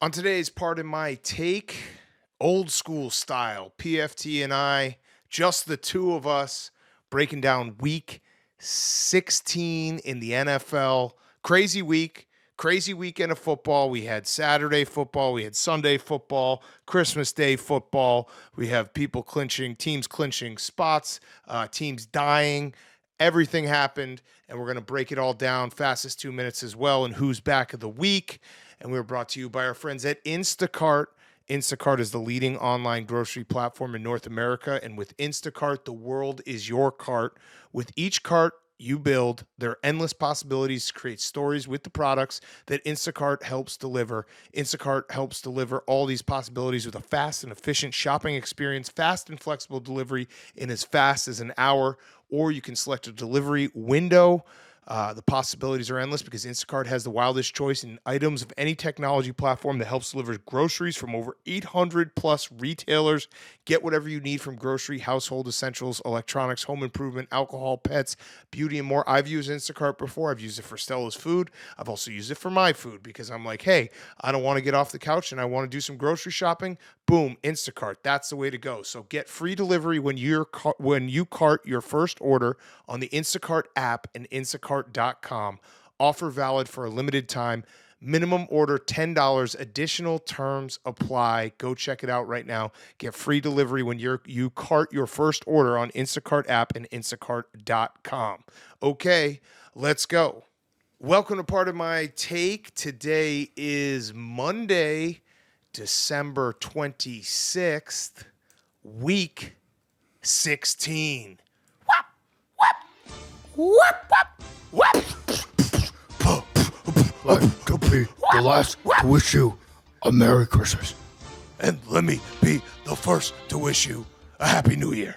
On today's part of my take, old school style, PFT and I, just the two of us, breaking down week 16 in the NFL. Crazy weekend of football. We had Saturday football, we had Sunday football, Christmas Day football. We have people clinching, teams clinching spots, teams dying. Everything happened, and we're going to break it all down fastest 2 minutes as well, and who's back of the week. And we're brought to you by our friends at Instacart. Instacart is the leading online grocery platform in North America, and with Instacart, the world is your cart. With each cart you build, there are endless possibilities to create stories with the products that Instacart helps deliver. Instacart helps deliver all these possibilities with a fast and efficient shopping experience, fast and flexible delivery in as fast as an hour, or you can select a delivery window. The possibilities are endless because Instacart has the wildest choice in items of any technology platform that helps deliver groceries from over 800 plus retailers. Get whatever you need from grocery, household essentials, electronics, home improvement, alcohol, pets, beauty, and more. I've used Instacart before. I've used it for Stella's food. I've also used it for my food because I'm like, hey, I don't want to get off the couch and I want to do some grocery shopping. Boom, Instacart. That's the way to go. So get free delivery when you cart your first order on the Instacart app and Instacart.com. Offer valid for a limited time. Minimum order $10. Additional terms apply. Go check it out right now. Get free delivery when you cart your first order on Instacart app and Instacart.com. Okay, let's go. Welcome to part of my take. Today is Monday, December 26th, week 16. I'm to be the last to wish you a Merry Christmas. And let me be the first to wish you a Happy New Year.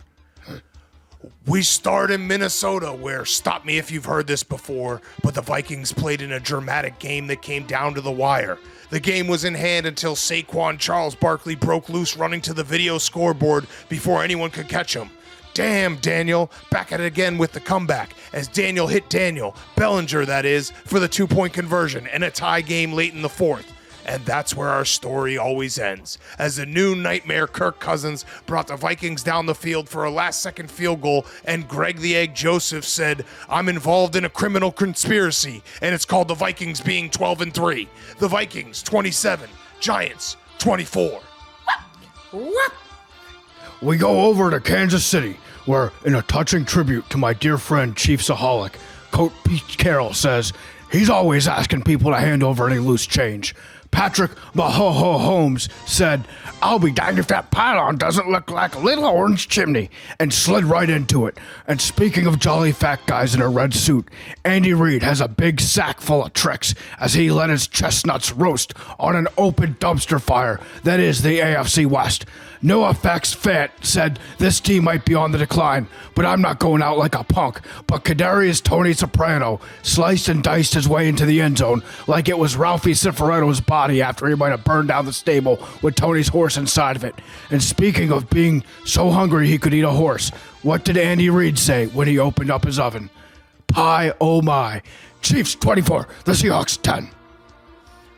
We start in Minnesota, where, stop me if you've heard this before, but the Vikings played in a dramatic game that came down to the wire. The game was in hand until Saquon Charles Barkley broke loose running to the video scoreboard before anyone could catch him. Damn, Daniel, back at it again with the comeback, as Daniel hit Daniel, Bellinger that is, for the 2-point conversion and a tie game late in the fourth. And that's where our story always ends, as the new nightmare Kirk Cousins brought the Vikings down the field for a last-second field goal, and Greg the Egg Joseph said, I'm involved in a criminal conspiracy, and it's called the Vikings being 12-3. The Vikings, 27, Giants, 24. We go over to Kansas City, where, in a touching tribute to my dear friend Chiefsaholic, Coach Pete Carroll says he's always asking people to hand over any loose change. Patrick Mahomes said, I'll be danged if that pylon doesn't look like a little orange chimney, and slid right into it. And speaking of jolly fat guys in a red suit, Andy Reid has a big sack full of tricks as he let his chestnuts roast on an open dumpster fire that is the AFC West. NoFX Fant said this team might be on the decline, but I'm not going out like a punk. But Kadarius Tony Soprano sliced and diced his way into the end zone like it was Ralphie Cifaretto's body after he might have burned down the stable with Tony's horse inside of it. And speaking of being so hungry he could eat a horse, what did Andy Reid say when he opened up his oven? Pie, oh my. Chiefs 24, the Seahawks 10.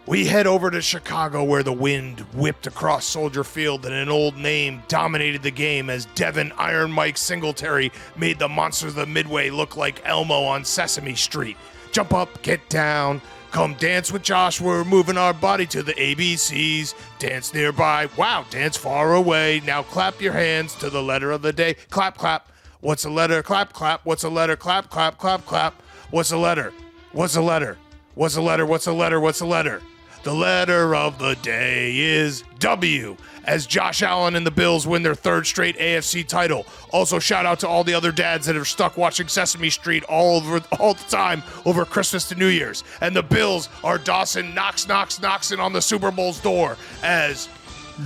We head over to Chicago, where the wind whipped across Soldier Field and an old name dominated the game as Devin Iron Mike Singletary made the Monsters of the Midway look like Elmo on Sesame Street. Jump up, get down, come dance with Josh, we're moving our body to the ABCs. Dance nearby, wow, dance far away. Now clap your hands to the letter of the day. Clap, clap. What's a letter? Clap, clap. What's a letter? Clap, clap, clap, clap. What's a letter? What's a letter? What's a letter? What's a letter? What's a letter? The letter of the day is W, as Josh Allen and the Bills win their third straight AFC title. Also, shout out to all the other dads that are stuck watching Sesame Street all the time over Christmas to New Year's. And the Bills are Dawson knocks on the Super Bowl's door as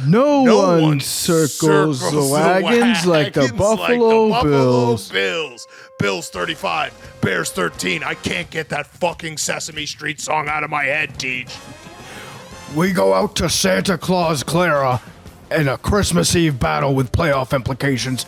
no one circles the wagons like the Buffalo Bills. Bills 35, Bears 13. I can't get that fucking Sesame Street song out of my head, Teach. We go out to Santa Claus Clara in a Christmas Eve battle with playoff implications.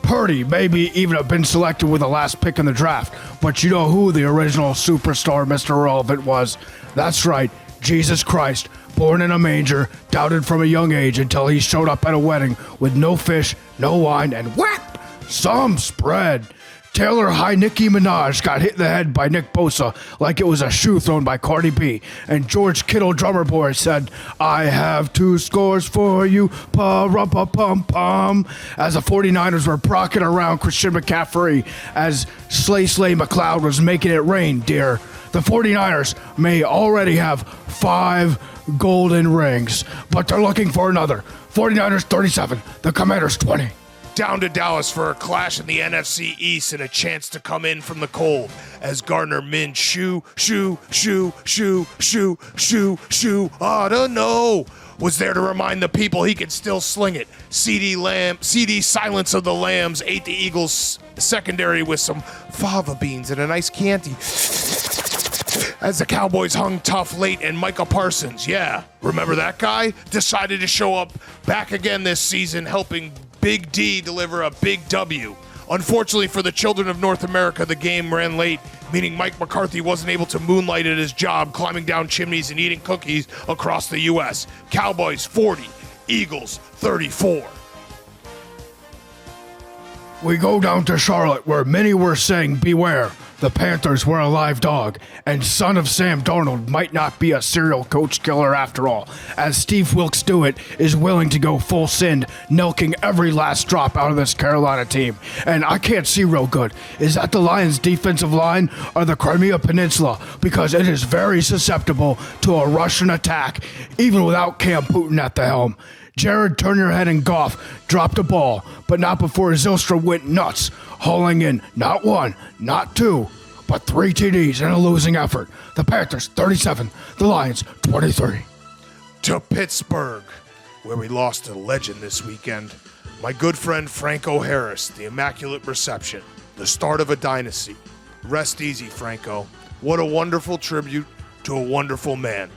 Purdy maybe even have been selected with the last pick in the draft, but you know who the original superstar Mr. Relevant was? That's right, Jesus Christ, born in a manger, doubted from a young age until he showed up at a wedding with no fish, no wine, and whap! Some spread. Taylor Nicki Minaj got hit in the head by Nick Bosa like it was a shoe thrown by Cardi B. And George Kittle, drummer boy, said, I have 2 scores for you, pa-rum-pa-pum-pum. As the 49ers were brocking around Christian McCaffrey as Slay McLeod was making it rain, dear. The 49ers may already have 5 golden rings, but they're looking for another. 49ers 37, the Commanders 20. Down to Dallas for a clash in the NFC East and a chance to come in from the cold as Gardner Minshew, I don't know, was there to remind the people he could still sling it. CD Silence of the Lambs ate the Eagles secondary with some fava beans and a nice Chianti. As the Cowboys hung tough late and Micah Parsons, yeah, remember that guy? Decided to show up back again this season, helping Big D deliver a big W. Unfortunately for the children of North America, the game ran late, meaning Mike McCarthy wasn't able to moonlight at his job, climbing down chimneys and eating cookies across the U.S. Cowboys 40, Eagles 34. We go down to Charlotte, where many were saying, beware, the Panthers were a live dog, and son of Sam Darnold might not be a serial coach killer after all, as Steve Wilkes-Dewitt is willing to go full send, milking every last drop out of this Carolina team. And I can't see real good. Is that the Lions' defensive line or the Crimea Peninsula? Because it is very susceptible to a Russian attack, even without Cam Putin at the helm. Jared Turnerhead and Goff dropped a ball, but not before Zylstra went nuts, hauling in not 1, not 2, but 3 TDs in a losing effort. The Panthers 37, the Lions 23. To Pittsburgh, where we lost a legend this weekend. My good friend Franco Harris, the Immaculate Reception, the start of a dynasty. Rest easy, Franco. What a wonderful tribute to a wonderful man.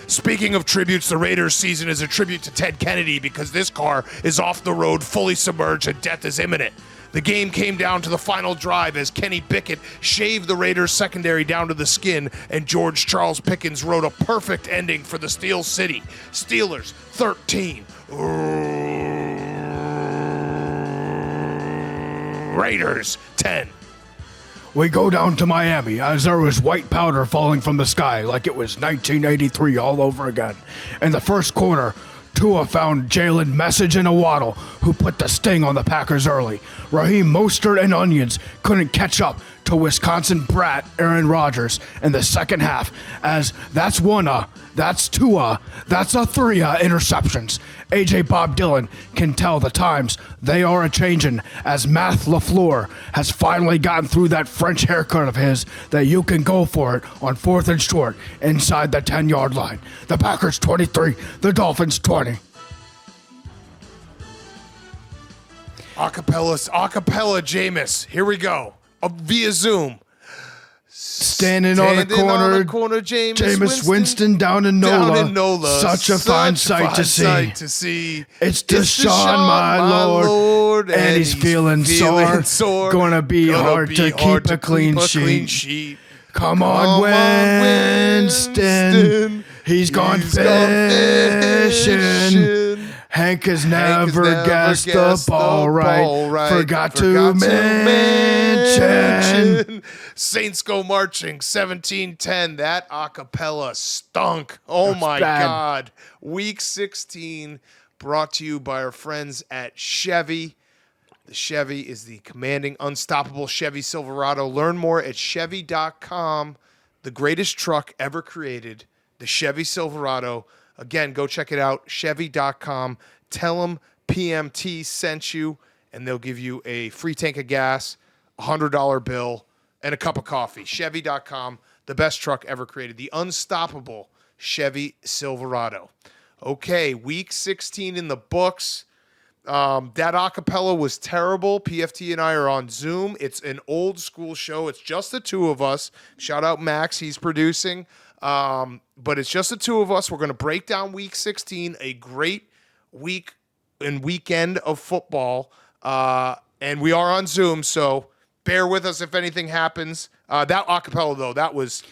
Speaking of tributes, the Raiders season is a tribute to Ted Kennedy because this car is off the road, fully submerged, and death is imminent. The game came down to the final drive as Kenny Pickett shaved the Raiders secondary down to the skin, and George Charles Pickens wrote a perfect ending for the Steel City. Steelers 13. Raiders 10. We go down to Miami as there was white powder falling from the sky like it was 1983 all over again. In the first quarter, Tua found Jalen Message and a Waddle, who put the sting on the Packers early. Raheem Mostert and Onions couldn't catch up to Wisconsin brat Aaron Rodgers in the second half, as that's 1, that's 2, that's a 3 interceptions. AJ Bob Dylan can tell the times they are a-changin', as Matt LaFleur has finally gotten through that French haircut of his that you can go for it on 4th and short inside the 10-yard line. The Packers 23, the Dolphins 20. Acapella Jameis. Here we go. Via Zoom. Standing on the corner, Jameis Winston down in NOLA. Such a fine sight to see. It's Deshaun, my Lord, and he's feeling sore. Gonna be hard to keep a clean sheet. Come on, Winston. He's gone fishing. Hank has never guessed the ball right. Forgot to mention. Saints go marching 17-10. That acapella stunk. Oh my God. Week 16 brought to you by our friends at Chevy. The Chevy is the commanding, unstoppable Chevy Silverado. Learn more at Chevy.com. The greatest truck ever created, the Chevy Silverado. Again, go check it out, Chevy.com. Tell them PMT sent you, and they'll give you a free tank of gas, a $100 bill, and a cup of coffee. Chevy.com, the best truck ever created, the unstoppable Chevy Silverado. Okay, week 16 in the books. That acapella was terrible. PFT and I are on Zoom. It's an old school show. It's just the two of us. Shout out Max, he's producing. But it's just the two of us. We're going to break down week 16, a great week and weekend of football. And we are on Zoom, so bear with us if anything happens. That acapella, though, that was,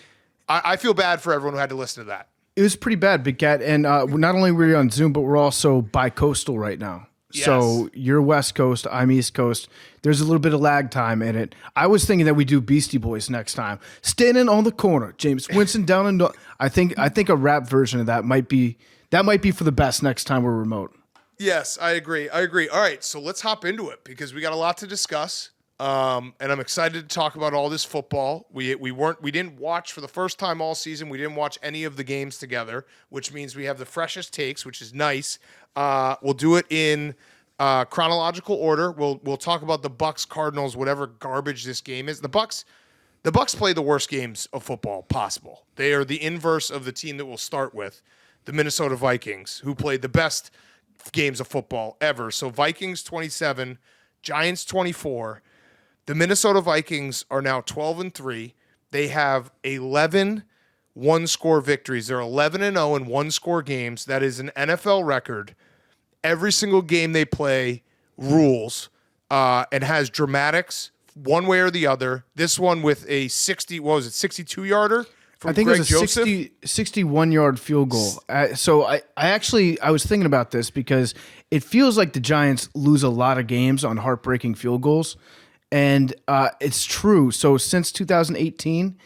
I feel bad for everyone who had to listen to that. It was pretty bad, Big Cat. And not only were we on Zoom, but we're also bi-coastal right now. Yes. So you're West Coast, I'm East Coast. There's a little bit of lag time in it. I was thinking that we do Beastie Boys next time. Standing on the corner, James Winston down in. I think a rap version of that might be for the best next time we're remote. Yes, I agree. All right, so let's hop into it because we got a lot to discuss. And I'm excited to talk about all this football. We didn't watch for the first time all season. We didn't watch any of the games together, which means we have the freshest takes, which is nice. We'll do it in chronological order. We'll talk about the Bucs, Cardinals, whatever garbage this game is. The Bucs play the worst games of football possible. They are the inverse of the team that we'll start with, the Minnesota Vikings, who played the best games of football ever. So Vikings 27, Giants 24. The Minnesota Vikings are now 12-3. They have 11 one-score victories. They're 11-0 in one-score games. That is an NFL record. Every single game they play rules and has dramatics one way or the other. This one with a 62-yarder from I think Greg it was a 61-yard field goal. So I was thinking about this because it feels like the Giants lose a lot of games on heartbreaking field goals. And it's true. So since 2018,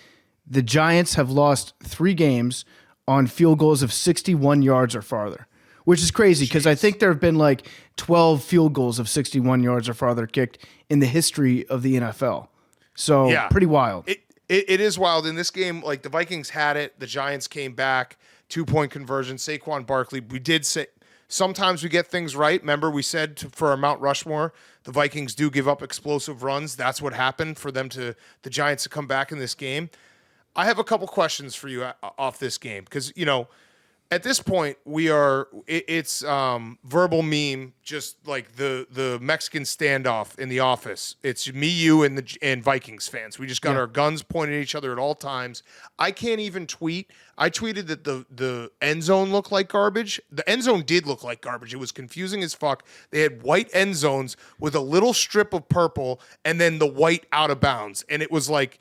the Giants have lost 3 games on field goals of 61 yards or farther, which is crazy because I think there have been like 12 field goals of 61 yards or farther kicked in the history of the NFL. So pretty wild. It is wild. In this game, like the Vikings had it. The Giants came back. 2-point conversion. Saquon Barkley. We did say sometimes we get things right. Remember, we said for our Mount Rushmore, the Vikings do give up explosive runs. That's what happened for the Giants to come back in this game. I have a couple questions for you off this game because, at this point it's verbal meme, just like the Mexican standoff in the office. It's me, you, and Vikings fans. We just got our guns pointed at each other at all times. I can't even tweet. I tweeted that the end zone looked like garbage. The end zone did look like garbage. It was confusing as fuck. They had white end zones with a little strip of purple and then the white out of bounds. And it was like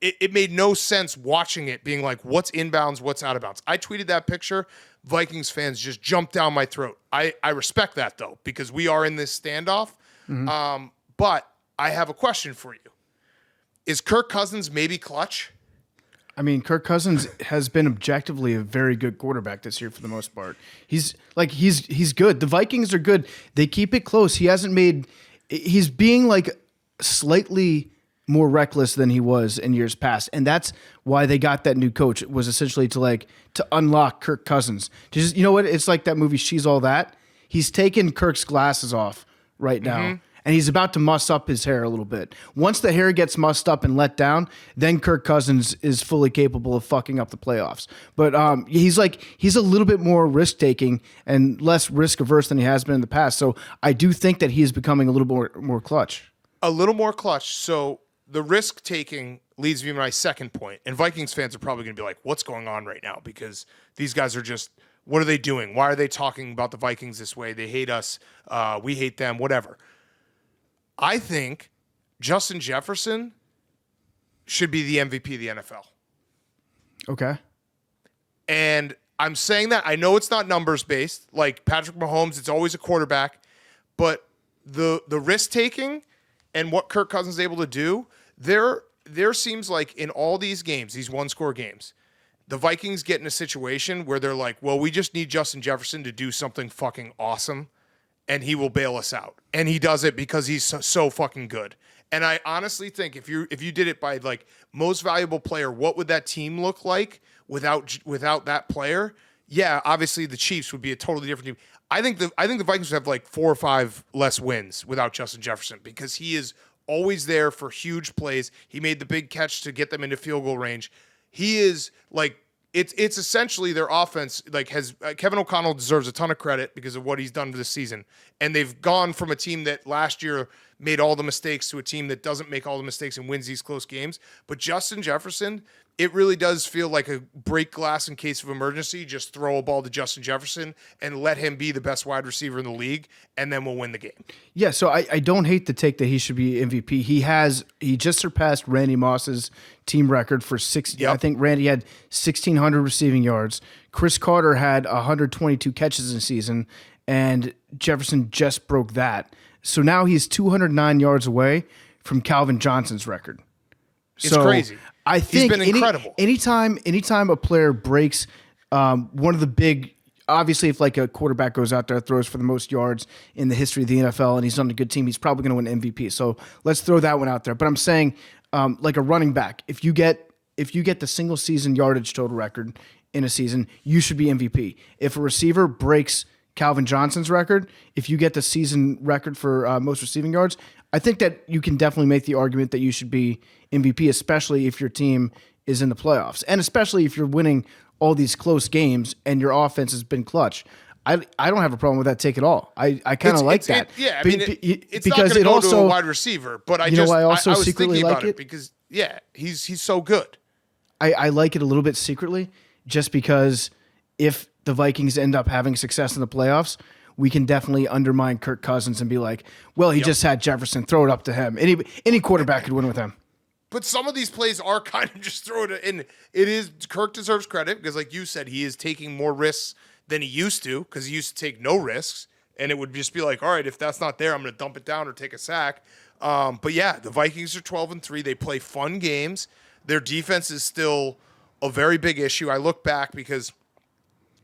it made no sense watching it being like, what's inbounds, what's out of bounds. I tweeted that picture. Vikings fans just jumped down my throat. I respect that, though, because we are in this standoff. Mm-hmm. But I have a question for you. Is Kirk Cousins maybe clutch? I mean, Kirk Cousins has been objectively a very good quarterback this year for the most part. He's good. The Vikings are good. They keep it close. He's being like slightly more reckless than he was in years past. And that's why they got that new coach, was essentially to unlock Kirk Cousins. Just, you know what? It's like that movie, She's All That. He's taken Kirk's glasses off right now, and he's about to muss up his hair a little bit. Once the hair gets mussed up and let down, then Kirk Cousins is fully capable of fucking up the playoffs. But he's a little bit more risk-taking and less risk-averse than he has been in the past. So I do think that he is becoming a little more clutch. A little more clutch. So the risk-taking leads me to my second point, and Vikings fans are probably going to be like, what's going on right now? Because these guys are just, what are they doing? Why are they talking about the Vikings this way? They hate us. We hate them, whatever. I think Justin Jefferson should be the MVP of the NFL. Okay. And I'm saying that. I know it's not numbers-based. Like Patrick Mahomes, it's always a quarterback. But the risk-taking and what Kirk Cousins is able to do, there seems like in all these games, these one-score games, the Vikings get in a situation where they're like, well, we just need Justin Jefferson to do something fucking awesome, and he will bail us out. And he does it because he's so fucking good. And I honestly think if you did it by like most valuable player, what would that team look like without that player? Yeah, obviously the Chiefs would be a totally different team. I think the Vikings would have like 4 or 5 less wins without Justin Jefferson because he is always there for huge plays. He made the big catch to get them into field goal range. He is like it's essentially their offense. Like Kevin O'Connell deserves a ton of credit because of what he's done this season. And they've gone from a team that last year made all the mistakes to a team that doesn't make all the mistakes and wins these close games. But Justin Jefferson, it really does feel like a break glass in case of emergency. Just throw a ball to Justin Jefferson and let him be the best wide receiver in the league, and then we'll win the game. Yeah, so I don't hate the take that he should be MVP. He just surpassed Randy Moss's team record for I think Randy had 1,600 receiving yards. Chris Carter had 122 catches in a season, and Jefferson just broke that. So now he's 209 yards away from Calvin Johnson's record. It's crazy. I think he's been incredible. Anytime a player breaks one of the big, obviously if like a quarterback goes out there, throws for the most yards in the history of the NFL, and he's on a good team, he's probably going to win MVP. So let's throw that one out there. But I'm saying like a running back, if you get the single season yardage total record in a season, you should be MVP. If a receiver breaks Calvin Johnson's record, if you get the season record for most receiving yards, I think that you can definitely make the argument that you should be MVP, especially if your team is in the playoffs, and especially if you're winning all these close games and your offense has been clutch. I don't have a problem with that take at all. I kind of like that. I mean, it's because not going to go to a wide receiver, but I was secretly thinking like about it because he's so good. I like it a little bit secretly, just because if the Vikings end up having success in the playoffs, we can definitely undermine Kirk Cousins and be like, well, he just had Jefferson, throw it up to him. Any quarterback could win with him. But some of these plays are kind of just throw it in. It is, Kirk deserves credit because, like you said, he is taking more risks than he used to, because he used to take no risks, and it would just be like, all right, if that's not there, I'm going to dump it down or take a sack. But yeah, the Vikings are 12-3. They play fun games. Their defense is still a very big issue. I look back because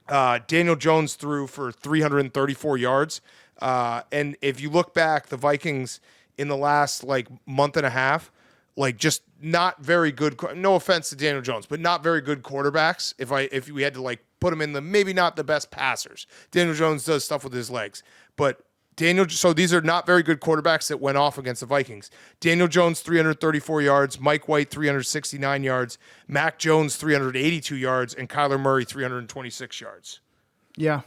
Daniel Jones threw for 334 yards. And if you look back, the Vikings in the last like month and a half, like just not very good. No offense to Daniel Jones, but not very good quarterbacks. If we had to like put him in the maybe not the best passers. Daniel Jones does stuff with his legs, but so these are not very good quarterbacks that went off against the Vikings. Daniel Jones, 334 yards. Mike White, 369 yards. Mac Jones, 382 yards. And Kyler Murray, 326 yards. Yeah.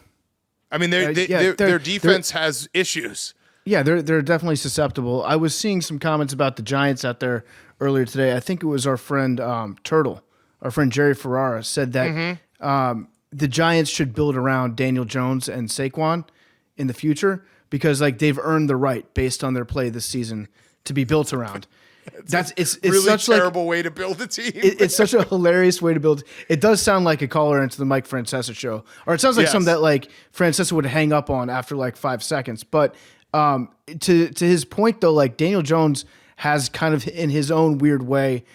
I mean, their defense has issues. Yeah, they're definitely susceptible. I was seeing some comments about the Giants out there earlier today. I think it was our friend Turtle, our friend Jerry Ferrara, said that the Giants should build around Daniel Jones and Saquon in the future, because like they've earned the right based on their play this season to be built around. It's really such terrible way to build a team. It's such a hilarious way to build. It does sound like a caller into the Mike Francesa show, or it sounds like something that like Francesa would hang up on after like 5 seconds. But to his point though, like Daniel Jones has kind of in his own weird way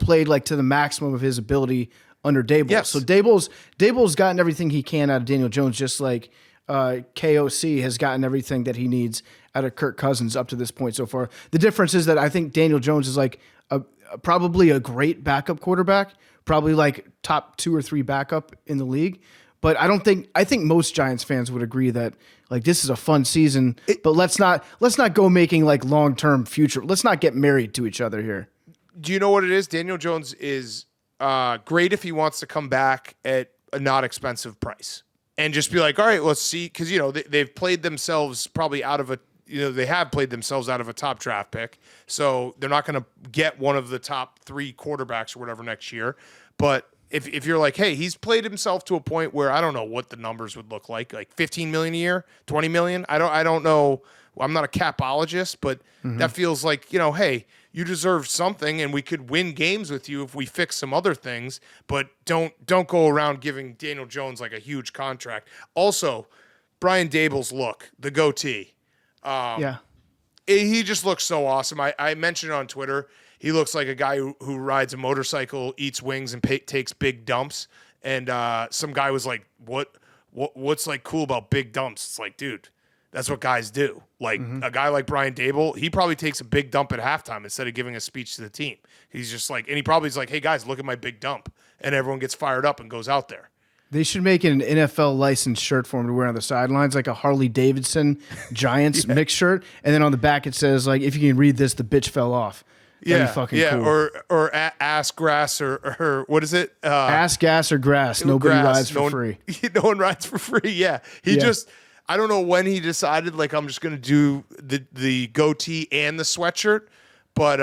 played like to the maximum of his ability under Daboll. Yes. So Daboll's gotten everything he can out of Daniel Jones, just like KOC has gotten everything that he needs out of Kirk Cousins up to this point so far. The difference is that I think Daniel Jones is like probably a great backup quarterback, probably like top 2 or 3 backup in the league. But I think most Giants fans would agree that like this is a fun season, but let's not go making like long-term future. Let's not get married to each other here. Do you know what it is? Daniel Jones is great if he wants to come back at a not expensive price and just be like, all right, let's see. Cause they've played themselves probably out of they have played themselves out of a top draft pick. So they're not going to get one of the top 3 quarterbacks or whatever next year. But if you're like, hey, he's played himself to a point where I don't know what the numbers would look like 15 million a year, 20 million. I don't know. I'm not a capologist, but that feels like, hey, you deserve something and we could win games with you if we fix some other things, but don't go around giving Daniel Jones like a huge contract. Also, Brian Daboll's look, the goatee. He just looks so awesome. I mentioned it on Twitter. He looks like a guy who rides a motorcycle, eats wings, and takes big dumps. And some guy was like, "What's like cool about big dumps?" It's like, dude, that's what guys do. Like a guy like Brian Daboll, he probably takes a big dump at halftime instead of giving a speech to the team. He's just like, and he probably is like, "Hey guys, look at my big dump," and everyone gets fired up and goes out there. They should make an NFL licensed shirt for him to wear on the sidelines, like a Harley Davidson Giants mix shirt, and then on the back it says like, "If you can read this, the bitch fell off." That'd be fucking cool. Or ass grass or what is it? Ass gas or grass. Nobody rides for free. No one rides for free. Yeah, I don't know when he decided, like, I'm just going to do the goatee and the sweatshirt. But,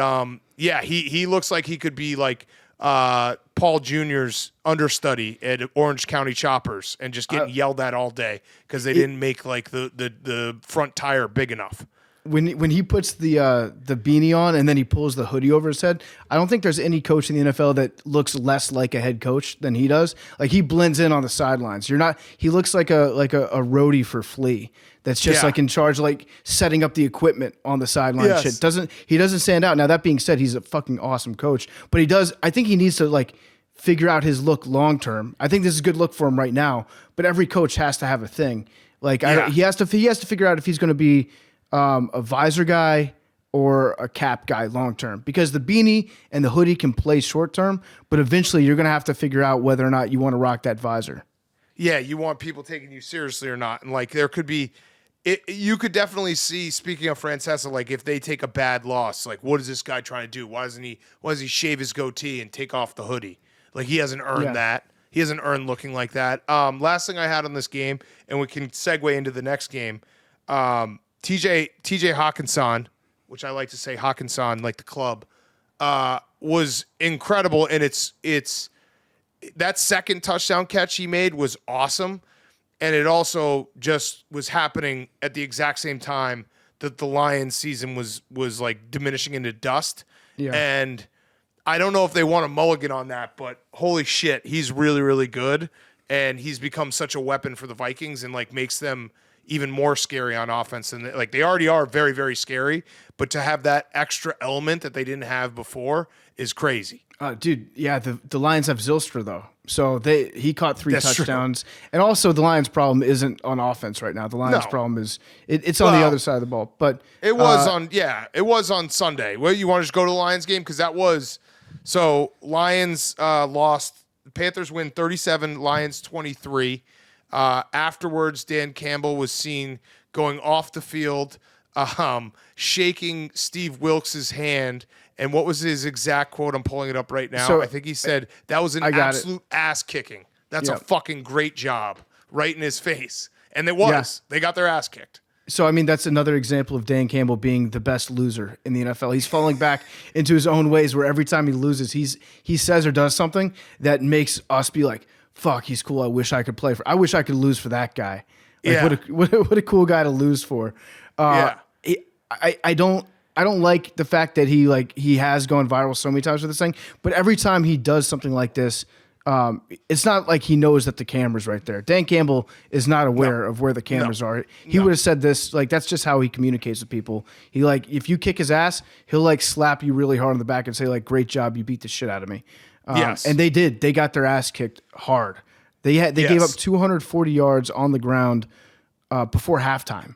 yeah, he looks like he could be, like, Paul Jr.'s understudy at Orange County Choppers and just getting yelled at all day because they didn't make, like, the front tire big enough. When he puts the beanie on and then he pulls the hoodie over his head, I don't think there's any coach in the NFL that looks less like a head coach than he does. Like he blends in on the sidelines. He looks like a roadie for Flea that's just like in charge, like setting up the equipment on the sideline. Yes. Shit he doesn't stand out. Now that being said, he's a fucking awesome coach, but I think he needs to like figure out his look long term. I think this is a good look for him right now, but every coach has to have a thing. Like he has to figure out if he's going to be a visor guy or a cap guy long term, because the beanie and the hoodie can play short term, but eventually you're going to have to figure out whether or not you want to rock that visor. Yeah, you want people taking you seriously or not. And like there could be you could definitely see, speaking of Francesa, like if they take a bad loss, like what is this guy trying to do? Why does he shave his goatee and take off the hoodie? Like he hasn't earned that. He hasn't earned looking like that. Last thing I had on this game, and we can segue into the next game. TJ Hawkinson, which I like to say Hawkinson, like the club, was incredible. And it's that second touchdown catch he made was awesome. And it also just was happening at the exact same time that the Lions season was like diminishing into dust. Yeah. And I don't know if they want a mulligan on that, but holy shit, he's really, really good. And he's become such a weapon for the Vikings and like makes them even more scary on offense. And like they already are very, very scary, but to have that extra element that they didn't have before is crazy. Dude, yeah, the Lions have Zylstra though. So he caught 3 touchdowns. True. And also the Lions' problem isn't on offense right now. The Lions' problem is it's on the other side of the ball. But it was on Sunday. Well, you want to just go to the Lions game? Because that was so Lions lost. Panthers win 37, Lions 23. Afterwards, Dan Campbell was seen going off the field, shaking Steve Wilkes' hand. And what was his exact quote? I'm pulling it up right now. So, I think he said, that was an absolute ass kicking. That's a fucking great job. Right in his face. And it was. Yeah. They got their ass kicked. So, I mean, that's another example of Dan Campbell being the best loser in the NFL. He's falling back into his own ways where every time he loses, he says or does something that makes us be like, fuck, he's cool. I wish I could I wish I could lose for that guy. Like, what a cool guy to lose for. I don't like the fact that he has gone viral so many times with this thing, but every time he does something like this, it's not like he knows that the camera's right there. Dan Campbell is not aware of where the cameras are. He would have said this, like, that's just how he communicates with people. He, like, if you kick his ass, he'll, like, slap you really hard on the back and say, like, great job, you beat the shit out of me. And they did. They got their ass kicked hard. They gave up 240 yards on the ground before halftime.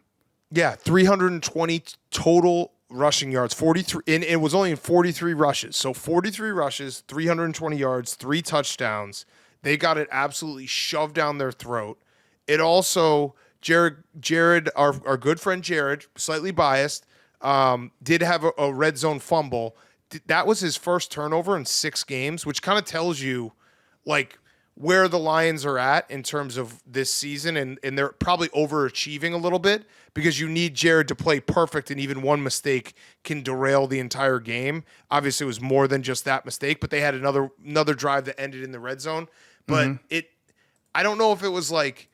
Yeah, 320 total rushing yards, 43, and it was only in 43 rushes. So 43 rushes, 320 yards, 3 touchdowns. They got it absolutely shoved down their throat. It also, Jared, our good friend Jared, slightly biased, did have a red zone fumble. That was his first turnover in 6 games, which kind of tells you, like, where the Lions are at in terms of this season, and they're probably overachieving a little bit because you need Jared to play perfect, and even one mistake can derail the entire game. Obviously, it was more than just that mistake, but they had another drive that ended in the red zone. But I don't know if it was like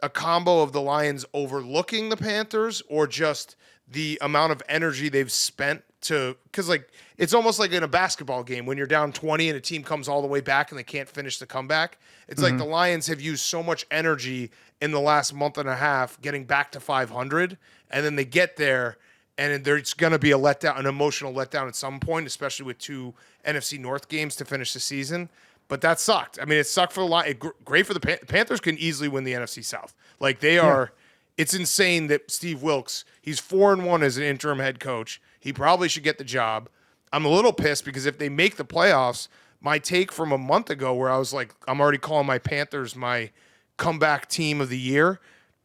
a combo of the Lions overlooking the Panthers or just the amount of energy they've spent because like it's almost like in a basketball game when you're down 20 and a team comes all the way back and they can't finish the comeback. It's like the Lions have used so much energy in the last month and a half getting back to 500, and then they get there and there's going to be an emotional letdown at some point, especially with 2 NFC North games to finish the season. But that sucked. I mean, it sucked for the Lions. Great for the Panthers can easily win the NFC South. Like they are. It's insane that Steve Wilkes, he's 4-1 as an interim head coach. He probably should get the job. I'm a little pissed because if they make the playoffs, my take from a month ago where I was like, I'm already calling my Panthers my comeback team of the year.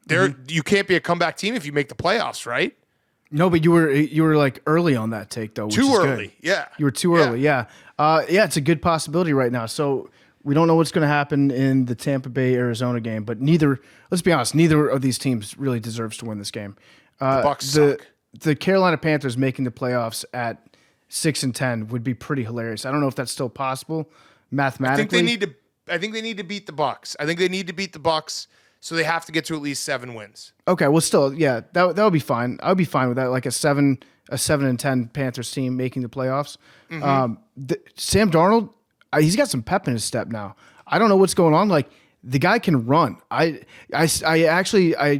You can't be a comeback team if you make the playoffs, right? No, but you were like early on that take though. Which too is early, good. You were too early, yeah. It's a good possibility right now. So We don't know what's going to happen in the Tampa Bay Arizona game, but let's be honest, neither of these teams really deserves to win this game. The Bucs suck. The Carolina Panthers making the playoffs at 6-10 would be pretty hilarious. I don't know if that's still possible mathematically. I think they need to beat the Bucs. I think they need to beat the Bucs, so they have to get to at least 7 wins. Okay, well, still, yeah, that would be fine. I would be fine with that, like a 7-10 Panthers team making the playoffs. Sam Darnold, he's got some pep in his step now. I don't know what's going on. Like, the guy can run. I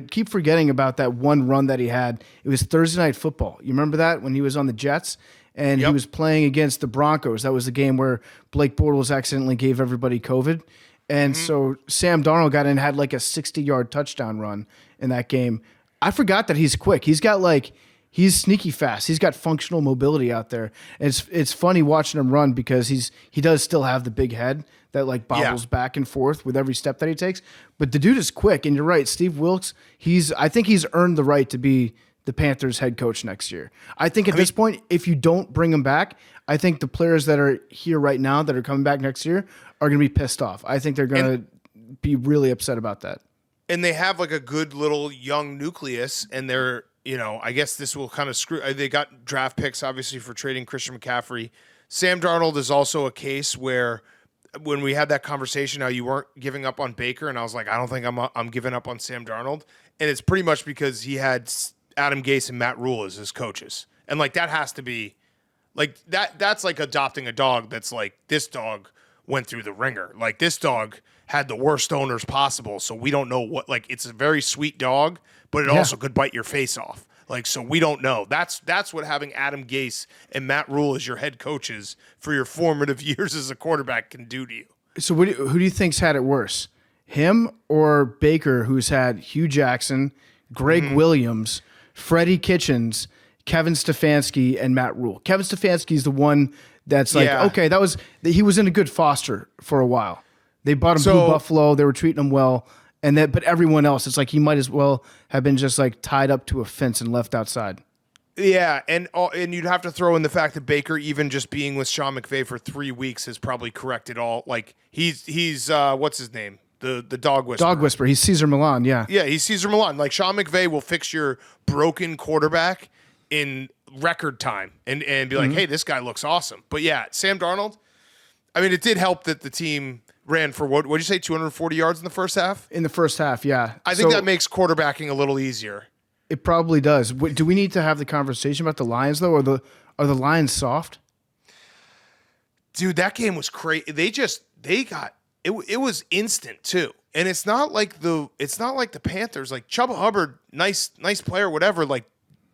keep forgetting about that one run that he had. It was Thursday Night Football. You remember that when he was on the Jets and he was playing against the Broncos? That was the game where Blake Bortles accidentally gave everybody COVID. And so Sam Darnold got in and had like a 60-yard touchdown run in that game. I forgot that he's quick. He's sneaky fast. He's got functional mobility out there. And it's funny watching him run because he does still have the big head that like bobbles back and forth with every step that he takes. But the dude is quick. And you're right, Steve Wilkes, I think he's earned the right to be the Panthers head coach next year. I think at this point, if you don't bring him back, I think the players that are here right now that are coming back next year are going to be pissed off. I think they're going to be really upset about that. And they have like a good little young nucleus, and they're, I guess this will kind of screw. They got draft picks, obviously, for trading Christian McCaffrey. Sam Darnold is also a case where when we had that conversation, how you weren't giving up on Baker, and I was like, I don't think I'm giving up on Sam Darnold. And it's pretty much because he had Adam Gase and Matt Rule as his coaches. And like that has to be like that's like adopting a dog that's like this dog went through the ringer. Like this dog had the worst owners possible, so we don't know what, like it's a very sweet dog, but it also could bite your face off. Like, so we don't know. That's what having Adam Gase and Matt Rule as your head coaches for your formative years as a quarterback can do to you. So who do you think's had it worse? Him or Baker, who's had Hugh Jackson, Greg Williams, Freddie Kitchens, Kevin Stefanski, and Matt Rule? Kevin Stefanski's the one that's like, okay, he was in a good foster for a while. They bought him Blue Buffalo. They were treating him well. But everyone else, it's like he might as well have been just like tied up to a fence and left outside. Yeah, and you'd have to throw in the fact that Baker, even just being with Sean McVay for 3 weeks, has probably corrected all. Like he's what's his name? The dog whisperer. Dog whisperer. He's Cesar Millan. Yeah. Yeah, he's Cesar Millan. Like Sean McVay will fix your broken quarterback in record time and be like, hey, this guy looks awesome. But yeah, Sam Darnold. I mean, it did help that the team ran for what did you say, 240 yards in the first half? In the first half, yeah. I think that makes quarterbacking a little easier. It probably does. Do we need to have the conversation about the Lions though, or are the Lions soft? Dude, that game was crazy. It was instant too. And it's not like the Panthers. Like Chuba Hubbard, nice player, whatever. Like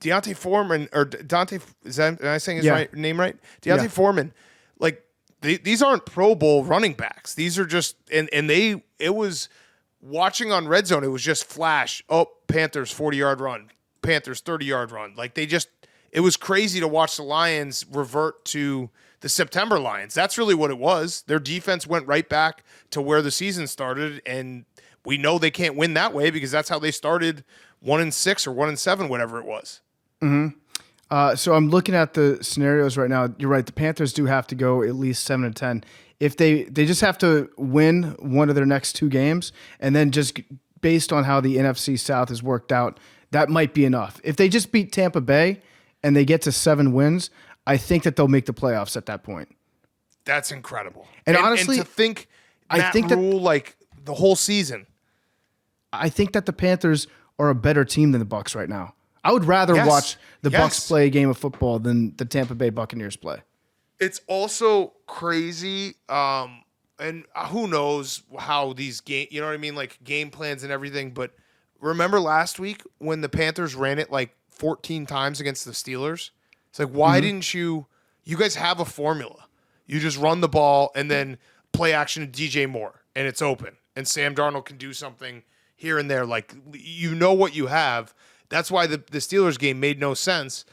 Deontay Foreman or Dante, am I saying his name right? Deontay Foreman. Like these aren't Pro Bowl running backs. These are just it was watching on Red Zone. It was just flash. Oh, Panthers 40-yard run. Panthers 30-yard run. Like it was crazy to watch the Lions revert to the September Lions. That's really what it was. Their defense went right back to where the season started, and we know they can't win that way because that's how they started 1-6 or 1-7, whatever it was. So I'm looking at the scenarios right now. You're right. The Panthers do have to go at least 7-10. If they just have to win one of their next 2 games, and then just based on how the NFC South has worked out, that might be enough. If they just beat Tampa Bay and they get to 7 wins, I think that they'll make the playoffs at that point. That's incredible. And honestly, to think Rule like the whole season. I think that the Panthers are a better team than the Bucs right now. I would rather watch the Bucs play a game of football than the Tampa Bay Buccaneers play. It's also crazy, and who knows how these game, you know what I mean, like game plans and everything. But remember last week when the Panthers ran it like 14 times against the Steelers? It's like, why didn't you guys have a formula? You just run the ball and then play action to DJ Moore, and it's open. And Sam Darnold can do something here and there. Like, you know what you have. That's why the Steelers game made no sense.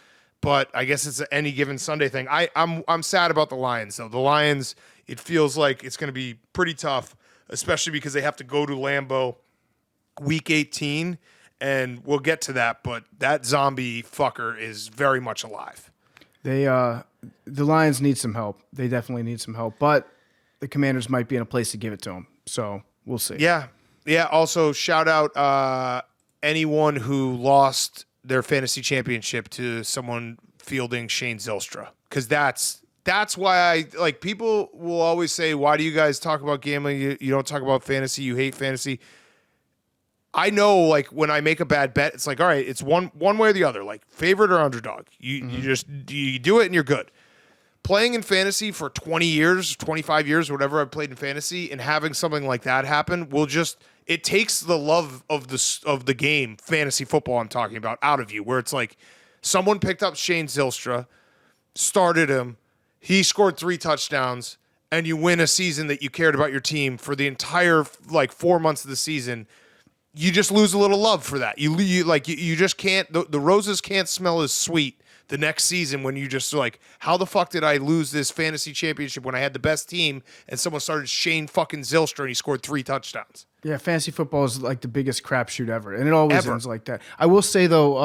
But I guess it's an any given Sunday thing. I'm sad about the Lions, though. The Lions, it feels like it's going to be pretty tough, especially because they have to go to Lambeau Week 18, and we'll get to that. But that zombie fucker is very much alive. The Lions need some help. They definitely need some help. But the Commanders might be in a place to give it to him. So we'll see. Yeah. Also, shout out anyone who lost their fantasy championship to someone fielding Shane Zylstra, because that's why people will always say, why do you guys talk about gambling? You don't talk about fantasy. You hate fantasy. I know, like, when I make a bad bet, it's like, all right, it's one way or the other, like favorite or underdog. You do it and you're good. Playing in fantasy for 20 years, 25 years, whatever I've played in fantasy, and having something like that happen it takes the love of the game, fantasy football I'm talking about, out of you, where it's like someone picked up Shane Zylstra, started him, he scored 3 touchdowns, and you win a season that you cared about your team for the entire 4 months of the season. You just lose a little love for that. You just can't. The roses can't smell as sweet the next season when you just like, how the fuck did I lose this fantasy championship when I had the best team and someone started Shane fucking Zylstra and he scored 3 touchdowns? Yeah, fantasy football is like the biggest crapshoot ever, and it always ends like that. I will say though,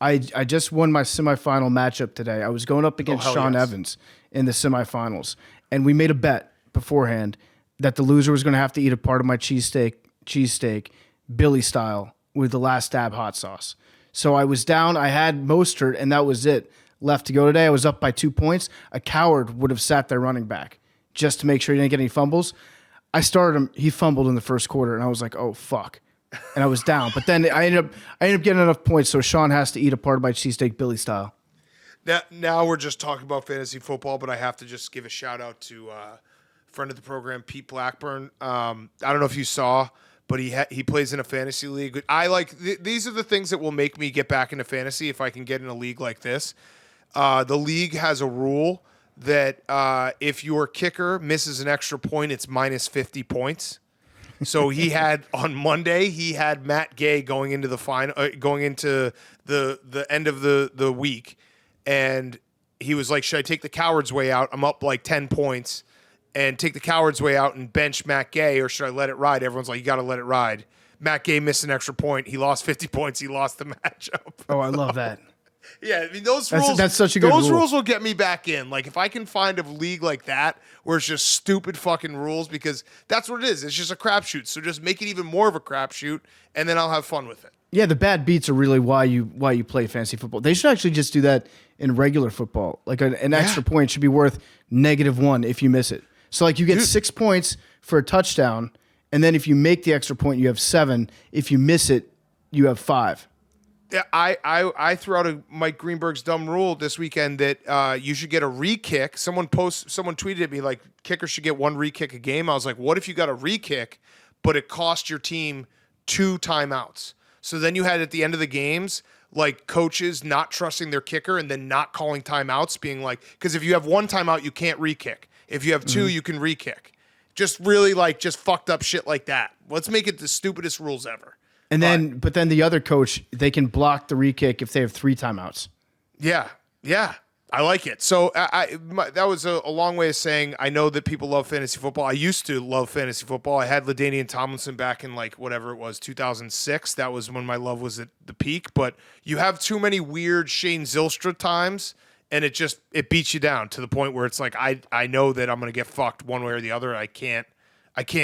I just won my semifinal matchup today. I was going up against Sean Evans in the semifinals, and we made a bet beforehand that the loser was going to have to eat a part of my cheesesteak, Billy style, with the last dab hot sauce. So I was down. I had Mostert, and that was it left to go today. I was up by 2 points. A coward would have sat there running back just to make sure he didn't get any fumbles. I started him. He fumbled in the first quarter, and I was like, oh, fuck. And I was down. But then I ended up getting enough points, so Sean has to eat a part of my cheesesteak Billy style. Now we're just talking about fantasy football, but I have to just give a shout-out to a friend of the program, Pete Blackburn. I don't know if you saw, but he plays in a fantasy league. These are the things that will make me get back into fantasy if I can get in a league like this. The league has a rule that if your kicker misses an extra point, it's minus 50 points. So he had on Monday, he had Matt Gay going into the final, going into the end of the week, and he was like, "Should I take the coward's way out? I'm up like 10 points." And take the coward's way out and bench Matt Gay, or should I let it ride? Everyone's like, you got to let it ride. Matt Gay missed an extra point. He lost 50 points. He lost the matchup. Oh, I love that. Yeah, I mean, those rules. That's such a good Those rule. rules will get me back in. Like, if I can find a league like that where it's just stupid fucking rules, because that's what it is. It's just a crapshoot. So just make it even more of a crapshoot, and then I'll have fun with it. Yeah, the bad beats are really why you play fantasy football. They should actually just do that in regular football. Like an extra point should be worth -1 if you miss it. So like you get 6 points for a touchdown, and then if you make the extra point, you have 7. If you miss it, you have 5. Yeah, I threw out a Mike Greenberg's dumb rule this weekend that you should get a re-kick. Someone tweeted at me like kickers should get 1 re-kick a game. I was like, what if you got a re-kick, but it cost your team 2 timeouts? So then you had at the end of the games like coaches not trusting their kicker and then not calling timeouts, being like, because if you have 1 timeout, you can't re-kick. If you have 2, you can re-kick. Just really just fucked up shit like that. Let's make it the stupidest rules ever. And but then the other coach, they can block the re-kick if they have 3 timeouts. Yeah. I like it. So that was a long way of saying I know that people love fantasy football. I used to love fantasy football. I had LaDainian Tomlinson back in whatever it was, 2006. That was when my love was at the peak. But you have too many weird Shane Zylstra times, and it beats you down to the point where it's like I know that I'm going to get fucked one way or the other. I can't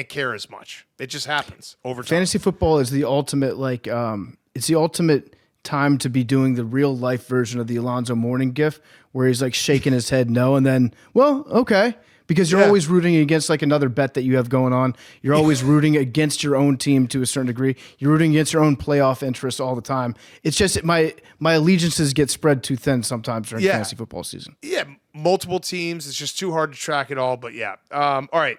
care as much. It just happens over time. Fantasy football is the ultimate it's the ultimate time to be doing the real life version of the Alonzo Mourning gif where he's like shaking his head no and then, well, okay. Because you're always rooting against like another bet that you have going on. You're always rooting against your own team to a certain degree. You're rooting against your own playoff interests all the time. It's just my allegiances get spread too thin sometimes during fantasy football season. Yeah, multiple teams. It's just too hard to track it all. But yeah. All right.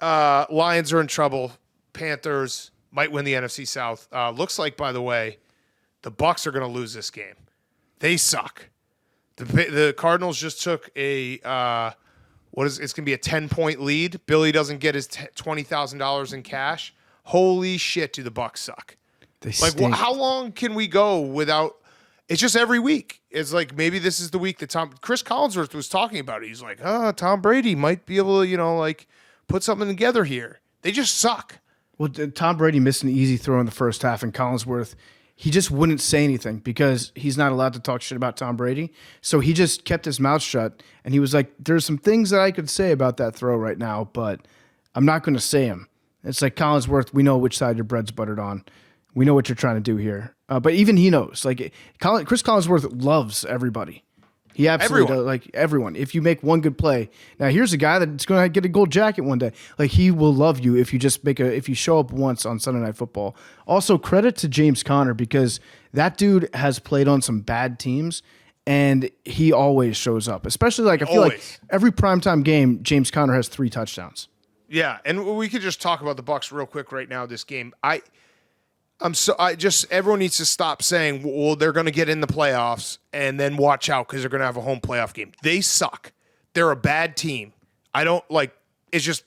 Lions are in trouble. Panthers might win the NFC South. Looks like, by the way, the Bucs are going to lose this game. They suck. The Cardinals just took it's going to be a 10-point lead. Billy doesn't get his $20,000 in cash. Holy shit, do the Bucs suck. They stink. How long can we go without it's just every week. It's like maybe this is the week that Chris Collinsworth was talking about it. He's like, Tom Brady might be able to, put something together here. They just suck. Well, Tom Brady missed an easy throw in the first half, and Collinsworth he just wouldn't say anything because he's not allowed to talk shit about Tom Brady. So he just kept his mouth shut, and he was like, there's some things that I could say about that throw right now, but I'm not going to say them. It's like, Collinsworth, we know which side your bread's buttered on. We know what you're trying to do here. But even he knows. Like, Chris Collinsworth loves everybody. He absolutely does, like everyone. If you make one good play, now here's a guy that's going to get a gold jacket one day. Like, he will love you if you just if you show up once on Sunday Night Football. Also, credit to James Conner, because that dude has played on some bad teams, and he always shows up. Especially, like, I feel like every primetime game, James Conner has 3 touchdowns. Yeah, and we could just talk about the Bucs real quick right now. This game, everyone needs to stop saying, well, they're going to get in the playoffs and then watch out because they're going to have a home playoff game. They suck. They're a bad team. It's just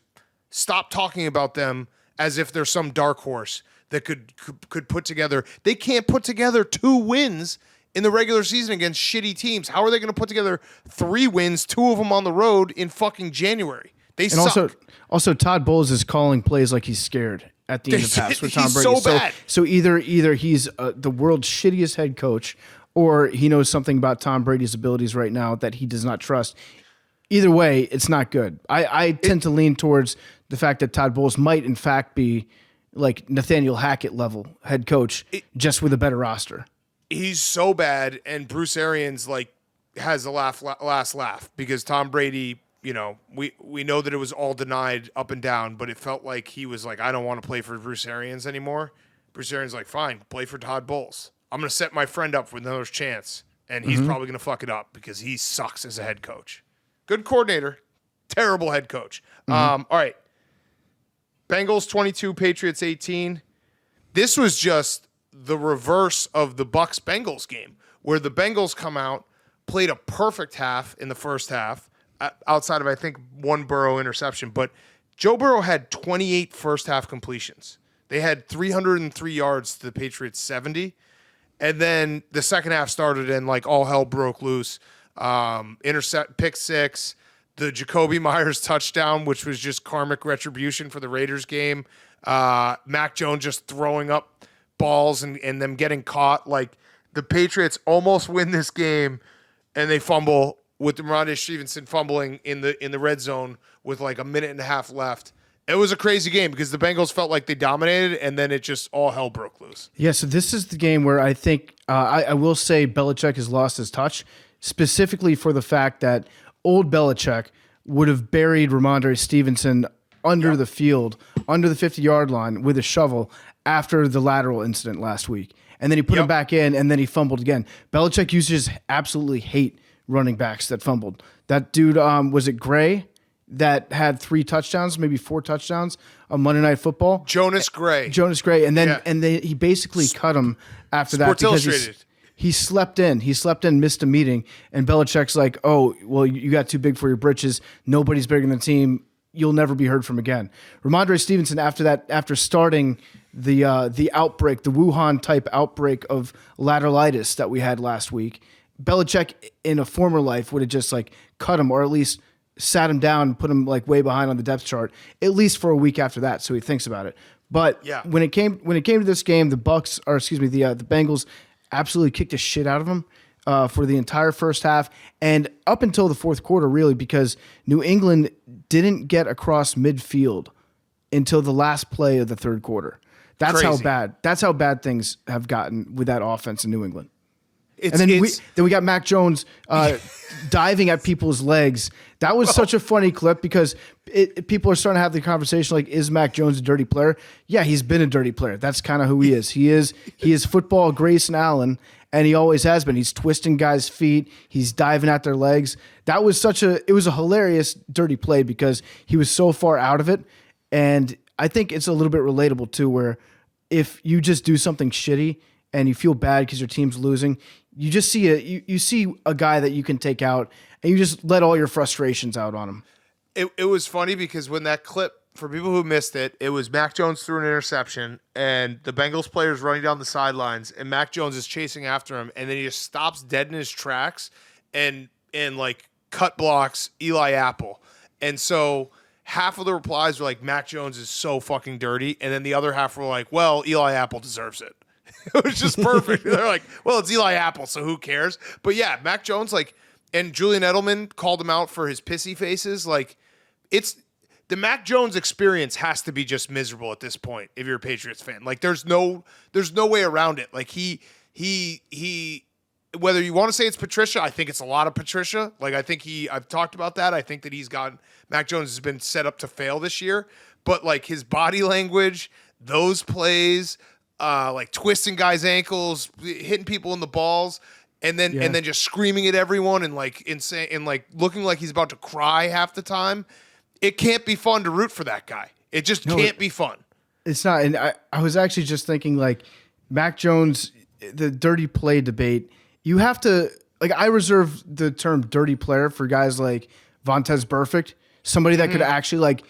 stop talking about them as if they're some dark horse that could put together. They can't put together 2 wins in the regular season against shitty teams. How are they going to put together 3 wins, 2 of them on the road in fucking January? They suck. Also, Todd Bowles is calling plays like he's scared at the end of pass with Tom Brady. He's so bad. So either he's the world's shittiest head coach, or he knows something about Tom Brady's abilities right now that he does not trust. Either way, it's not good. I tend to lean towards the fact that Todd Bowles might, in fact, be like Nathaniel Hackett level head coach, just with a better roster. He's so bad, and Bruce Arians has a last laugh because Tom Brady. You know, we know that it was all denied up and down, but it felt like he was like, I don't want to play for Bruce Arians anymore. Bruce Arians like, fine, play for Todd Bowles. I'm going to set my friend up with another chance, and he's probably going to fuck it up because he sucks as a head coach. Good coordinator, terrible head coach. All right. Bengals 22, Patriots 18. This was just the reverse of the Bucs-Bengals game, where the Bengals come out, played a perfect half in the first half, outside of, I think, 1 Burrow interception. But Joe Burrow had 28 first-half completions. They had 303 yards to the Patriots' 70. And then the second half started and, all hell broke loose. Pick 6, the Jacoby Myers touchdown, which was just karmic retribution for the Raiders game. Mac Jones just throwing up balls and them getting caught. The Patriots almost win this game, and they fumble with Ramondre Stevenson fumbling in the red zone with a minute and a half left. It was a crazy game because the Bengals felt like they dominated, and then it just all hell broke loose. Yeah, so this is the game where I think I will say Belichick has lost his touch, specifically for the fact that old Belichick would have buried Ramondre Stevenson under the field, under the 50-yard line with a shovel after the lateral incident last week. And then he put him back in, and then he fumbled again. Belichick used to just absolutely hate running backs that fumbled. That dude, was it Gray that had 3 touchdowns, maybe 4 touchdowns on Monday Night Football? Jonas Gray, and then he basically cut him after that because he slept in. He slept in, missed a meeting, and Belichick's like, "Oh, well, you got too big for your britches. Nobody's bigger than the team. You'll never be heard from again." Ramondre Stevenson, after starting the outbreak, the Wuhan type outbreak of lateralitis that we had last week, Belichick in a former life would have just cut him, or at least sat him down and put him way behind on the depth chart, at least for a week after that, so he thinks about it. But when it came to this game, the Bengals absolutely kicked the shit out of him for the entire first half and up until the fourth quarter, really, because New England didn't get across midfield until the last play of the third quarter. That's crazy. That's how bad things have gotten with that offense in New England. Then we got Mac Jones diving at people's legs. That was such a funny clip because people are starting to have the conversation is Mac Jones a dirty player? Yeah, he's been a dirty player. That's kind of who he is. He is football Grayson Allen, and he always has been. He's twisting guys' feet. He's diving at their legs. It was a hilarious dirty play because he was so far out of it, and I think it's a little bit relatable too, where if you just do something shitty and you feel bad because your team's losing, you just see you see a guy that you can take out, and you just let all your frustrations out on him. It was funny because when that clip, for people who missed it, it was Mac Jones threw an interception, and the Bengals player's running down the sidelines, and Mac Jones is chasing after him, and then he just stops dead in his tracks and cut blocks Eli Apple. And so half of the replies were Mac Jones is so fucking dirty, and then the other half were well, Eli Apple deserves it. It was just perfect. They're like, well, it's Eli Apple, so who cares? But yeah, Mac Jones, like, and Julian Edelman called him out for his pissy faces. Like, it's the Mac Jones experience has to be just miserable at this point if you're a Patriots fan. Like, there's no way around it. Like, he whether you want to say it's Patricia, I think it's a lot of Patricia. Like, I've talked about that. I think that Mac Jones has been set up to fail this year. But like his body language, those plays, like twisting guys' ankles, hitting people in the balls, and then just screaming at everyone and like insane and like looking like he's about to cry half the time. It can't be fun to root for that guy. It just can't be fun. It's not. And I was actually just thinking like Mac Jones, the dirty play debate. You have to like. I reserve the term "dirty player" for guys like Vontaze Burfict, somebody that could actually like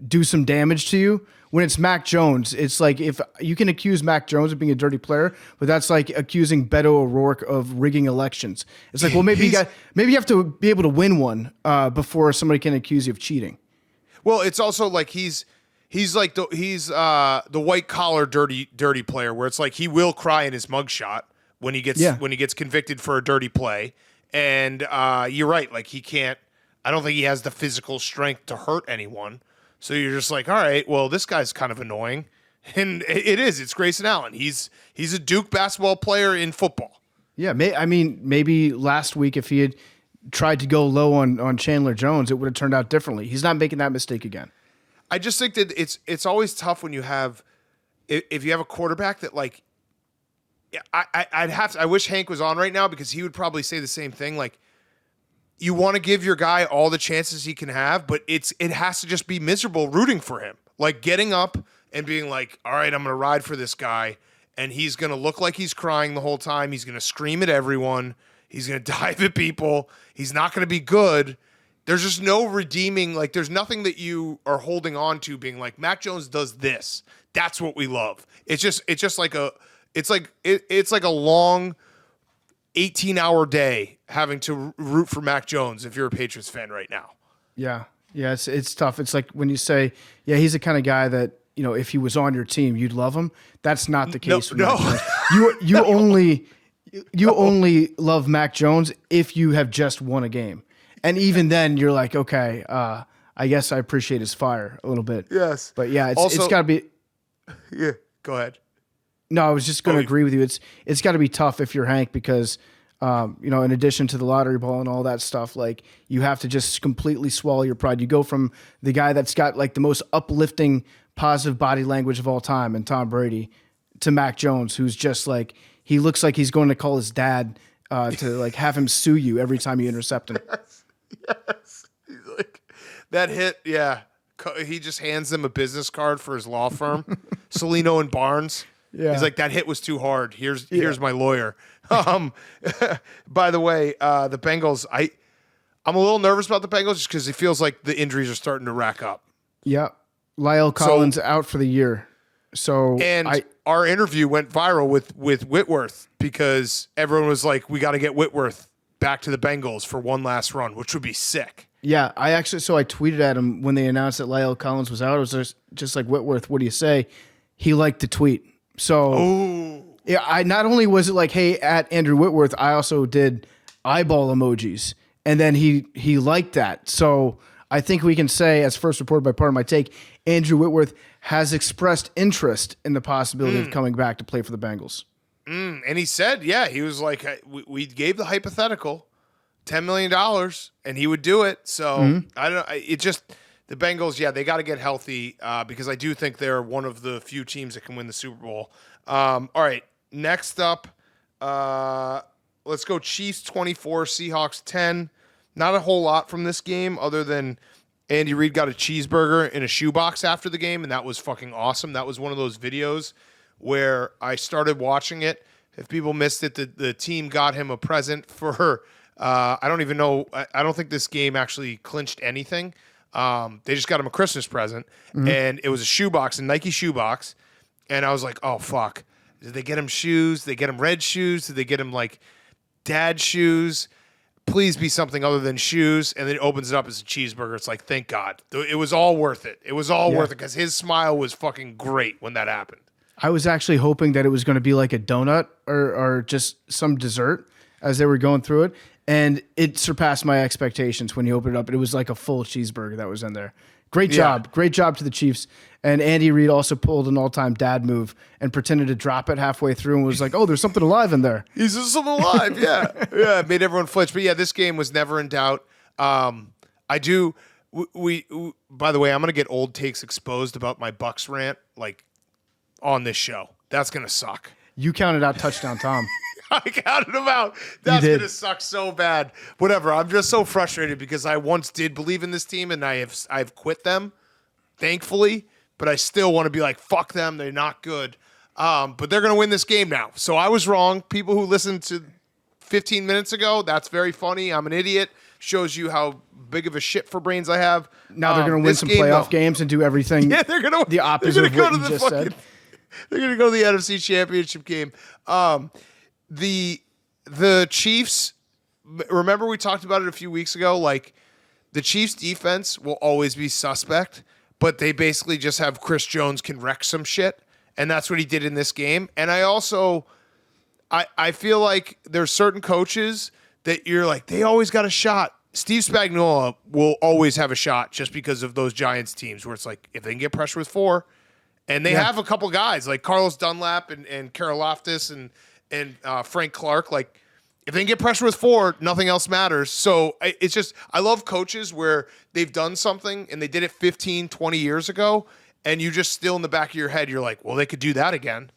do some damage to you. When it's Mac Jones, it's like if you can accuse Mac Jones of being a dirty player, but that's like accusing Beto O'Rourke of rigging elections. It's like, well, maybe you have to be able to win one before somebody can accuse you of cheating. Well, it's also like he's like the white collar dirty player where it's like he will cry in his mugshot when he gets convicted for a dirty play, and you're right, like he can't. I don't think he has the physical strength to hurt anyone. So you're just like, all right, well, this guy's kind of annoying. And it is. It's Grayson Allen. He's a Duke basketball player in football. Yeah, maybe last week if he had tried to go low on Chandler Jones, it would have turned out differently. He's not making that mistake again. I just think that it's always tough when you have if you have a quarterback that like I wish Hank was on right now because he would probably say the same thing. Like, you want to give your guy all the chances he can have, but it has to just be miserable rooting for him. Like getting up and being like, all right, I'm going to ride for this guy, and he's going to look like he's crying the whole time. He's going to scream at everyone. He's going to dive at people. He's not going to be good. There's just no redeeming, like there's nothing that you are holding on to being like, Mac Jones does this. That's what we love. It's like a long 18-hour day having to root for Mac Jones if you're a Patriots fan right now. Yeah, it's tough. It's like when you say, yeah, he's the kind of guy that, you know, if he was on your team, you'd love him. That's not the case. No. You only love Mac Jones if you have just won a game, and even then, you're like, okay, I guess I appreciate his fire a little bit. Yes, but yeah, it's got to be. Yeah, go ahead. No, I was just going to agree with you. It's got to be tough if you're Hank because, in addition to the lottery ball and all that stuff, like you have to just completely swallow your pride. You go from the guy that's got like the most uplifting, positive body language of all time and Tom Brady to Mac Jones, who's just like, he looks like he's going to call his dad to like have him sue you every time you intercept him. Yes. He's like, that hit, yeah. He just hands them a business card for his law firm, Celino and Barnes. Yeah. He's like, that hit was too hard. Here's my lawyer. By the way, the Bengals, I'm a little nervous about the Bengals just because it feels like the injuries are starting to rack up. Yeah. Lyle Collins out for the year. So our interview went viral with Whitworth because everyone was like, we got to get Whitworth back to the Bengals for one last run, which would be sick. Yeah, I tweeted at him when they announced that Lyle Collins was out. It was just like, Whitworth, what do you say? He liked the tweet. So yeah, I not only was it like, hey, at Andrew Whitworth, I also did eyeball emojis, and then he liked that. So I think we can say, as first reported by Part of My Take, Andrew Whitworth has expressed interest in the possibility of coming back to play for the Bengals. And he said, yeah, he was like, we gave the hypothetical $10 million, and he would do it. So I don't know. It just. The Bengals, yeah, they got to get healthy because I do think they're one of the few teams that can win the Super Bowl. All right, next up, let's go Chiefs 24, Seahawks 10. Not a whole lot from this game other than Andy Reid got a cheeseburger in a shoebox after the game, and that was fucking awesome. That was one of those videos where I started watching it. If people missed it, the team got him a present for, I don't even know, I don't think this game actually clinched anything. They just got him a Christmas present, and it was a shoebox, a Nike shoebox, and I was like, oh, fuck. Did they get him shoes? Did they get him red shoes? Did they get him, like, dad shoes? Please be something other than shoes. And then it opens it up as a cheeseburger. It's like, thank God. It was all worth it. It was all worth it because his smile was fucking great when that happened. I was actually hoping that it was going to be like a donut or just some dessert as they were going through it. And it surpassed my expectations when you opened it up. It was like a full cheeseburger that was in there. Great job. Great job to the Chiefs. And Andy Reid also pulled an all-time dad move and pretended to drop it halfway through and was like, oh, there's something alive in there. He's just something alive, yeah. Yeah, it made everyone flinch. But yeah, this game was never in doubt. I do we by the way, I'm going to get old takes exposed about my Bucs rant like on this show. That's going to suck. You counted out touchdown Tom. I counted him out. That's going to suck so bad. Whatever. I'm just so frustrated because I once did believe in this team and I've quit them, thankfully. But I still want to be like, fuck them. They're not good. But they're going to win this game now. So I was wrong. People who listened to 15 minutes ago, that's very funny. I'm an idiot. Shows you how big of a shit for brains I have. Now they're going to win some playoff games and do everything they're gonna, the opposite of what you just said. They're going to go to the NFC Championship game. The Chiefs, remember we talked about it a few weeks ago? Like, the Chiefs' defense will always be suspect, but they basically just have Chris Jones can wreck some shit, and that's what he did in this game. And I also, I feel like there's certain coaches that you're like, they always got a shot. Steve Spagnuolo will always have a shot just because of those Giants teams where it's like, if they can get pressure with 4, and they have a couple guys like Carlos Dunlap and Karlaftis and Frank Clark, like, if they can get pressure with 4, nothing else matters. So it's just, I love coaches where they've done something and they did it 15, 20 years ago, and you just still in the back of your head, you're like, well, they could do that again.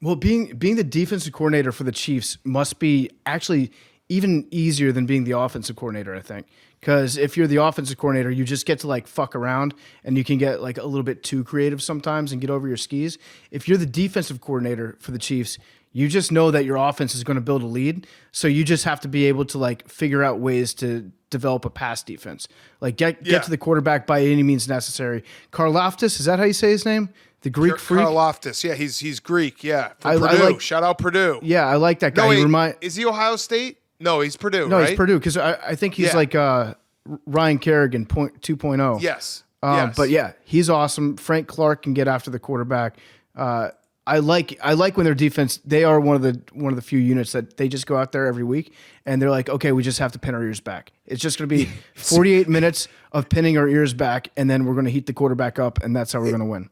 Well, being the defensive coordinator for the Chiefs must be actually even easier than being the offensive coordinator, I think. Because if you're the offensive coordinator, you just get to like fuck around and you can get like a little bit too creative sometimes and get over your skis. If you're the defensive coordinator for the Chiefs, you just know that your offense is going to build a lead. So you just have to be able to like figure out ways to develop a pass defense. Like get to the quarterback by any means necessary. Karlaftis, is that how you say his name? The Greek freak? Karlaftis, yeah, he's Greek, yeah. I Purdue. like, shout out Purdue. Yeah, I like that guy. Is he Ohio State? No, he's Purdue, No, right? he's Purdue because I think he's like Ryan Kerrigan 2.0. Yes. But yeah, he's awesome. Frank Clark can get after the quarterback. I like when their defense, they are one of the few units that they just go out there every week and they're like, okay, we just have to pin our ears back. It's just going to be 48 minutes of pinning our ears back, and then we're going to heat the quarterback up, and that's how we're going to win.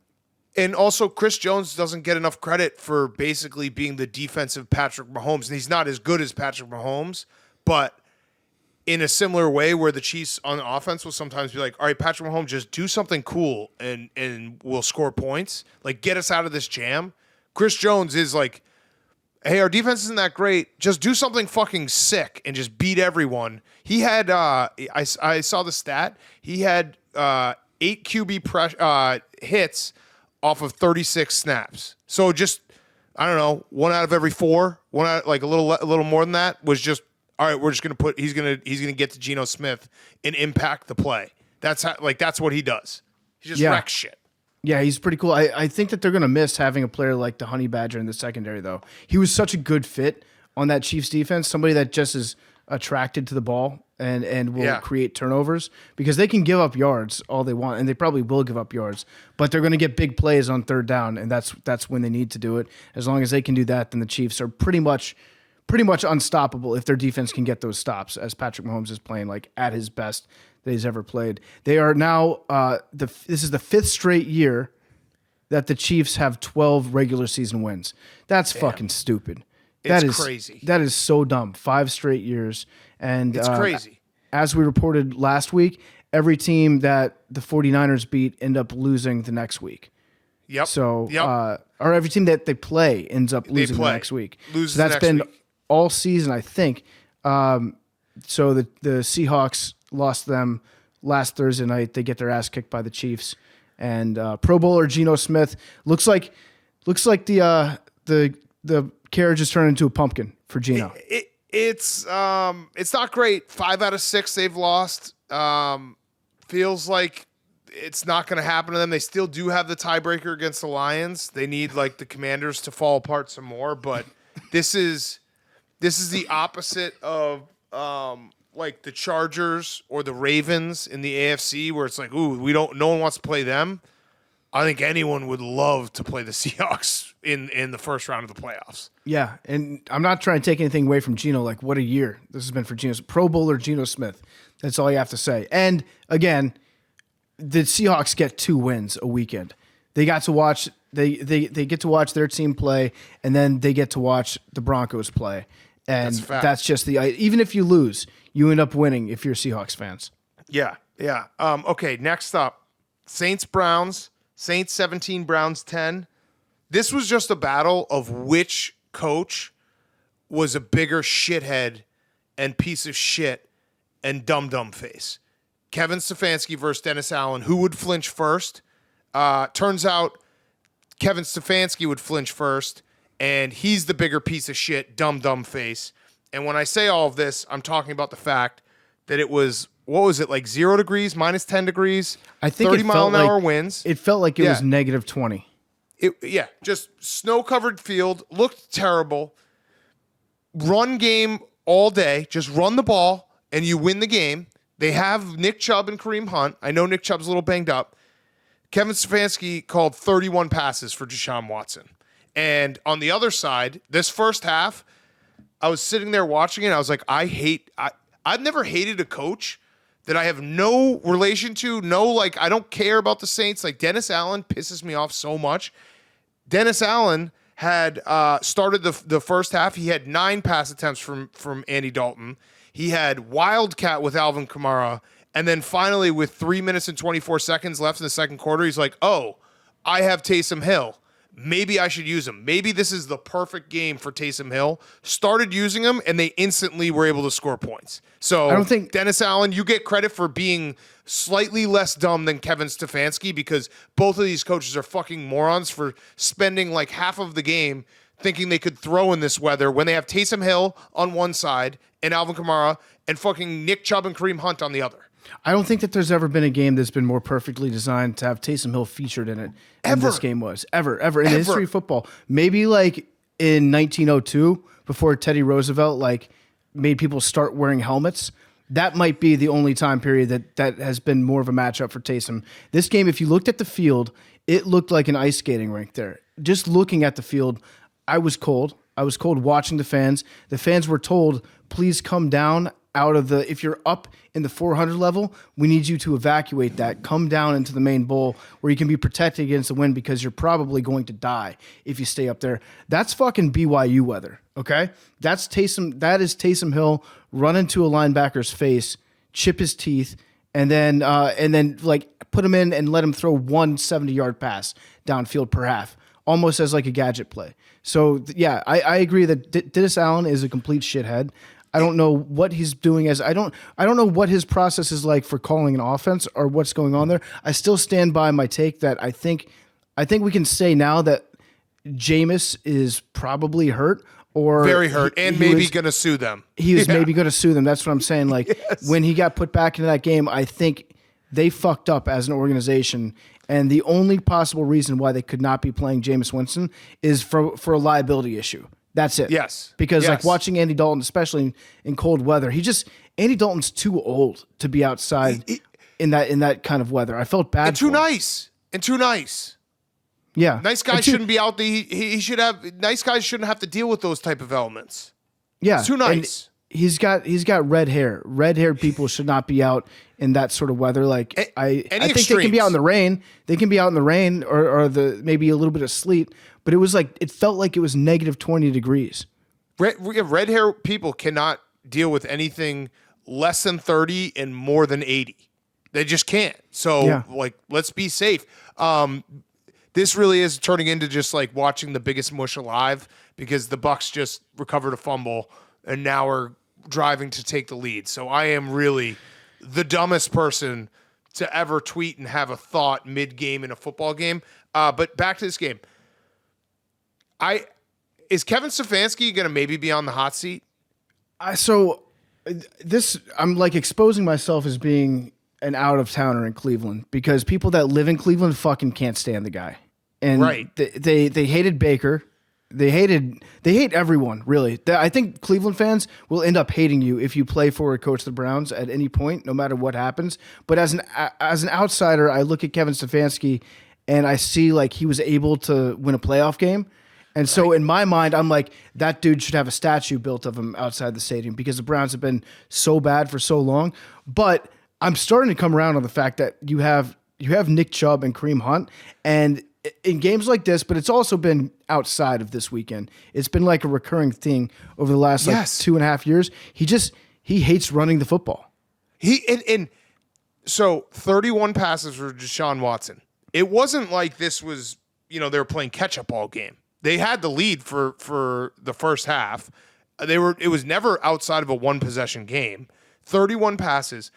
And also, Chris Jones doesn't get enough credit for basically being the defensive Patrick Mahomes, and he's not as good as Patrick Mahomes, but in a similar way where the Chiefs on offense will sometimes be like, all right, Patrick Mahomes, just do something cool and we'll score points. Like, get us out of this jam. Chris Jones is like, hey, our defense isn't that great. Just do something fucking sick and just beat everyone. He had, I saw the stat. He had 8 QB hits off of 36 snaps. So just, I don't know, 1 out of every 4, like a little more than that was just, all right, we're just gonna put. He's gonna get to Geno Smith and impact the play. That's what he does. He just wrecks shit. Yeah, he's pretty cool. I think that they're gonna miss having a player like the Honey Badger in the secondary, though. He was such a good fit on that Chiefs defense. Somebody that just is attracted to the ball and will create turnovers because they can give up yards all they want, and they probably will give up yards. But they're gonna get big plays on 3rd down, and that's when they need to do it. As long as they can do that, then the Chiefs are pretty much unstoppable if their defense can get those stops, as Patrick Mahomes is playing like at his best that he's ever played. They are now this is the 5th straight year that the Chiefs have 12 regular season wins. That's fucking stupid. That is crazy. That is so dumb. 5 straight years. And it's crazy. As we reported last week, every team that the 49ers beat end up losing the next week. Yep. So or every team that they play ends up losing the next week. So that's been all season, I think. So the Seahawks lost them last Thursday night. They get their ass kicked by the Chiefs. And Pro Bowler Geno Smith looks like the carriage is turned into a pumpkin for Geno. It's not great. 5 out of 6 they've lost. Feels like it's not going to happen to them. They still do have the tiebreaker against the Lions. They need like the Commanders to fall apart some more, but this is the opposite of like the Chargers or the Ravens in the AFC, where it's like, ooh, no one wants to play them. I think anyone would love to play the Seahawks in the first round of the playoffs. Yeah, and I'm not trying to take anything away from Geno. Like, what a year this has been for Geno. Pro Bowler Geno Smith. That's all you have to say. And, again, the Seahawks get 2 wins a weekend. They got to watch they get to watch their team play, and then they get to watch the Broncos play. And that's just even if you lose, you end up winning if you're Seahawks fans. Yeah. Okay, next up, Saints-Browns. Saints 17, Browns 10. This was just a battle of which coach was a bigger shithead and piece of shit and dumb face. Kevin Stefanski versus Dennis Allen. Who would flinch first? Turns out Kevin Stefanski would flinch first, and he's the bigger piece of shit, dumb face. And when I say all of this, I'm talking about the fact that it was, what was it, like 0 degrees, minus 10 degrees, I think 30-mile-an-hour winds. It felt like it was negative 20. Just snow-covered field, looked terrible. Run game all day, just run the ball, and you win the game. They have Nick Chubb and Kareem Hunt. I know Nick Chubb's a little banged up. Kevin Stefanski called 31 passes for Deshaun Watson. And on the other side, this first half, I was sitting there watching it, and I was like, I've never hated a coach that I have no relation to, I don't care about the Saints. Like, Dennis Allen pisses me off so much. Dennis Allen had started the first half. He had 9 pass attempts from Andy Dalton. He had Wildcat with Alvin Kamara. And then finally, with 3 minutes and 24 seconds left in the second quarter, he's like, oh, I have Taysom Hill. Maybe I should use him. Maybe this is the perfect game for Taysom Hill. Started using him, and they instantly were able to score points. So I don't think Dennis Allen, you get credit for being slightly less dumb than Kevin Stefanski, because both of these coaches are fucking morons for spending like half of the game thinking they could throw in this weather when they have Taysom Hill on one side and Alvin Kamara and fucking Nick Chubb and Kareem Hunt on the other. I don't think that there's ever been a game that's been more perfectly designed to have Taysom Hill featured in it than this game was. Ever in the history of football. Maybe like in 1902, before Teddy Roosevelt like made people start wearing helmets. That might be the only time period that has been more of a matchup for Taysom. This game, if you looked at the field, it looked like an ice skating rink there. Just looking at the field, I was cold. I was cold watching the fans. The fans were told, please come down out of the, if you're up in the 400 level, we need you to evacuate that. Come down into the main bowl where you can be protected against the wind, because you're probably going to die if you stay up there. That's fucking BYU weather, okay? That is Taysom Hill run into a linebacker's face, chip his teeth, and then like put him in and let him throw one 70-yard pass downfield per half, almost as like a gadget play. So yeah, I agree that Dennis Allen is a complete shithead. I don't know what he's doing I don't know what his process is like for calling an offense or what's going on there. I still stand by my take that I think we can say now that Jameis is probably hurt, or very hurt, and maybe going to sue them. He was maybe going to sue them. That's what I'm saying. Like when he got put back into that game, I think they fucked up as an organization. And the only possible reason why they could not be playing Jameis Winston is for a liability issue. That's it. Yes. Because like watching Andy Dalton, especially in cold weather, Andy Dalton's too old to be outside in that kind of weather. I felt bad. And too nice. Yeah. Nice guys shouldn't be out there. He should have, nice guys shouldn't have to deal with those type of elements. Yeah. It's too nice. And he's got red hair. Red-haired people should not be out in that sort of weather. Like I think they can be out in the rain. They can be out in the rain or the maybe a little bit of sleet. But it felt like it was negative 20 degrees. Red hair people cannot deal with anything less than 30 and more than 80. They just can't. So let's be safe. This really is turning into just like watching the biggest mush alive, because the Bucs just recovered a fumble and now are driving to take the lead. So I am really the dumbest person to ever tweet and have a thought mid-game in a football game. But back to this game. Is Kevin Stefanski going to maybe be on the hot seat? I'm like exposing myself as being an out-of-towner in Cleveland, because people that live in Cleveland fucking can't stand the guy. And they hated Baker. They hate everyone, really. I think Cleveland fans will end up hating you if you play for or coach the Browns at any point, no matter what happens. But as an outsider, I look at Kevin Stefanski, and I see like he was able to win a playoff game. And so in my mind, I'm like, that dude should have a statue built of him outside the stadium because the Browns have been so bad for so long. But I'm starting to come around on the fact that you have Nick Chubb and Kareem Hunt, and in games like this, but it's also been outside of this weekend. It's been like a recurring thing over the last like 2.5 years. He hates running the football. So 31 passes for Deshaun Watson. It wasn't like this was, they were playing catch up all game. They had the lead for the first half. It was never outside of a one possession game. 31 passes.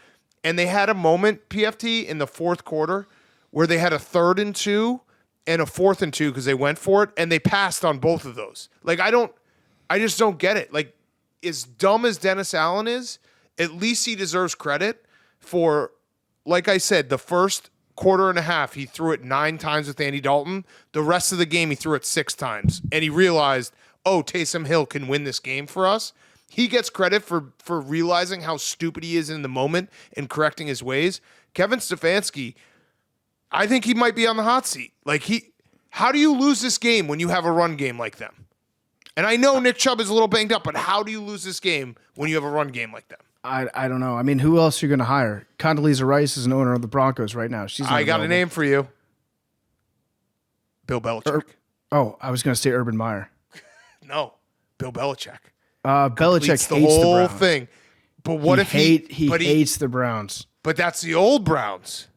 And they had a moment, PFT, in the fourth quarter where they had a 3rd and 2 and a 4th and 2 because they went for it and they passed on both of those. Like, I just don't get it. Like, as dumb as Dennis Allen is, at least he deserves credit for, like I said, the first quarter and a half, he threw it 9 times with Andy Dalton. The rest of the game, he threw it 6 times. And he realized, Taysom Hill can win this game for us. He gets credit for realizing how stupid he is in the moment and correcting his ways. Kevin Stefanski, I think he might be on the hot seat. Like, how do you lose this game when you have a run game like them? And I know Nick Chubb is a little banged up, but how do you lose this game when you have a run game like them? I don't know. I mean, who else are you going to hire? Condoleezza Rice is an owner of the Broncos right now. I got a name for you. Bill Belichick. I was going to say Urban Meyer. No, Bill Belichick. Belichick hates the whole Browns. thing. But what he hates the Browns? But that's the old Browns.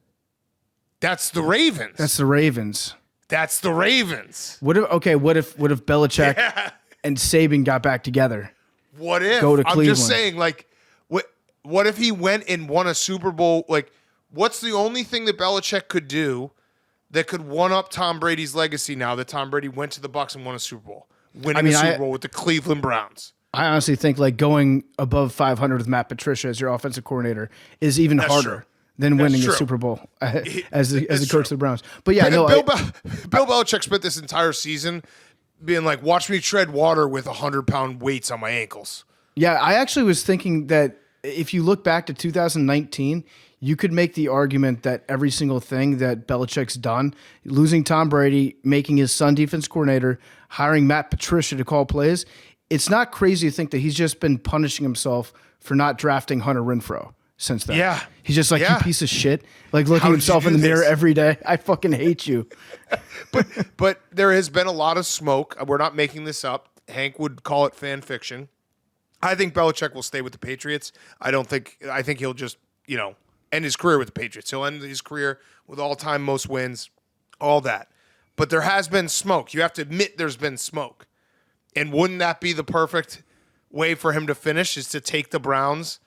That's the Ravens. That's the Ravens. That's the Ravens. What if Belichick and Saban got back together? What if? Go to Cleveland. I'm just saying, like, what if he went and won a Super Bowl? Like, what's the only thing that Belichick could do that could one-up Tom Brady's legacy now that Tom Brady went to the Bucs and won a Super Bowl? Winning a Super Bowl with the Cleveland Browns. I honestly think like going above 500 with Matt Patricia as your offensive coordinator is even harder than winning a Super Bowl as the coach of the Browns. But yeah, Bill Belichick spent this entire season being like, watch me tread water with 100-pound weights on my ankles. Yeah, I actually was thinking that if you look back to 2019, you could make the argument that every single thing that Belichick's done, losing Tom Brady, making his son defense coordinator, hiring Matt Patricia to call plays, it's not crazy to think that he's just been punishing himself for not drafting Hunter Renfrow since then. Yeah. He's just like, you piece of shit. Like looking himself in the mirror every day. I fucking hate you. But there has been a lot of smoke. We're not making this up. Hank would call it fan fiction. I think Belichick will stay with the Patriots. I think he'll just, end his career with the Patriots. He'll end his career with all-time most wins, all that. But there has been smoke. You have to admit there's been smoke. And wouldn't that be the perfect way for him to finish, is to take the Browns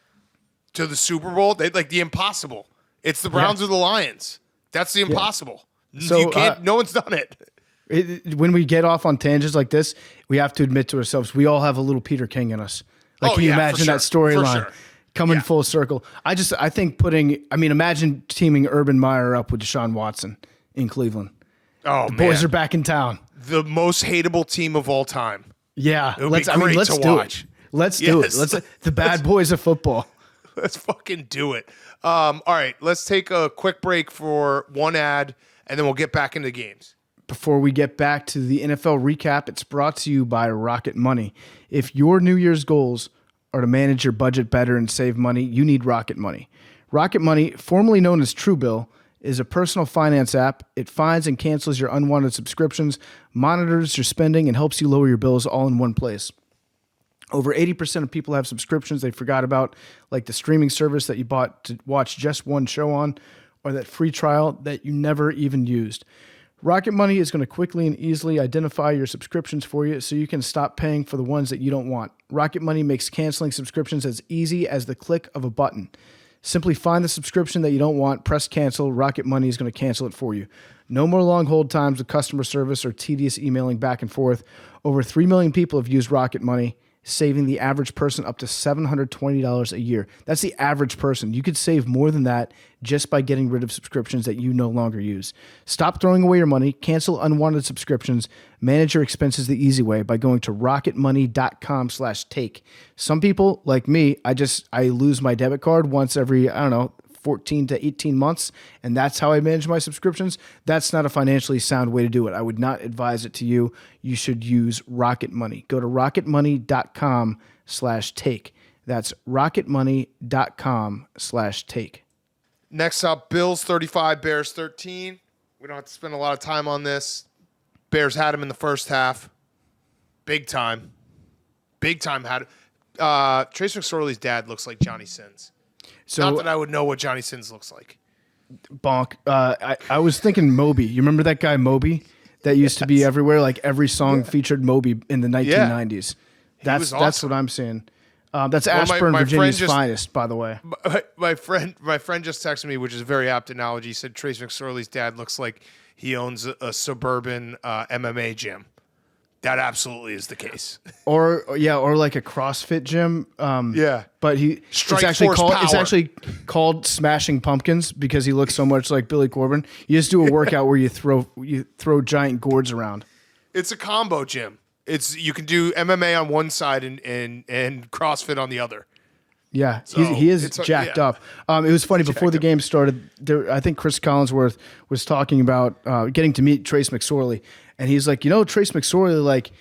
to the Super Bowl? They like the impossible. It's the Browns or the Lions. That's the impossible. So, you can't. No one's done it. When we get off on tangents like this, we have to admit to ourselves we all have a little Peter King in us. Like, can you imagine that storyline coming full circle? I think imagine teaming Urban Meyer up with Deshaun Watson in Cleveland. Oh, the boys are back in town. The most hateable team of all time. Yeah, let's do it. Let's do it. The bad boys of football. Let's fucking do it. All right, let's take a quick break for one ad, and then we'll get back into games. Before we get back to the NFL recap, it's brought to you by Rocket Money. If your New Year's goals are to manage your budget better and save money, you need Rocket Money. Rocket Money, formerly known as Truebill, is a personal finance app. It finds and cancels your unwanted subscriptions, monitors your spending, and helps you lower your bills all in one place. Over 80% of people have subscriptions they forgot about, like the streaming service that you bought to watch just one show on, or that free trial that you never even used. Rocket Money is going to quickly and easily identify your subscriptions for you so you can stop paying for the ones that you don't want. Rocket Money makes canceling subscriptions as easy as the click of a button. Simply find the subscription that you don't want, press cancel. Rocket Money is going to cancel it for you. No more long hold times with customer service or tedious emailing back and forth. Over 3 million people have used Rocket Money, saving the average person up to $720 a year. That's the average person. You could save more than that just by getting rid of subscriptions that you no longer use. Stop throwing away your money, cancel unwanted subscriptions, manage your expenses the easy way by going to rocketmoney.com/take. Some people, like me, I lose my debit card once every, 14 to 18 months, and that's how I manage my subscriptions, that's not a financially sound way to do it. I would not advise it to you. You should use Rocket Money. Go to rocketmoney.com/take. That's rocketmoney.com/take. Next up, Bills 35, Bears 13. We don't have to spend a lot of time on this. Bears had him in the first half. Big time. Big time had Trace McSorley's dad looks like Johnny Sins. So, not that I would know what Johnny Sins looks like. Bonk. I was thinking Moby. You remember that guy Moby that used to be everywhere? Like every song featured Moby in the 1990s. That's what I'm saying. That's Ashburn, Virginia's finest, by the way. My friend just texted me, which is a very apt analogy. He said Trace McSorley's dad looks like he owns a suburban MMA gym. That absolutely is the case. Or like a CrossFit gym. But it's actually called Smashing Pumpkins because he looks so much like Billy Corbin. You just do a workout where you throw giant gourds around. It's a combo gym. You can do MMA on one side and CrossFit on the other. Yeah, so he is jacked up. It was funny before the game started. I think Chris Collinsworth was talking about getting to meet Trace McSorley, and he's like, Trace McSorley, like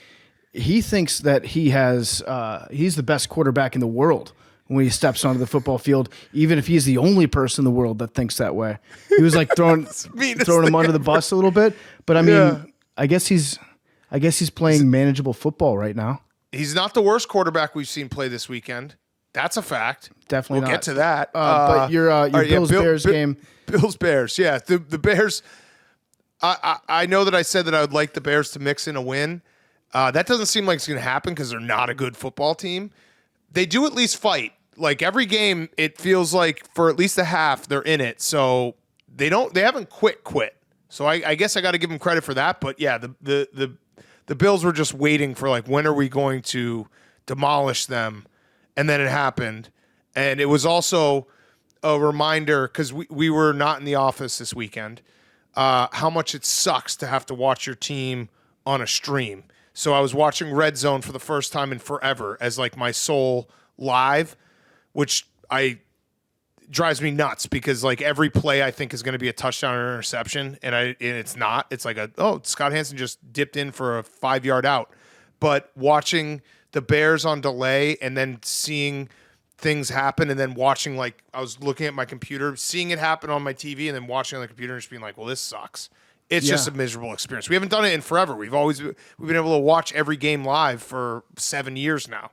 he thinks that he's the best quarterback in the world when he steps onto the football field, even if he's the only person in the world that thinks that way. He was like throwing him under the bus a little bit, but I mean, I guess he's playing manageable football right now. He's not the worst quarterback we've seen play this weekend. That's a fact. Definitely we'll not. Get to that. But your Bills-Bears game. Bills-Bears, yeah. The Bears, I know that I said that I would like the Bears to mix in a win. That doesn't seem like it's going to happen because they're not a good football team. They do at least fight. Like every game, it feels like for at least a half, they're in it. So they haven't quit. So I guess I got to give them credit for that. But yeah, the Bills were just waiting for like, when are we going to demolish them? And then it happened. And it was also a reminder, because we were not in the office this weekend, how much it sucks to have to watch your team on a stream. So I was watching Red Zone for the first time in forever as like my sole live, which drives me nuts because like every play I think is going to be a touchdown or interception, and it's not. It's like Scott Hansen just dipped in for a 5-yard out. But watching the Bears on delay and then seeing things happen and then watching, like I was looking at my computer, seeing it happen on my TV and then watching on the computer and just being like, well, this sucks. It's just a miserable experience. We haven't done it in forever. We've been able to watch every game live for 7 years now.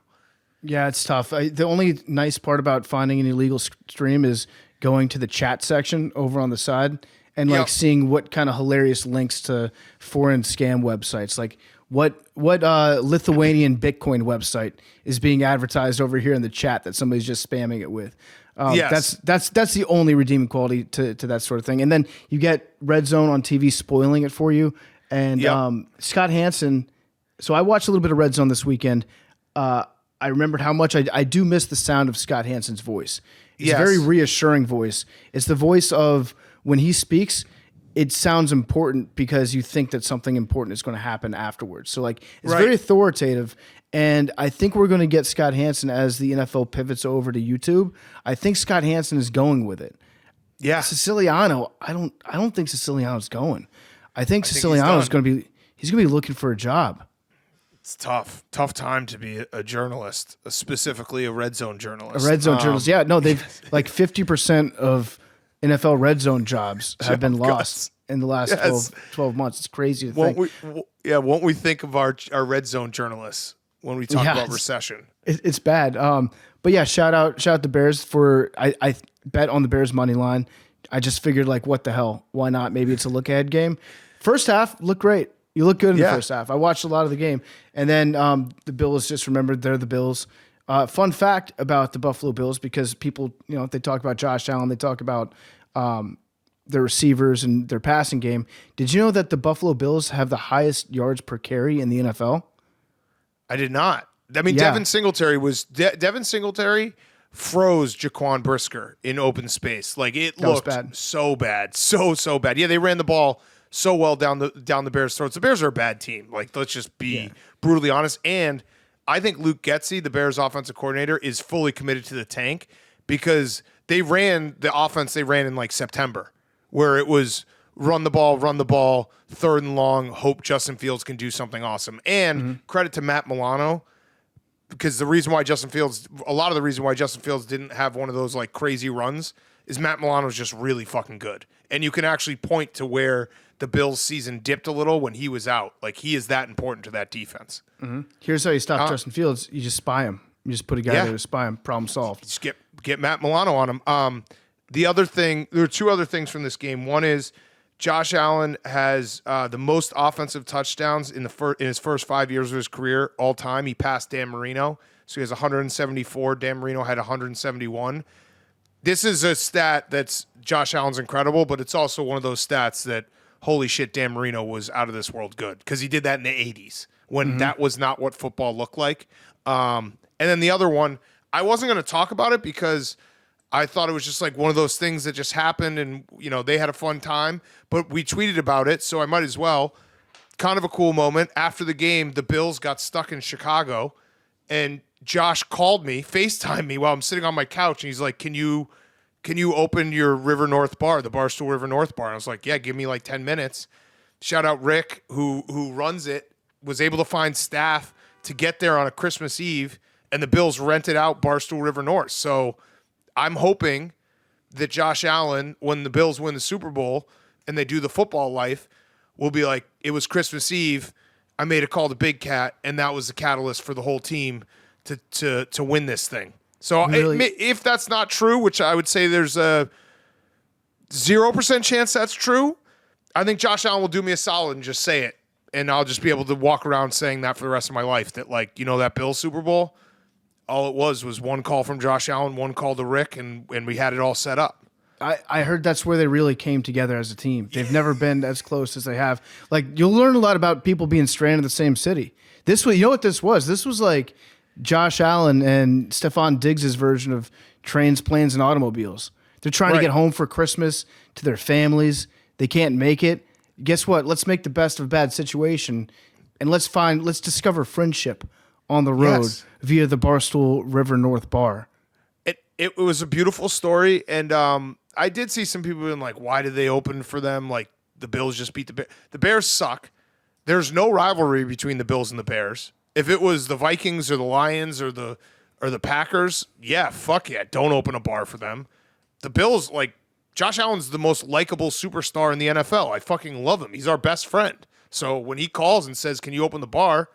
Yeah, it's tough. The only nice part about finding an illegal stream is going to the chat section over on the side and like seeing what kind of hilarious links to foreign scam websites, like what Lithuanian Bitcoin website is being advertised over here in the chat that somebody's just spamming it with. That's the only redeeming quality to that sort of thing. And then you get Red Zone on TV spoiling it for you. And Scott Hansen. So I watched a little bit of Red Zone this weekend. I remembered how much I do miss the sound of Scott Hansen's voice. It's a very reassuring voice. It's the voice of when he speaks, it sounds important because you think that something important is going to happen afterwards. So like it's very authoritative. And I think we're going to get Scott Hansen as the NFL pivots over to YouTube. I think Scott Hansen is going with it. Yeah. Siciliano, I don't think Siciliano's going. I think Siciliano's going to be looking for a job. It's tough time to be a journalist, specifically a Red Zone journalist. A Red Zone journalist. Yeah, no, they've like 50% of NFL Red Zone jobs have been lost in the last 12 months. It's crazy to think. Won't we think of our Red Zone journalists when we talk about recession? It's bad. But yeah, shout out the Bears for I bet on the Bears money line. I just figured like, what the hell? Why not? Maybe it's a look ahead game. First half looked great. You look good in the first half. I watched a lot of the game. And then the Bills, just remembered they're the Bills. Fun fact about the Buffalo Bills, because people, they talk about Josh Allen, they talk about their receivers and their passing game. Did you know that the Buffalo Bills have the highest yards per carry in the NFL? I did not. I mean, Devin Singletary froze Jaquan Brisker in open space. Like it looked so bad. So bad. Yeah, they ran the ball so well down the Bears' throats. The Bears are a bad team. Like, let's just be brutally honest. And I think Luke Getsy, the Bears' offensive coordinator, is fully committed to the tank because they ran the offense they ran in like September, where it was run the ball, 3rd and long, hope Justin Fields can do something awesome. And credit to Matt Milano, because a lot of the reason why Justin Fields didn't have one of those like crazy runs is Matt Milano's just really fucking good. And you can actually point to where the Bills' season dipped a little when he was out. Like, he is that important to that defense. Here's how you stop Justin Fields. You just spy him. You just put a guy there to spy him. Problem solved. Just get Matt Milano on him. The other thing, there are two other things from this game. One is Josh Allen has the most offensive touchdowns in his first 5 years of his career all time. He passed Dan Marino, so he has 174. Dan Marino had 171. This is a stat that's Josh Allen's incredible, but it's also one of those stats that, holy shit, Dan Marino was out of this world good, because he did that in the 80s when that was not what football looked like. And then the other one, I wasn't going to talk about it because I thought it was just like one of those things that just happened and, they had a fun time, but we tweeted about it, so I might as well. Kind of a cool moment. After the game, the Bills got stuck in Chicago, and Josh called me, FaceTimed me while I'm sitting on my couch, and he's like, can you open your River North bar, the Barstool River North bar? And I was like, yeah, give me like 10 minutes. Shout out Rick, who runs it, was able to find staff to get there on a Christmas Eve, and the Bills rented out Barstool River North. So I'm hoping that Josh Allen, when the Bills win the Super Bowl and they do the football life, will be like, it was Christmas Eve, I made a call to Big Cat, and that was the catalyst for the whole team to win this thing. So really? If that's not true, which I would say there's a 0% chance that's true, I think Josh Allen will do me a solid and just say it. And I'll just be able to walk around saying that for the rest of my life, that that Bills Super Bowl, all it was one call from Josh Allen, one call to Rick, and we had it all set up. I heard that's where they really came together as a team. They've never been as close as they have. Like, you'll learn a lot about people being stranded in the same city. This was, what this was? This was like Josh Allen and Stephon Diggs' version of trains, planes, and automobiles. They're trying to get home for Christmas to their families. They can't make it. Guess what? Let's make the best of a bad situation, and let's discover friendship on the road via the Barstool River North Bar. It was a beautiful story, and I did see some people being like, why did they open for them? Like, the Bills just beat the Bears. The Bears suck. There's no rivalry between the Bills and the Bears. If it was the Vikings or the Lions or the Packers, fuck yeah, don't open a bar for them. The Bills, like, Josh Allen's the most likable superstar in the NFL. I fucking love him. He's our best friend. So when he calls and says, can you open the bar?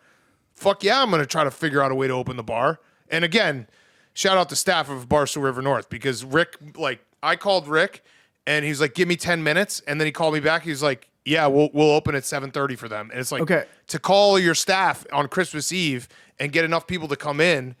Fuck yeah, I'm going to try to figure out a way to open the bar. And again, shout out the staff of Barstool River North, because Rick, I called Rick and he's like, give me 10 minutes. And then he called me back. He's like, yeah, we'll open at 7:30 for them. And it's like, okay, to call your staff on Christmas Eve and get enough people to come in,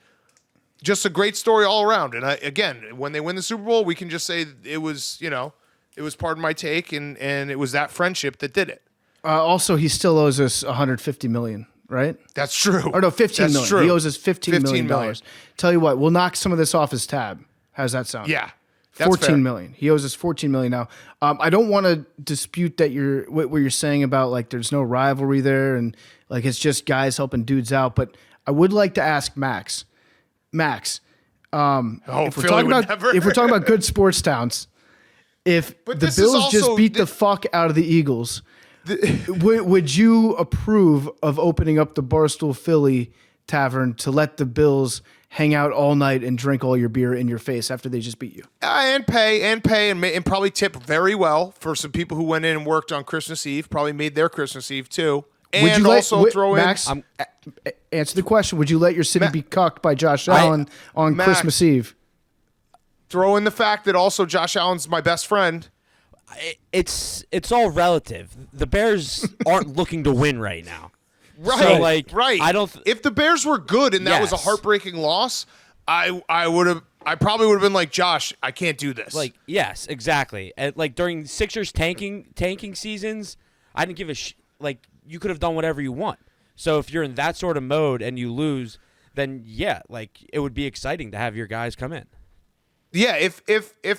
just a great story all around. And again, when they win the Super Bowl, we can just say it was, it was pardon my take, and it was that friendship that did it. Also, he still owes us $150 million, right? That's true. Or no, $15 million. True. He owes us $15 million. Tell you what, we'll knock some of this off his tab. How's that sound? Yeah. That's $14 million. He owes us $14 million now. I don't want to dispute that what you're saying about, like, there's no rivalry there and, like, it's just guys helping dudes out. But I would like to ask Max, if we're talking about good sports towns, if the Bills just beat the fuck out of the Eagles, would you approve of opening up the Barstool Philly Tavern to let the Bills hang out all night and drink all your beer in your face after they just beat you? And pay and probably tip very well for some people who went in and worked on Christmas Eve, probably made their Christmas Eve too. And Max, answer the question. Would you let your city be cucked by Josh Allen on Christmas Eve? Throw in the fact that also Josh Allen's my best friend. It's all relative. The Bears aren't looking to win right now. Right. So, right. I don't. If the Bears were good and that was a heartbreaking loss, I probably would have been like, Josh, I can't do this. Yes, exactly. And during Sixers tanking seasons, I didn't give a you could have done whatever you want. So if you're in that sort of mode and you lose, then it would be exciting to have your guys come in. Yeah, if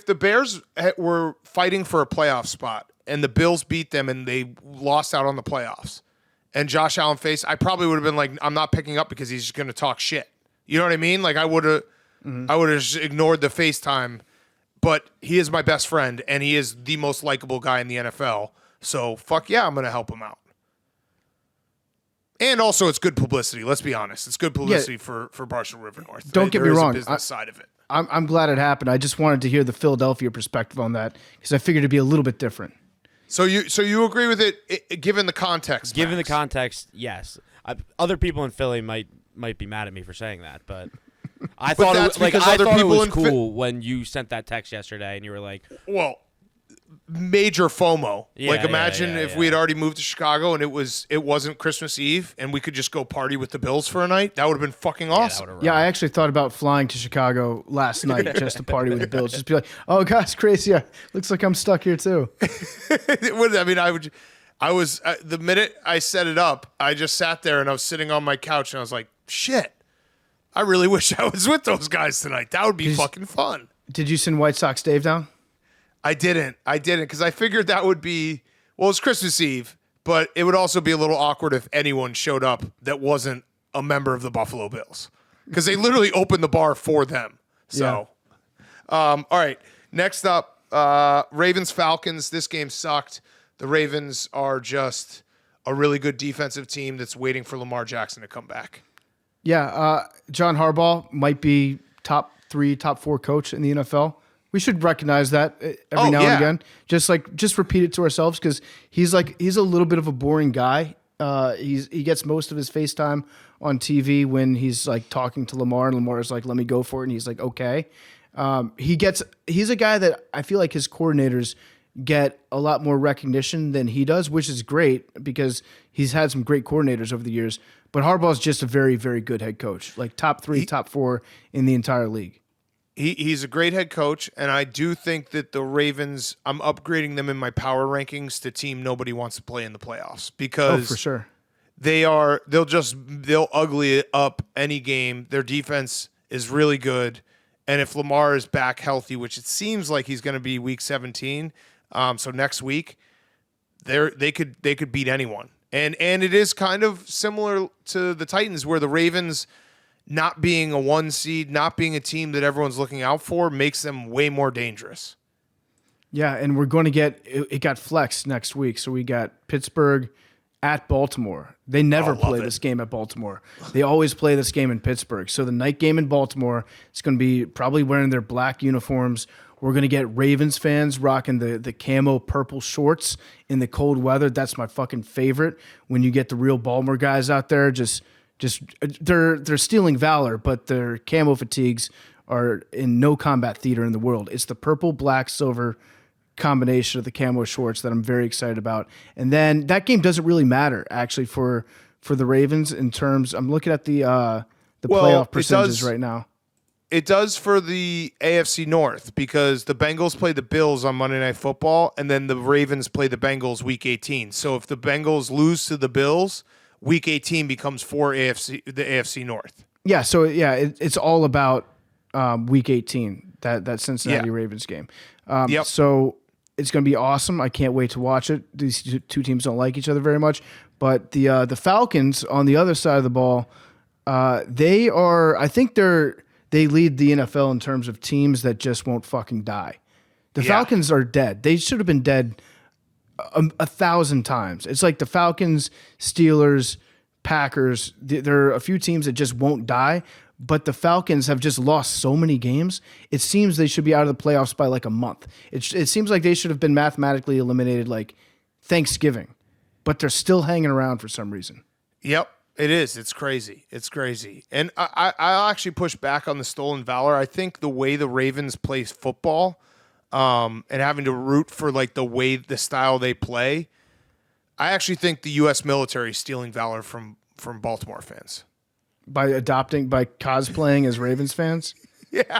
the Bears were fighting for a playoff spot and the Bills beat them and they lost out on the playoffs, and Josh Allen faced, I probably would have been like, I'm not picking up because he's just going to talk shit. You know what I mean? Like, I would have I would have just ignored the FaceTime. But he is my best friend, and he is the most likable guy in the NFL. So, fuck yeah, I'm going to help him out. And also, it's good publicity. Let's be honest. It's good publicity for Barstool River North. Don't get me wrong. There is a business side of it. I'm glad it happened. I just wanted to hear the Philadelphia perspective on that because I figured it'd be a little bit different. So you agree with it given the context? Given Max? the context, yes. Other people in Philly might be mad at me for saying that, but I thought that's it, like because I other thought it people was in cool when you sent that text yesterday and you were like, Well, major FOMO. Yeah, Like imagine yeah, if yeah. we had already moved to Chicago and it wasn't Christmas Eve and we could just go party with the Bills for a night. That would have been fucking awesome. Yeah, I actually thought about flying to Chicago last night just to party with the Bills. Just be like, oh, guys, crazy. Yeah, looks like I'm stuck here too. I mean, I was the minute I set it up, I just sat there and I was sitting on my couch and I was like, shit, I really wish I was with those guys tonight. That would be fucking fun. Did you send White Sox Dave down? I didn't because I figured that would be, well, it's Christmas Eve, but it would also be a little awkward if anyone showed up that wasn't a member of the Buffalo Bills because they literally opened the bar for them. So, all right, next up, Ravens Falcons. This game sucked. The Ravens are just a really good defensive team that's waiting for Lamar Jackson to come back. Yeah, John Harbaugh might be top 3, top 4 coach in the NFL. We should recognize that every now and again. Just repeat it to ourselves because he's a little bit of a boring guy. He gets most of his FaceTime on TV when he's like talking to Lamar, and Lamar's like, "Let me go for it," and he's like, "Okay." He's a guy that I feel like his coordinators get a lot more recognition than he does, which is great because he's had some great coordinators over the years. But Harbaugh's just a very, very good head coach, like top 3, top 4 in the entire league. He's a great head coach, and I do think that the Ravens, I'm upgrading them in my power rankings to team nobody wants to play in the playoffs because for sure. they'll ugly it up any game. Their defense is really good, and if Lamar is back healthy, which it seems like he's going to be week 17, so next week, they could beat anyone. And it is kind of similar to the Titans where the Ravens not being a 1 seed, not being a team that everyone's looking out for makes them way more dangerous. Yeah, and we're going to get it got flexed next week. So we got Pittsburgh at Baltimore. They never play this game at Baltimore. They always play this game in Pittsburgh. So the night game in Baltimore, it's going to be probably wearing their black uniforms. We're going to get Ravens fans rocking the camo purple shorts in the cold weather. That's my fucking favorite. When you get the real Baltimore guys out there, just they're stealing valor, but their camo fatigues are in no combat theater in the world. It's the purple, black, silver combination of the camo shorts that I'm very excited about. And then that game doesn't really matter actually for the Ravens in terms. I'm looking at the playoff percentages right now. It does for the AFC North because the Bengals play the Bills on Monday Night Football, and then the Ravens play the Bengals Week 18. So if the Bengals lose to the Bills, Week 18 becomes for the AFC North. Yeah, so it's all about Week 18, that Cincinnati Ravens game. So it's going to be awesome. I can't wait to watch it. These two teams don't like each other very much, but the Falcons on the other side of the ball, they lead the NFL in terms of teams that just won't fucking die. The Falcons are dead. They should have been dead 1,000 times. It's like the Falcons, Steelers, Packers. There are a few teams that just won't die, but the Falcons have just lost so many games. It seems they should be out of the playoffs by like a month. It seems like they should have been mathematically eliminated like Thanksgiving, but they're still hanging around for some reason. Yep. It is. It's crazy. And I'll actually push back on the stolen valor. I think the way the Ravens play football and having to root for like the style they play, I actually think the U.S. military is stealing valor from Baltimore fans. By cosplaying as Ravens fans? Yeah.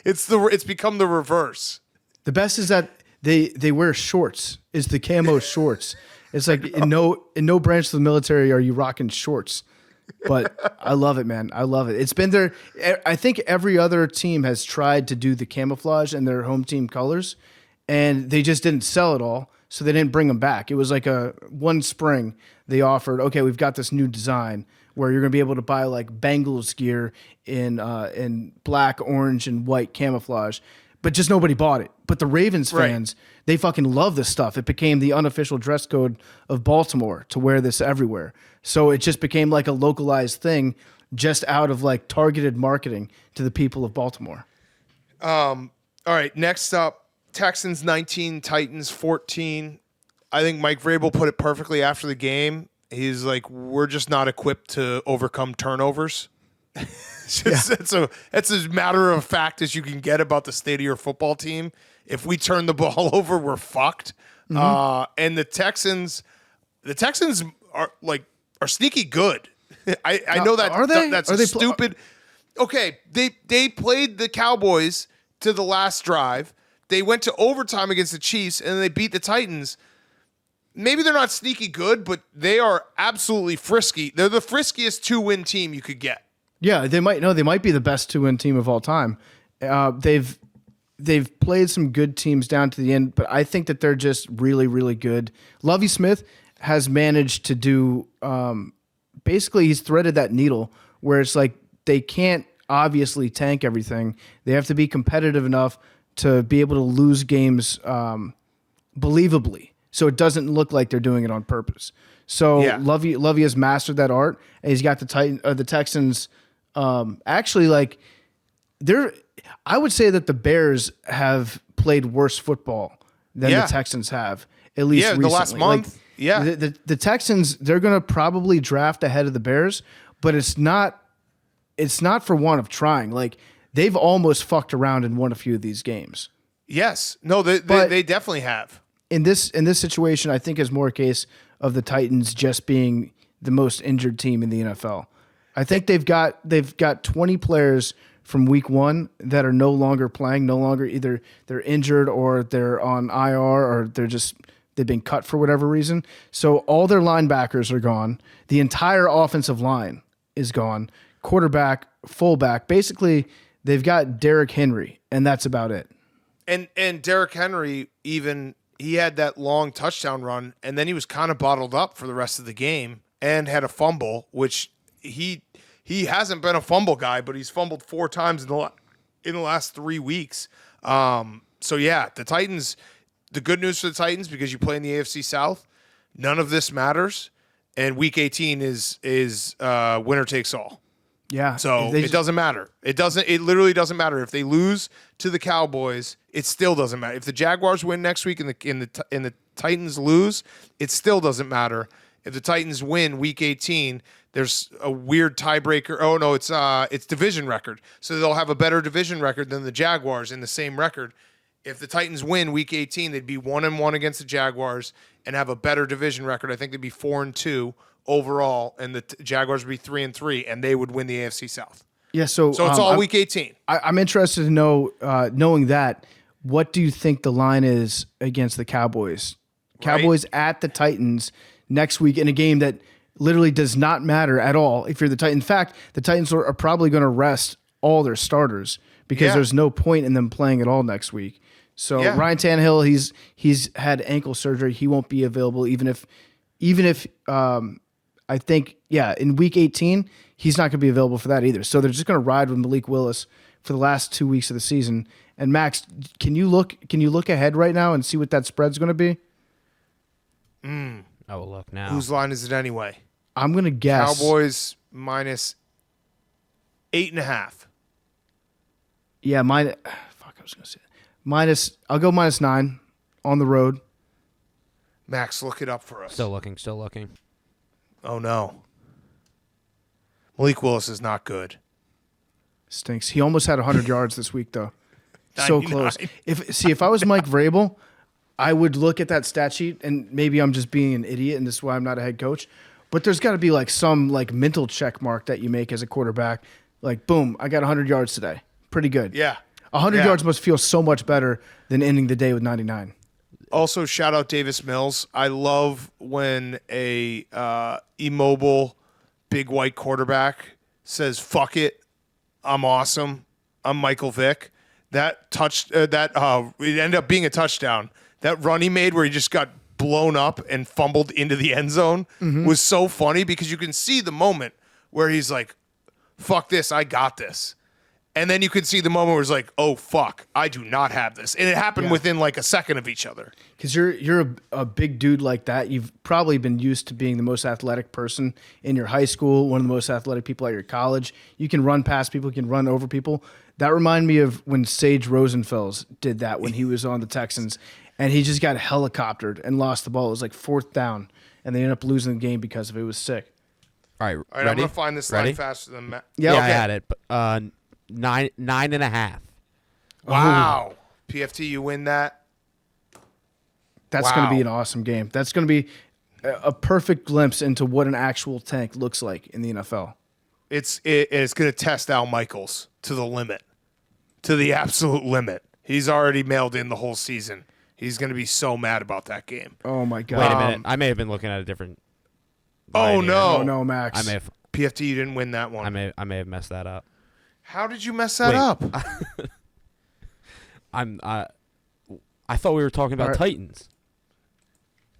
It's become the reverse. The best is that they wear shorts. It's the camo shorts. It's like in no branch of the military are you rocking shorts. But I love it, man. I love it. It's been there. I think every other team has tried to do the camouflage in their home team colors, and they just didn't sell it all, so they didn't bring them back. It was like one spring they offered, okay, we've got this new design. where you're going to be able to buy like Bengals gear in black, orange, and white camouflage, but just nobody bought it. But the Ravens fans, they fucking love this stuff. It became the unofficial dress code of Baltimore to wear this everywhere. So it just became like a localized thing just out of like targeted marketing to the people of Baltimore. All right, next up, Texans 19, Titans 14. I think Mike Vrabel put it perfectly after the game. He's like, we're just not equipped to overcome turnovers. It's as matter of fact as you can get about the state of your football team. If we turn the ball over, we're fucked. And the Texans are sneaky good. I know that are they? That's are they stupid. Okay, they played the Cowboys to the last drive. They went to overtime against the Chiefs, and they beat the Titans. Maybe they're not sneaky good, but they are absolutely frisky. They're the friskiest 2-win team you could get. Yeah, they might be the best 2-win team of all time. They've played some good teams down to the end, but I think that they're just really, really good. Lovie Smith has managed to do basically he's threaded that needle where it's like they can't obviously tank everything. They have to be competitive enough to be able to lose games believably, so it doesn't look like they're doing it on purpose. So yeah. Lovie has mastered that art, and he's got the Texans. Actually, like I would say that the Bears have played worse football than the Texans have, at least recently. The last month. Like, the Texans, they're going to probably draft ahead of the Bears, but it's not for want of trying. Like they've almost fucked around and won a few of these games. Yes. No, they definitely have. In this situation, I think is more a case of the Titans just being the most injured team in the NFL. I think they've got 20 players from week 1 that are no longer playing, no longer either they're injured or they're on IR or they've been cut for whatever reason. So all their linebackers are gone. The entire offensive line is gone. Quarterback, fullback, basically they've got Derrick Henry, and that's about it. And Derrick Henry, he had that long touchdown run, and then he was kind of bottled up for the rest of the game and had a fumble, which he hasn't been a fumble guy, but he's fumbled 4 times in the last 3 weeks. So yeah, the Titans. The good news for the Titans, because you play in the AFC South, none of this matters, and Week 18 is winner takes all. Yeah. So it doesn't matter. It literally doesn't matter if they lose to the Cowboys. It still doesn't matter if the Jaguars win next week and the Titans lose. It still doesn't matter if the Titans win Week 18. There's a weird tiebreaker. Oh no, it's division record. So they'll have a better division record than the Jaguars in the same record. If the Titans win Week 18, they'd be 1-1 against the Jaguars and have a better division record. I think they'd be 4-2 overall, and the Jaguars would be 3-3, and they would win the AFC South. Yeah, so it's all Week 18. I'm interested to know, knowing that, what do you think the line is against the Cowboys? Cowboys at the Titans next week in a game that literally does not matter at all if you're the Titans. In fact, the Titans are probably going to rest all their starters because there's no point in them playing at all next week. So Ryan Tannehill, he's had ankle surgery. He won't be available even if I think in Week 18 he's not going to be available for that either. So they're just going to ride with Malik Willis for the last 2 weeks of the season. And Max, can you look ahead right now and see what that spread's going to be? I will look now. Whose line is it anyway? I'm going to guess Cowboys minus 8.5. Yeah, I was going to say I'll go -9 on the road. Max, look it up for us. Still looking. Oh, no. Malik Willis is not good. Stinks. He almost had 100 yards this week, though. So 99. close. If I was Mike Vrabel, I would look at that stat sheet, and maybe I'm just being an idiot, and this is why I'm not a head coach, but there's got to be like some like mental check mark that you make as a quarterback. Like, boom, I got 100 yards today. Pretty good. Yeah. 100 yards must feel so much better than ending the day with 99. Also, shout out Davis Mills. I love when a immobile, big white quarterback says, "Fuck it, I'm awesome. I'm Michael Vick." It ended up being a touchdown. That run he made where he just got blown up and fumbled into the end zone was so funny because you can see the moment where he's like, fuck this, I got this. And then you could see the moment where it's like, oh, fuck, I do not have this. And it happened within like a second of each other. Because you're a big dude like that. You've probably been used to being the most athletic person in your high school, one of the most athletic people at your college. You can run past people, you can run over people. That reminded me of when Sage Rosenfels did that when he was on the Texans. And he just got helicoptered and lost the ball. It was like 4th down. And they ended up losing the game because of it. It was sick. All right, All right, ready? I'm going to find this Ready? line faster than Matt. Yeah, I okay. had it. But, 9.5. Wow. PFT, you win that. That's going to Wow. be an awesome game. That's going to be a perfect glimpse into what an actual tank looks like in the NFL. It's going to test Al Michaels to the limit, to the absolute limit. He's already mailed in the whole season. He's going to be so mad about that game. Oh, my God. Wait a minute. I may have been looking at a different. Oh, line here. no. Oh, no, Max. I may have. PFT, you didn't win that one. I may have messed that up. How did you mess that Wait. up? I thought we were talking about All right. Titans.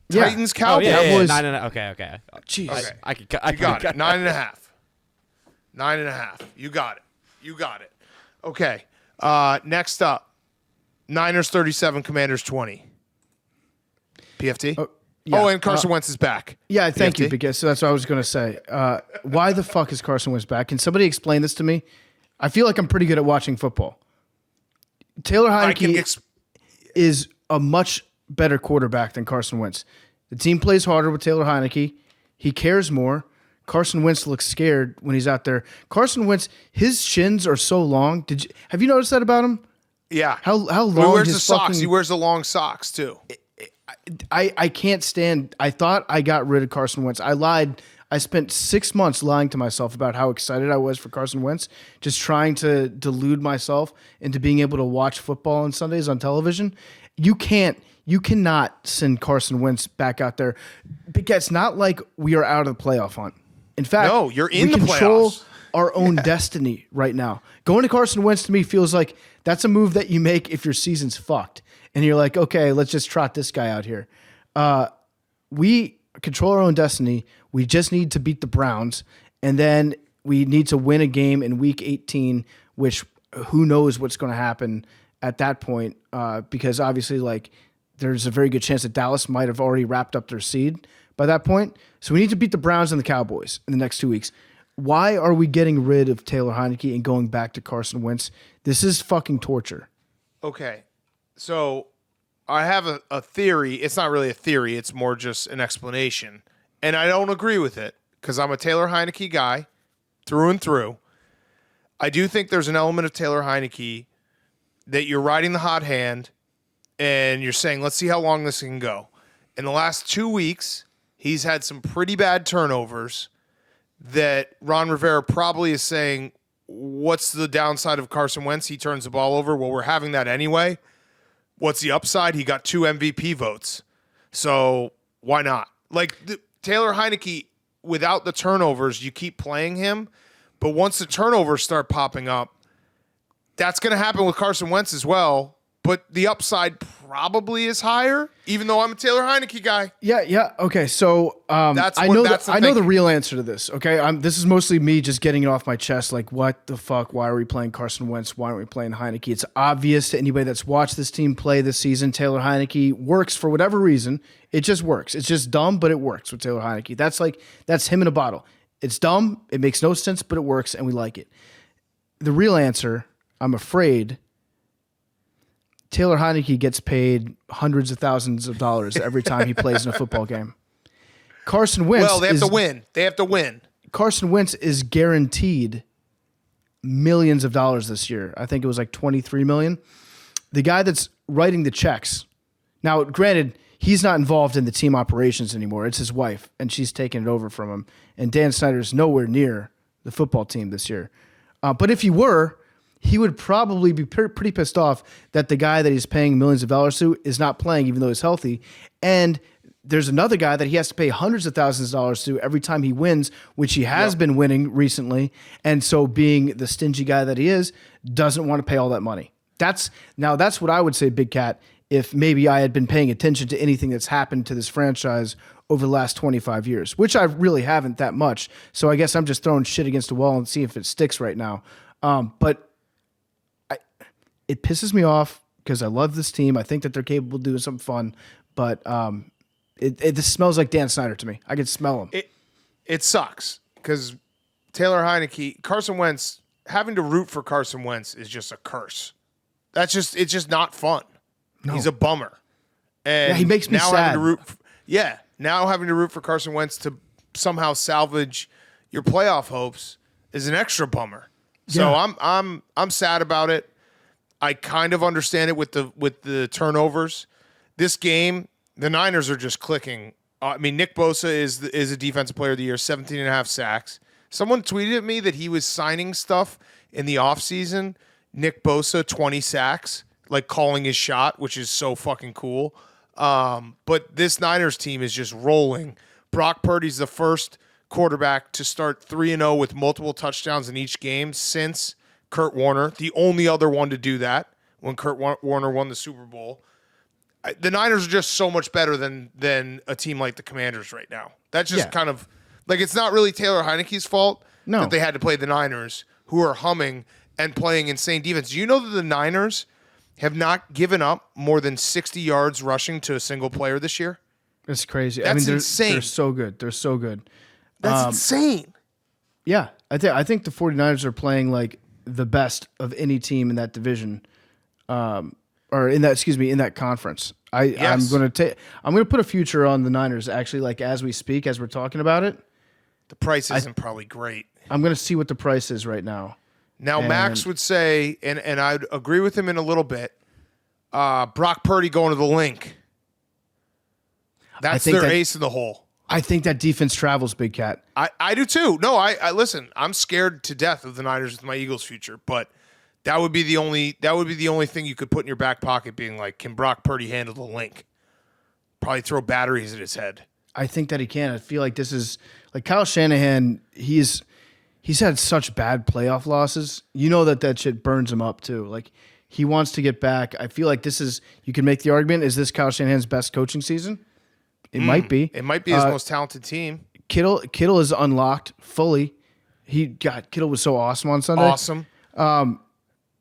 Yeah. Titans, Oh Cowboys. yeah, yeah, Cowboys- 9.5. Okay. Jeez. Okay. I could. You got it. 9.5. 9.5. You got it. You got it. Okay. Next up, Niners 37, Commanders 20. PFT? yeah. Oh, and Carson Wentz is back. Yeah, thank you, PFT? because so that's what I was going to say. Why the fuck is Carson Wentz back? Can somebody explain this to me? I feel like I'm pretty good at watching football. Taylor I can Heineke is a much better quarterback than Carson Wentz. The team plays harder with Taylor Heineke. He cares more. Carson Wentz looks scared when he's out there. Carson Wentz, his shins are so long. Have you noticed that about him? Yeah. How long He wears his the socks. fucking- He wears the long socks, too. I can't stand. I thought I got rid of Carson Wentz. I lied. I spent 6 months lying to myself about how excited I was for Carson Wentz, just trying to delude myself into being able to watch football on Sundays on television. You cannot send Carson Wentz back out there because it's not like we are out of the playoff hunt. In fact, No, you're in we the control playoffs. our own destiny right now. Going to Carson Wentz to me feels like that's a move that you make if your season's fucked. And you're like, okay, let's just trot this guy out here. We control our own destiny. We just need to beat the Browns. And then we need to win a game in week 18, which who knows what's going to happen at that point. Because obviously, like, there's a very good chance that Dallas might have already wrapped up their seed by that point. So we need to beat the Browns and the Cowboys in the next 2 weeks. Why are we getting rid of Taylor Heineke and going back to Carson Wentz? This is fucking torture. Okay. So I have a theory. It's not really a theory. It's more just an explanation. And I don't agree with it because I'm a Taylor Heineke guy through and through. I do think there's an element of Taylor Heineke that you're riding the hot hand and you're saying, let's see how long this can go. In the last 2 weeks, he's had some pretty bad turnovers that Ron Rivera probably is saying, what's the downside of Carson Wentz? He turns the ball over. Well, we're having that anyway. What's the upside? He got 2 MVP votes. So why not? Like Taylor Heineke, without the turnovers, you keep playing him. But once the turnovers start popping up, that's going to happen with Carson Wentz as well. But the upside probably is higher, even though I'm a Taylor Heineke guy. Yeah. Okay, so That's I what- know that's the I know the thinking. real answer to this. Okay, this is mostly me just getting it off my chest. Like, what the fuck? Why are we playing Carson Wentz? Why aren't we playing Heineke? It's obvious to anybody that's watched this team play this season. Taylor Heineke works for whatever reason. It just works. It's just dumb, but it works with Taylor Heineke. That's him in a bottle. It's dumb. It makes no sense, but it works, and we like it. The real answer, I'm afraid, Taylor Heineke gets paid hundreds of thousands of dollars every time he plays in a football game. Carson Wentz. Well, they have to win. They have to win. Carson Wentz is guaranteed millions of dollars this year. I think it was like $23 million. The guy that's writing the checks. Now, granted, he's not involved in the team operations anymore. It's his wife, and she's taking it over from him. And Dan Snyder's nowhere near the football team this year. But if he were, he would probably be pretty pissed off that the guy that he's paying millions of dollars to is not playing, even though he's healthy. And there's another guy that he has to pay hundreds of thousands of dollars to every time he wins, which he has been winning recently. And so being the stingy guy that he is, doesn't want to pay all that money. That's what I would say, Big Cat, if maybe I had been paying attention to anything that's happened to this franchise over the last 25 years, which I really haven't that much. So I guess I'm just throwing shit against the wall and see if it sticks right now. But it pisses me off because I love this team. I think that they're capable of doing something fun, but it smells like Dan Snyder to me. I can smell him. It sucks because Taylor Heineke, Carson Wentz, having to root for Carson Wentz is just a curse. It's just not fun. No. He's a bummer. And he makes me sad. Now having to root for Carson Wentz to somehow salvage your playoff hopes is an extra bummer. So I'm sad about it. I kind of understand it with the turnovers. This game, the Niners are just clicking. I mean, Nick Bosa is a defensive player of the year, 17 and a half sacks. Someone tweeted at me that he was signing stuff in the offseason. Nick Bosa, 20 sacks, like calling his shot, which is so fucking cool. But this Niners team is just rolling. Brock Purdy's the first quarterback to start 3-0 with multiple touchdowns in each game since Kurt Warner, the only other one to do that when Kurt Warner won the Super Bowl. The Niners are just so much better than a team like the Commanders right now. That's just kind of like, it's not really Taylor Heineke's fault that they had to play the Niners, who are humming and playing insane defense. Do you know that the Niners have not given up more than 60 yards rushing to a single player this year? It's crazy. That's insane. They're so good. They're so good. That's insane. Yeah, I think the 49ers are playing like the best of any team in that division, or in that conference. I'm gonna put a future on the Niners actually, like as we speak, as we're talking about it. The price isn't probably great. I'm gonna see what the price is right now. Now Max would say, and I'd agree with him in a little bit. Brock Purdy going to the link. That's their ace in the hole. I think that defense travels, Big Cat. I do too. No, I listen. I'm scared to death of the Niners with my Eagles future, but that would be the only thing you could put in your back pocket, being like, can Brock Purdy handle the link? Probably throw batteries at his head. I think that he can. I feel like this is like Kyle Shanahan. He's had such bad playoff losses. You know that shit burns him up too. Like he wants to get back. I feel like you can make the argument: is this Kyle Shanahan's best coaching season? It might be. It might be his most talented team. Kittle is unlocked fully. Kittle was so awesome on Sunday. Awesome.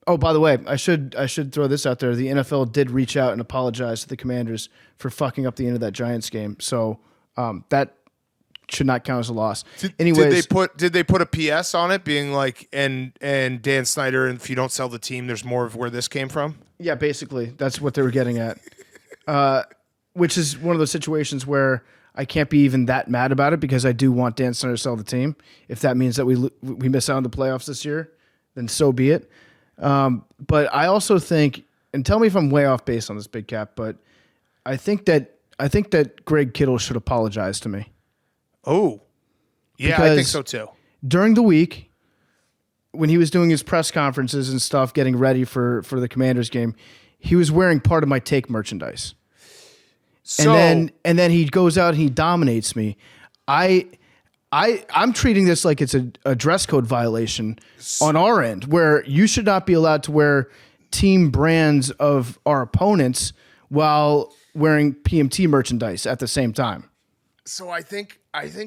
Oh, by the way, I should throw this out there. The NFL did reach out and apologize to the Commanders for fucking up the end of that Giants game. So that should not count as a loss. Anyways, did they put a PS on it, being like, and Dan Snyder, and if you don't sell the team, there's more of where this came from? Yeah, basically, that's what they were getting at. Which is one of those situations where I can't be even that mad about it because I do want Dan Snyder to sell the team. If that means that we miss out on the playoffs this year, then so be it. But I also think, and tell me if I'm way off base on this, Big Cap, but I think that Greg Kittle should apologize to me. Oh, yeah, because I think so too. During the week, when he was doing his press conferences and stuff, getting ready for the Commanders game, he was wearing part of my take merchandise. So, and then he goes out and he dominates me. I'm treating this like it's a dress code violation on our end, where you should not be allowed to wear team brands of our opponents while wearing PMT merchandise at the same time. So I think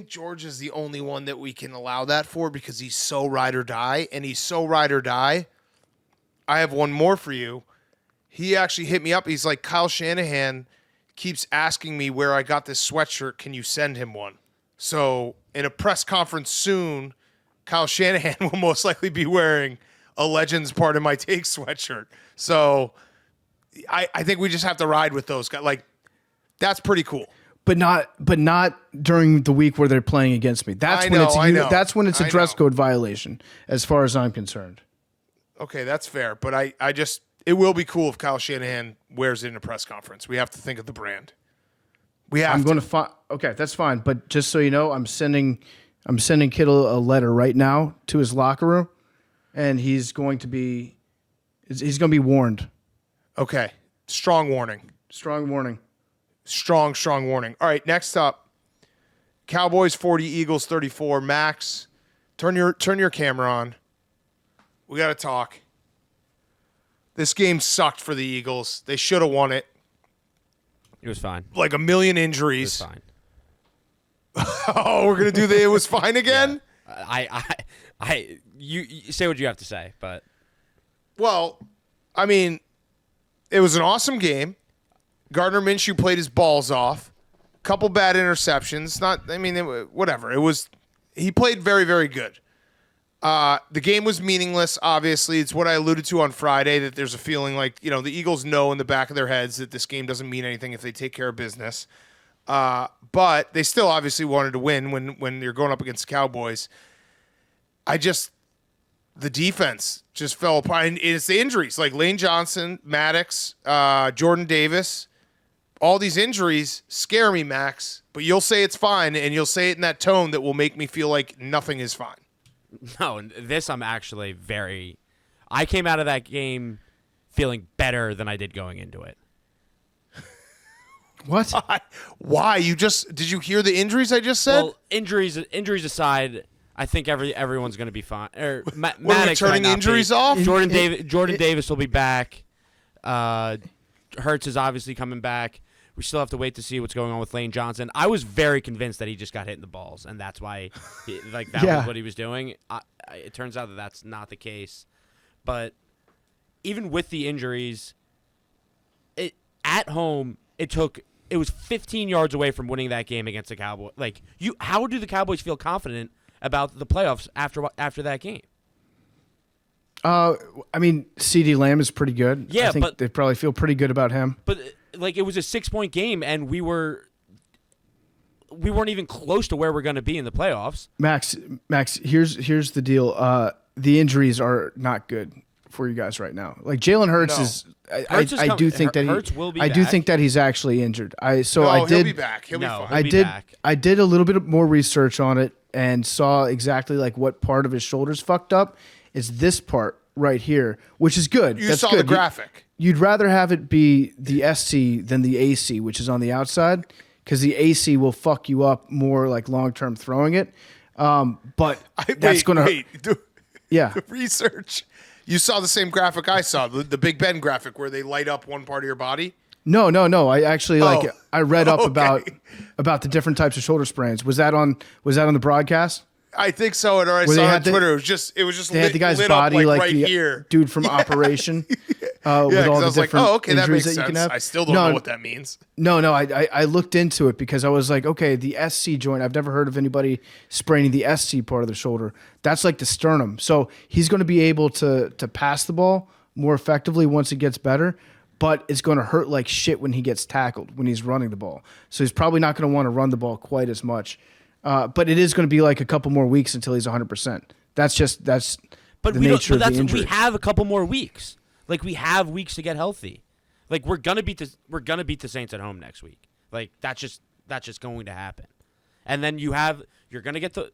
George is the only one that we can allow that for because he's so ride or die, and he's so ride or die. I have one more for you. He actually hit me up. He's like, Kyle Shanahan keeps asking me where I got this sweatshirt. Can you send him one? So in a press conference soon, Kyle Shanahan will most likely be wearing a Legends Part of My Take sweatshirt. So I think we just have to ride with those guys. Like, that's pretty cool. But not during the week where they're playing against me. That's when it's a dress code violation, as far as I'm concerned. Okay, that's fair. But it will be cool if Kyle Shanahan wears it in a press conference. We have to think of the brand. Okay, that's fine. But just so you know, I'm sending Kittle a letter right now to his locker room, and he's going to be warned. Okay, strong warning. Strong warning. Strong warning. All right, next up, Cowboys 40, Eagles 34. Max, turn your camera on. We got to talk. This game sucked for the Eagles. They should have won it. It was fine. like a million It was injuries. fine. Oh, we're gonna do the it was fine again. You say what you have to say, but Well, I mean, it was an awesome game. Gardner Minshew played his balls off. Couple bad interceptions. Whatever. It was. He played very, very good. The game was meaningless. Obviously, it's what I alluded to on Friday. That there's a feeling like the Eagles know in the back of their heads that this game doesn't mean anything if they take care of business. But they still obviously wanted to win when you're going up against the Cowboys. The defense just fell apart. And it's the injuries, like Lane Johnson, Maddox, Jordan Davis. All these injuries scare me, Max. But you'll say it's fine, and you'll say it in that tone that will make me feel like nothing is fine. no, this I'm actually very. I came out of that game feeling better than I did going into it. What? Why? Did you hear the injuries I just said? Well, injuries aside, I think everyone's going to be fine. Or What, are we Maddox turning might not injuries be. off? Jordan Davis will be back. Hurts is obviously coming back. We still have to wait to see what's going on with Lane Johnson. I was very convinced that he just got hit in the balls, and that's why, that was what he was doing. It turns out that that's not the case. But even with the injuries, at home, it was 15 yards away from winning that game against the Cowboys. How do the Cowboys feel confident about the playoffs after that game? I mean, CeeDee Lamb is pretty good. Yeah, I think they probably feel pretty good about him. But it was a 6-point game, and we weren't even close to where we're going to be in the playoffs. Max, here's the deal. The injuries are not good for you guys right now. Like Jalen Hurts is. I do think that Hurts will be I do back. think that he's actually injured. He'll be back. He'll be fine. He'll be back. I did a little bit more research on it and saw exactly like what part of his shoulders fucked up. It's this part right here, which is good. You That's saw good. the graphic. You'd rather have it be the SC than the AC, which is on the outside, because the AC will fuck you up more like long term throwing it. But that's going to yeah. Research. You saw the same graphic I saw, the Big Ben graphic where they light up one part of your body. No. I actually I read up okay. about the different types of shoulder sprains. Was that on the broadcast? I think so, or I saw on Twitter. It was just they had the guy's lit body up like right the here. dude from Operation. With all I the was like, different oh, okay, that injuries makes that you sense. can have. I still don't know what that means. No, I looked into it because I was like, okay, the SC joint. I've never heard of anybody spraining the SC part of the shoulder. That's like the sternum. So he's going to be able to pass the ball more effectively once it gets better, but it's going to hurt like shit when he gets tackled when he's running the ball. So he's probably not going to want to run the ball quite as much. But it is going to be like a couple more weeks until he's 100%. That's But the nature of the injury. We have a couple more weeks. Like we have weeks to get healthy. Like we're gonna beat the Saints at home next week. Like that's just going to happen. And then you're gonna get the.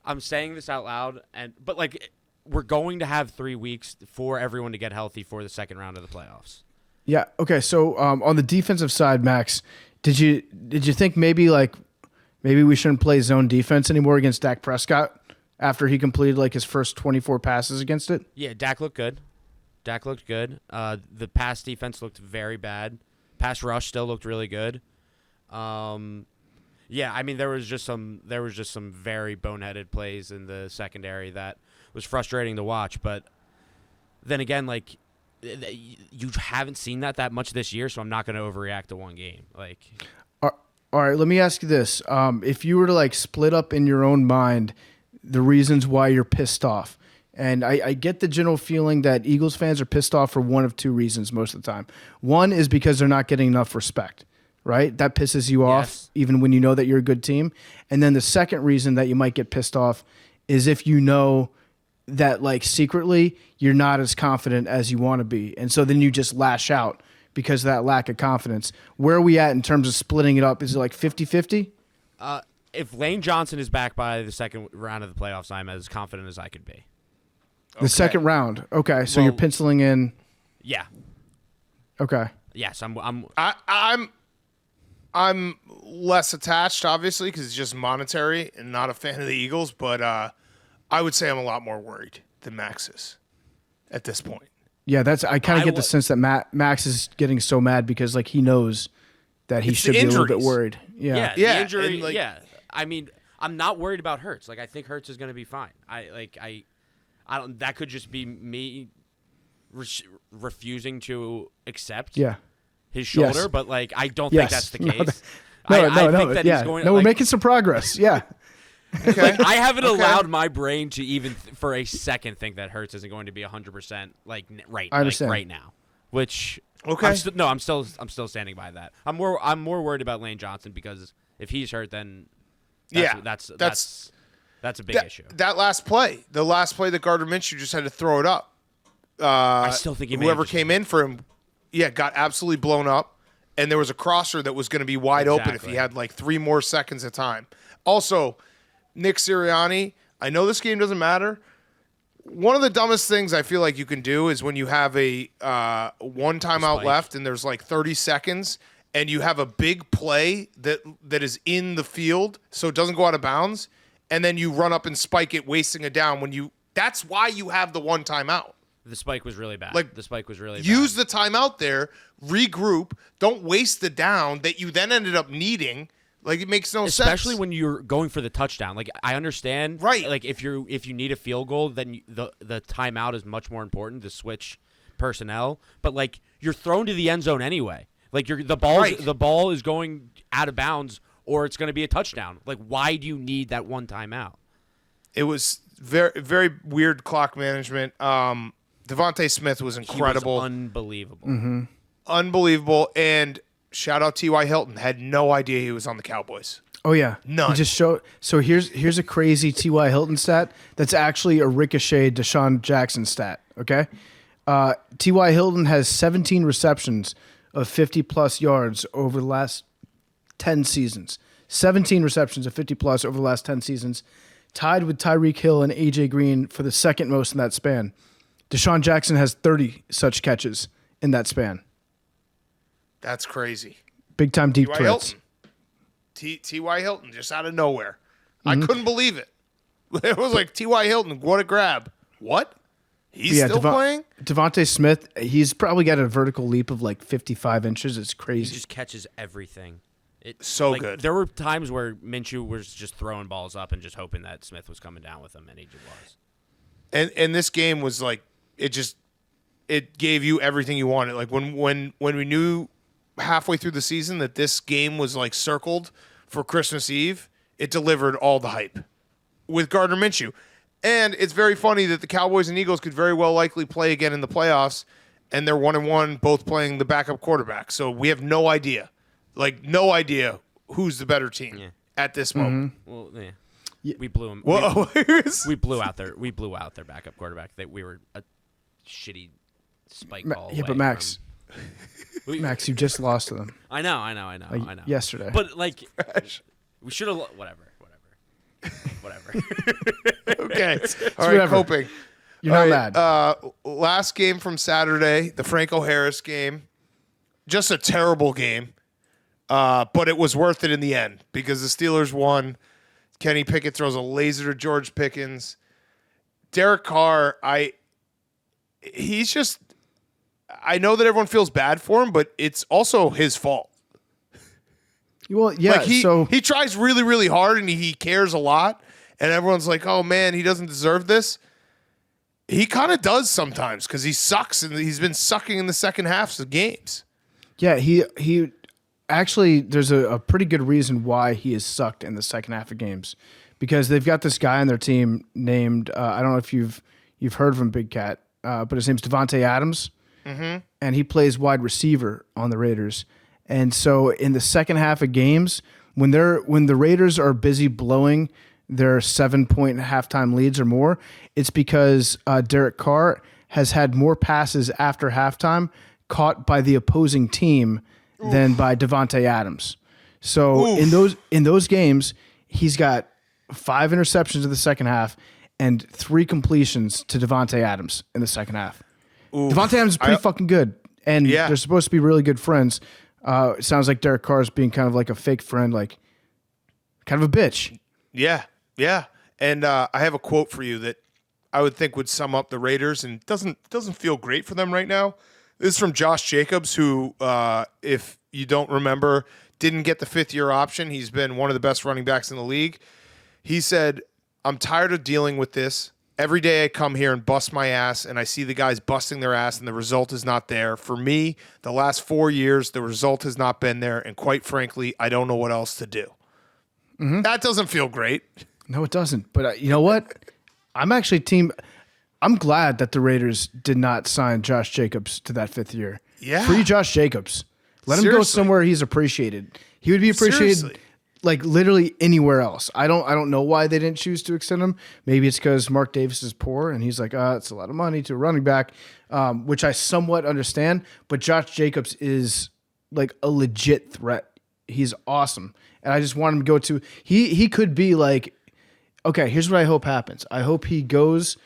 I'm saying this out loud, but we're going to have 3 weeks for everyone to get healthy for the second round of the playoffs. Yeah. Okay. So on the defensive side, Max, did you think maybe we shouldn't play zone defense anymore against Dak Prescott after he completed like his first 24 passes against it? Yeah, Dak looked good. The pass defense looked very bad. Pass rush still looked really good. Yeah, I mean there was just some very boneheaded plays in the secondary that was frustrating to watch. But then again, you haven't seen that much this year, so I'm not going to overreact to one game. All right, let me ask you this: if you were to split up in your own mind the reasons why you're pissed off. And I get the general feeling that Eagles fans are pissed off for one of two reasons most of the time. One is because they're not getting enough respect, right? That pisses you off even when you know that you're a good team. And then the second reason that you might get pissed off is if you know that secretly you're not as confident as you want to be. And so then you just lash out because of that lack of confidence. Where are we at in terms of splitting it up? Is it 50-50? If Lane Johnson is back by the second round of the playoffs, I'm as confident as I could be. The second round. Okay, so you're penciling in. Yeah. Okay. Yes, I'm less attached, obviously, because it's just monetary and not a fan of the Eagles. But I would say I'm a lot more worried than Max is at this point. Yeah, I kind of get the sense that Max is getting so mad because he knows that he It's should the be a little bit injuries. worried. Yeah, Yeah, the injury. and, like- yeah, I mean, I'm not worried about Hurts. Like, I think Hurts is going to be fine. I don't. That could just be me refusing to accept Yeah. his shoulder, Yes. but like, I don't Yes. think that's the No, case. No, I think that yeah. he's going. No, like, we're making some progress. Yeah. Okay. Like, I haven't Okay. allowed my brain to even for a second think that Hurts isn't going to be 100% like I understand. right now. Which Okay. I'm still standing by that. I'm more worried about Lane Johnson because if he's hurt, then that's a big issue. That last play, the last play that Gardner Minshew just had to throw it up. I still think he may whoever have just- came in for him, got absolutely blown up, and there was a crosser that was going to be wide open if Exactly. he had like 3 more seconds of time. Also, Nick Sirianni, I know this game doesn't matter. One of the dumbest things I feel like you can do is when you have a one timeout Spike. left and there's like 30 seconds and you have a big play that is in the field so it doesn't go out of bounds, and then you run up and spike it, wasting a down that's why you have the one timeout. The spike was really bad. Like, the spike was really Use bad. the timeout there, regroup, don't waste the down that you then ended up needing. Like, it makes no sense. Especially when you're going for the touchdown. Like, I understand, Right. Like, if you need a field goal, then the timeout is much more important to switch personnel. But like, you're thrown to the end zone anyway. Like, the ball is going out of bounds, or it's going to be a touchdown. Like, why do you need that one timeout? It was very, very weird clock management. Devontae Smith was incredible. He was unbelievable. Mm-hmm. Unbelievable. And shout out T.Y. Hilton. Had no idea he was on the Cowboys. Oh yeah, None. He just showed. So here's a crazy T.Y. Hilton stat that's actually a ricochet Deshaun Jackson stat. Okay, T.Y. Hilton has 17 receptions of 50+ yards over the last 10 seasons. 17 receptions of 50+ over the last 10 seasons, tied with Tyreek Hill and AJ Green for the second most in that span. Deshaun Jackson has 30 such catches in that span. That's crazy. Big time deep T.Y. threats. Hilton. T.Y. Hilton, just out of nowhere. I couldn't believe it. It was like, T.Y. Hilton, what a grab. What? He's still playing? Devontae Smith, he's probably got a vertical leap of like 55 inches. It's He crazy. just catches everything. So like, good. There were times where Minshew was just throwing balls up and just hoping that Smith was coming down with him, and he just was. And this game was like, it gave you everything you wanted. Like when we knew halfway through the season that this game was like circled for Christmas Eve, it delivered all the hype with Gardner Minshew. And it's very funny that the Cowboys and Eagles could very well likely play again in the playoffs, and they're 1-1, both playing the backup quarterback. So we have no idea, who's the better team at this moment. Well, yeah. We blew him. Whoa. We blew out their backup quarterback. We were a shitty spike ball. Yeah, away but Max, from- Max, you just lost to them I know. yesterday. But like, we should have. Whatever. Okay. All right, whatever. coping. You're All not right, mad. Last game from Saturday, the Franco Harris game. Just a terrible game. But it was worth it in the end because the Steelers won. Kenny Pickett throws a laser to George Pickens. Derek Carr, I know that everyone feels bad for him, but it's also his fault. Well, yeah. Like so he tries really, really hard and he cares a lot. And everyone's like, oh, man, he doesn't deserve this. He kind of does sometimes because he sucks, and he's been sucking in the second halves of games. yeah, he actually there's a pretty good reason why he is sucked in the second half of games, because they've got this guy on their team named I don't know if you've heard of him, Big Cat, but his name's Devontae Adams, and he plays wide receiver on the Raiders. And so in the second half of games, when the Raiders are busy blowing their 7-point halftime leads or more, it's because Derek Carr has had more passes after halftime caught by the opposing team than by Devontae Adams. So in those games, he's got 5 interceptions in the second half and 3 completions to Devontae Adams in the second half. Devontae Adams is pretty fucking good, and they're supposed to be really good friends. It sounds like Derek Carr is being kind of like a fake friend, like kind of a bitch. Yeah. And I have a quote for you that I would think would sum up the Raiders, and doesn't feel great for them right now. This is from Josh Jacobs, who, if you don't remember, didn't get the 5th-year option. He's been one of the best running backs in the league. He said, I'm tired of dealing with this. Every day I come here and bust my ass, and I see the guys busting their ass, and the result is not there. For me, the last 4 years, the result has not been there, and quite frankly, I don't know what else to do. Mm-hmm. That doesn't feel great. No, it doesn't. But you know what? I'm glad that the Raiders did not sign Josh Jacobs to that 5th year. Yeah. Free Josh Jacobs. Let him go somewhere he's appreciated. He would be appreciated like literally anywhere else. I don't know why they didn't choose to extend him. Maybe it's because Mark Davis is poor and he's like, it's a lot of money to a running back, which I somewhat understand. But Josh Jacobs is like a legit threat. He's awesome. And I just want him to go to he could be like, okay, here's what I hope happens. I hope he gets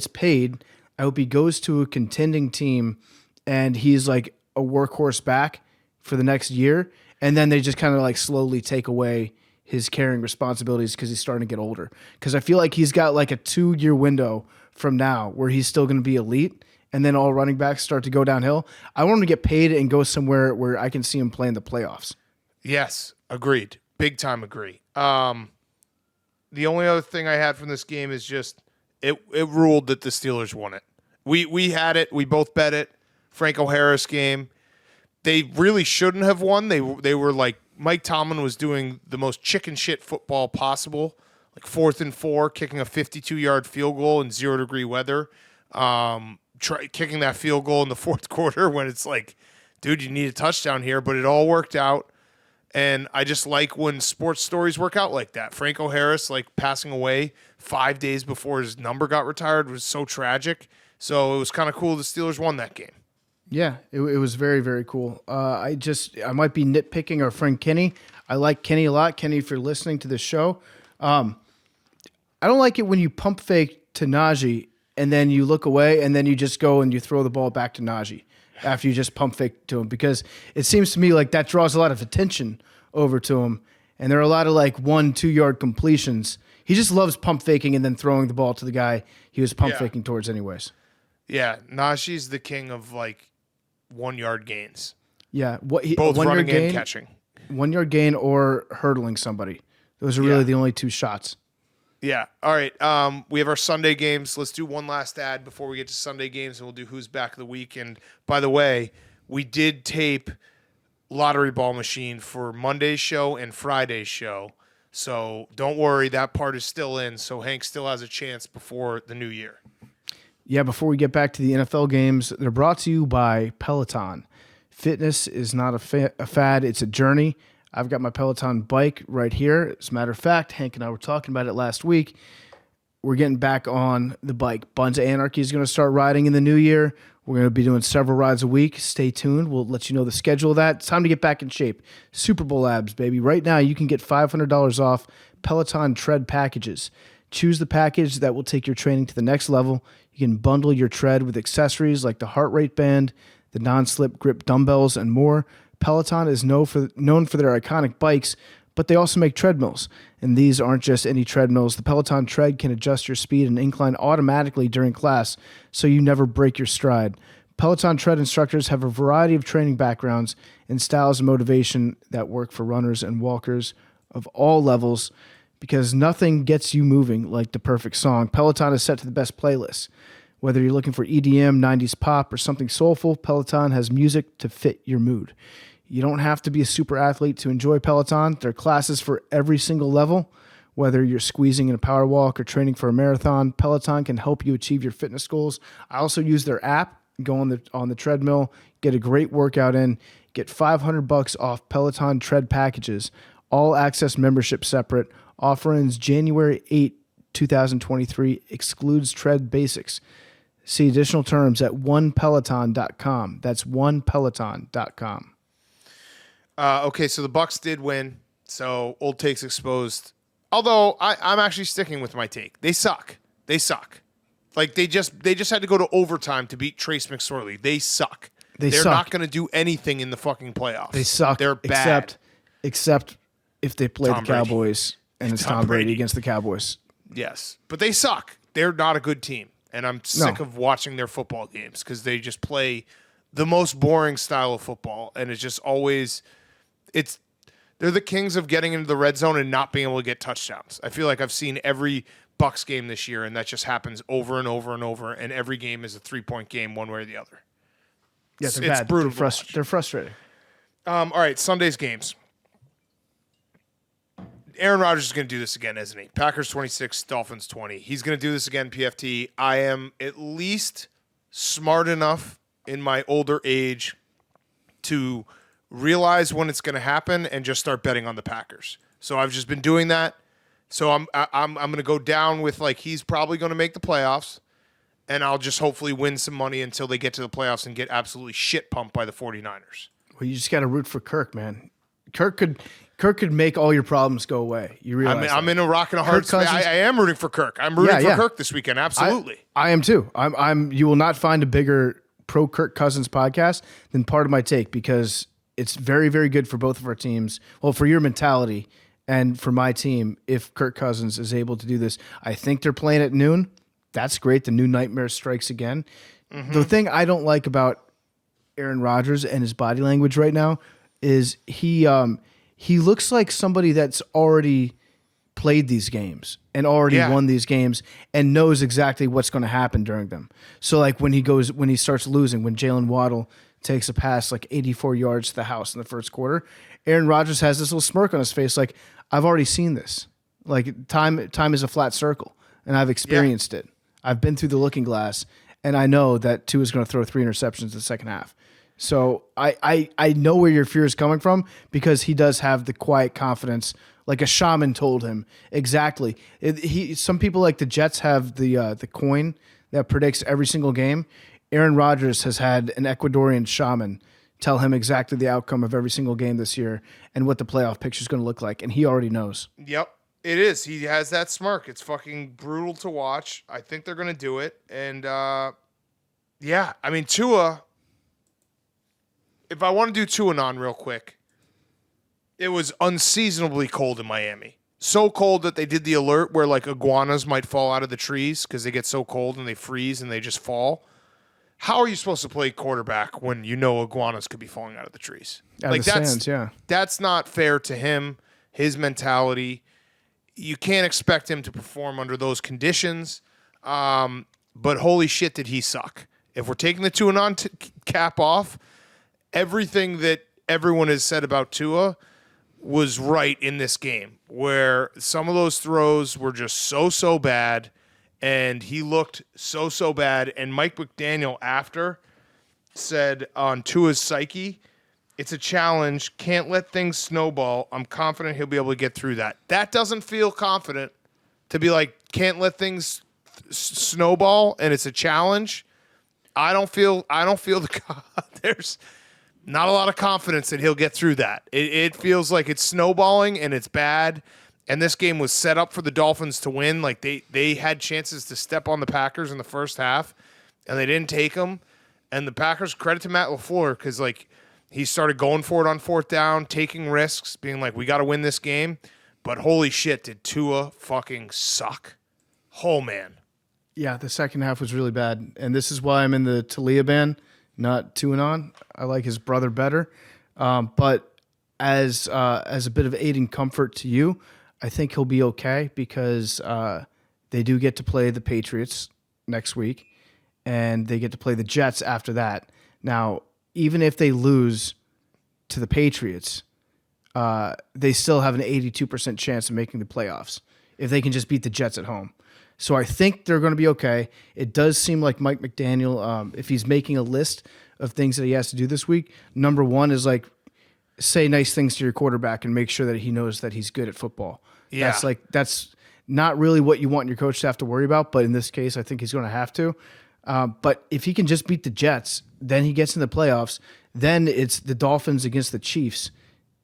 paid. I hope he goes to a contending team and he's like a workhorse back for the next year. And then they just kind of like slowly take away his carrying responsibilities because he's starting to get older. Because I feel like he's got like a 2-year window from now where he's still going to be elite. And then all running backs start to go downhill. I want him to get paid and go somewhere where I can see him play in the playoffs. Yes, agreed. Big time agree. The only other thing I had from this game is just it ruled that the Steelers won it. We had it. We both bet it. Franco Harris game. They really shouldn't have won. They were like Mike Tomlin was doing the most chicken shit football possible, like 4th and 4, kicking a 52-yard field goal in 0-degree weather, kicking that field goal in the 4th quarter when it's like, dude, you need a touchdown here. But it all worked out. And I just like when sports stories work out like that. Franco Harris, like passing away 5 days before his number got retired, was so tragic. So it was kind of cool the Steelers won that game. Yeah, it was very, very cool. I might be nitpicking our friend Kenny. I like Kenny a lot. Kenny, if you're listening to this show, I don't like it when you pump fake to Najee and then you look away and then you just go and you throw the ball back to Najee after you just pump fake to him, because it seems to me like that draws a lot of attention over to him. And there are a lot of like 1-2 yard completions. He just loves pump faking and then throwing the ball to the guy he was pump faking towards anyways. Yeah, Najee's the king of like 1 yard gains. Yeah, both running and catching. 1 yard gain or hurdling somebody. Those are really the only 2 shots. Yeah. All right. We have our Sunday games. Let's do one last ad before we get to Sunday games, and we'll do Who's Back of the Week. And by the way, we did tape Lottery Ball Machine for Monday's show and Friday's show. So don't worry, that part is still in. So Hank still has a chance before the new year. Yeah, before we get back to the NFL games, they're brought to you by Peloton. Fitness is not a fad, it's a journey. I've got my Peloton bike right here. As a matter of fact, Hank and I were talking about it last week. We're getting back on the bike. Buns of Anarchy is going to start riding in the new year. We're going to be doing several rides a week. Stay tuned. We'll let you know the schedule of that. It's time to get back in shape. Super Bowl abs, baby. Right now, you can get $500 off Peloton tread packages. Choose the package that will take your training to the next level. You can bundle your tread with accessories like the heart rate band, the non-slip grip dumbbells, and more. Peloton is known for their iconic bikes, but they also make treadmills. And these aren't just any treadmills. The Peloton tread can adjust your speed and incline automatically during class, so you never break your stride. Peloton tread instructors have a variety of training backgrounds and styles of motivation that work for runners and walkers of all levels, because nothing gets you moving like the perfect song. Peloton is set to the best playlists. Whether you're looking for EDM, 90s pop, or something soulful, Peloton has music to fit your mood. You don't have to be a super athlete to enjoy Peloton. There are classes for every single level. Whether you're squeezing in a power walk or training for a marathon, Peloton can help you achieve your fitness goals. I also use their app. Go on the treadmill, get a great workout in, get $500 off Peloton tread packages, all access membership separate. Offer ends January 8, 2023, excludes tread basics. See additional terms at onepeloton.com. That's onepeloton.com. Okay, so the Bucs did win. So old takes exposed. Although I'm actually sticking with my take. They suck. They suck. Like they just had to go to overtime to beat Trace McSorley. They suck. They're suck. not going to do anything in the fucking playoffs. They suck. They're bad. Except if they play Tom the Cowboys and it's Tom Brady against the Cowboys. Yes, but they suck. They're not a good team, and I'm sick of watching their football games because they just play the most boring style of football, and it's just always they're the kings of getting into the red zone and not being able to get touchdowns. I feel like I've seen every Bucs game this year, and that just happens over and over and over, and every game is a 3-point game one way or the other. Yeah, they're It's bad. brutal. They're frustrating. All right, Sunday's games. Aaron Rodgers is going to do this again, isn't he? Packers 26, Dolphins 20. He's going to do this again, PFT. I am at least smart enough in my older age to realize when it's going to happen and just start betting on the Packers. So I've just been doing that. So I'm going to go down with like he's probably going to make the playoffs, and I'll just hopefully win some money until they get to the playoffs and get absolutely shit pumped by the 49ers. Well, you just got to root for Kirk, man. Kirk could make all your problems go away. You realize I'm in a rock and a hard space. I am rooting for Kirk. I'm rooting for Kirk this weekend. Absolutely. I am too. You will not find a bigger pro Kirk Cousins podcast than Part of My Take, because it's very, very good for both of our teams. Well, for your mentality and for my team, if Kirk Cousins is able to do this. I think they're playing at noon. That's great. The new nightmare strikes again. Mm-hmm. The thing I don't like about Aaron Rodgers and his body language right now is he looks like somebody that's already played these games and already won these games and knows exactly what's going to happen during them. So like when he starts losing, when Jalen Waddle takes a pass like 84 yards to the house in the first quarter, Aaron Rodgers has this little smirk on his face like, I've already seen this. Like time is a flat circle, and I've experienced it. I've been through the looking glass, and I know that Tua is going to throw 3 interceptions in the second half. So I know where your fear is coming from, because he does have the quiet confidence, like a shaman told him exactly. Some people like the Jets have the coin that predicts every single game. Aaron Rodgers has had an Ecuadorian shaman tell him exactly the outcome of every single game this year and what the playoff picture is going to look like, and he already knows. Yep, it is. He has that smirk. It's fucking brutal to watch. I think they're going to do it, and yeah, I mean Tua. If I want to do Tua on real quick, it was unseasonably cold in Miami. So cold that they did the alert where like iguanas might fall out of the trees because they get so cold and they freeze and they just fall. How are you supposed to play quarterback when you know iguanas could be falling out of the trees? Out of the sands, yeah. That's not fair to him, his mentality. You can't expect him to perform under those conditions. But holy shit, did he suck. If we're taking the Tua cap off, everything that everyone has said about Tua was right in this game, where some of those throws were just so bad, and he looked so bad. And Mike McDaniel after said on Tua's psyche, it's a challenge, can't let things snowball. I'm confident he'll be able to get through that. That doesn't feel confident to be like, can't let things snowball and it's a challenge. I don't feel there's not a lot of confidence that he'll get through that. It feels like it's snowballing and it's bad. And this game was set up for the Dolphins to win. Like they had chances to step on the Packers in the first half, and they didn't take them. And the Packers, credit to Matt LaFleur, because like he started going for it on fourth down, taking risks, being like, we got to win this game. But holy shit, did Tua fucking suck. Oh, man. Yeah, the second half was really bad. And this is why I'm in the Talia band, not Tuanon. I like his brother better. But as a bit of aiding comfort to you, I think he'll be okay, because they do get to play the Patriots next week, and they get to play the Jets after that. Now, even if they lose to the Patriots, they still have an 82% chance of making the playoffs if they can just beat the Jets at home. So I think they're going to be okay. It does seem like Mike McDaniel, if he's making a list of things that he has to do this week, number one is like, say nice things to your quarterback and make sure that he knows that he's good at football. Yeah. That's not really what you want your coach to have to worry about, but in this case, I think he's going to have to. But if he can just beat the Jets, then he gets in the playoffs. Then it's the Dolphins against the Chiefs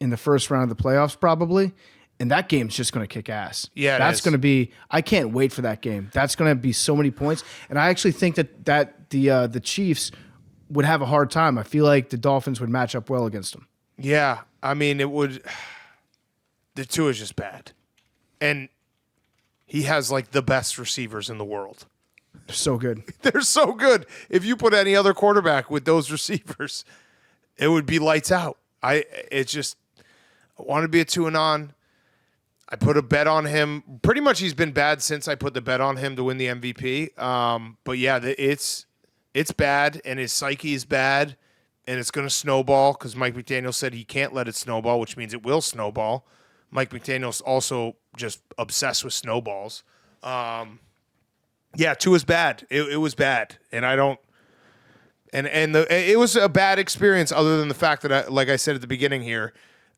in the first round of the playoffs probably, and that game's just going to kick ass. Yeah, that's going to be. I can't wait for that game. That's going to be so many points, and I actually think that the Chiefs would have a hard time. I feel like the Dolphins would match up well against them. Yeah, I mean, it would. The Tua is just bad, and he has like the best receivers in the world. So good. They're so good. If you put any other quarterback with those receivers, it would be lights out. I want to be a 2-and-on. I put a bet on him. Pretty much he's been bad since I put the bet on him to win the MVP. But yeah, it's bad, and his psyche is bad, and it's going to snowball because Mike McDaniel said he can't let it snowball, which means it will snowball. Mike McDaniel's also just obsessed with snowballs. Yeah, 2 is bad. It was bad, and I don't. It was a bad experience. Other than the fact that, like I said at the beginning here,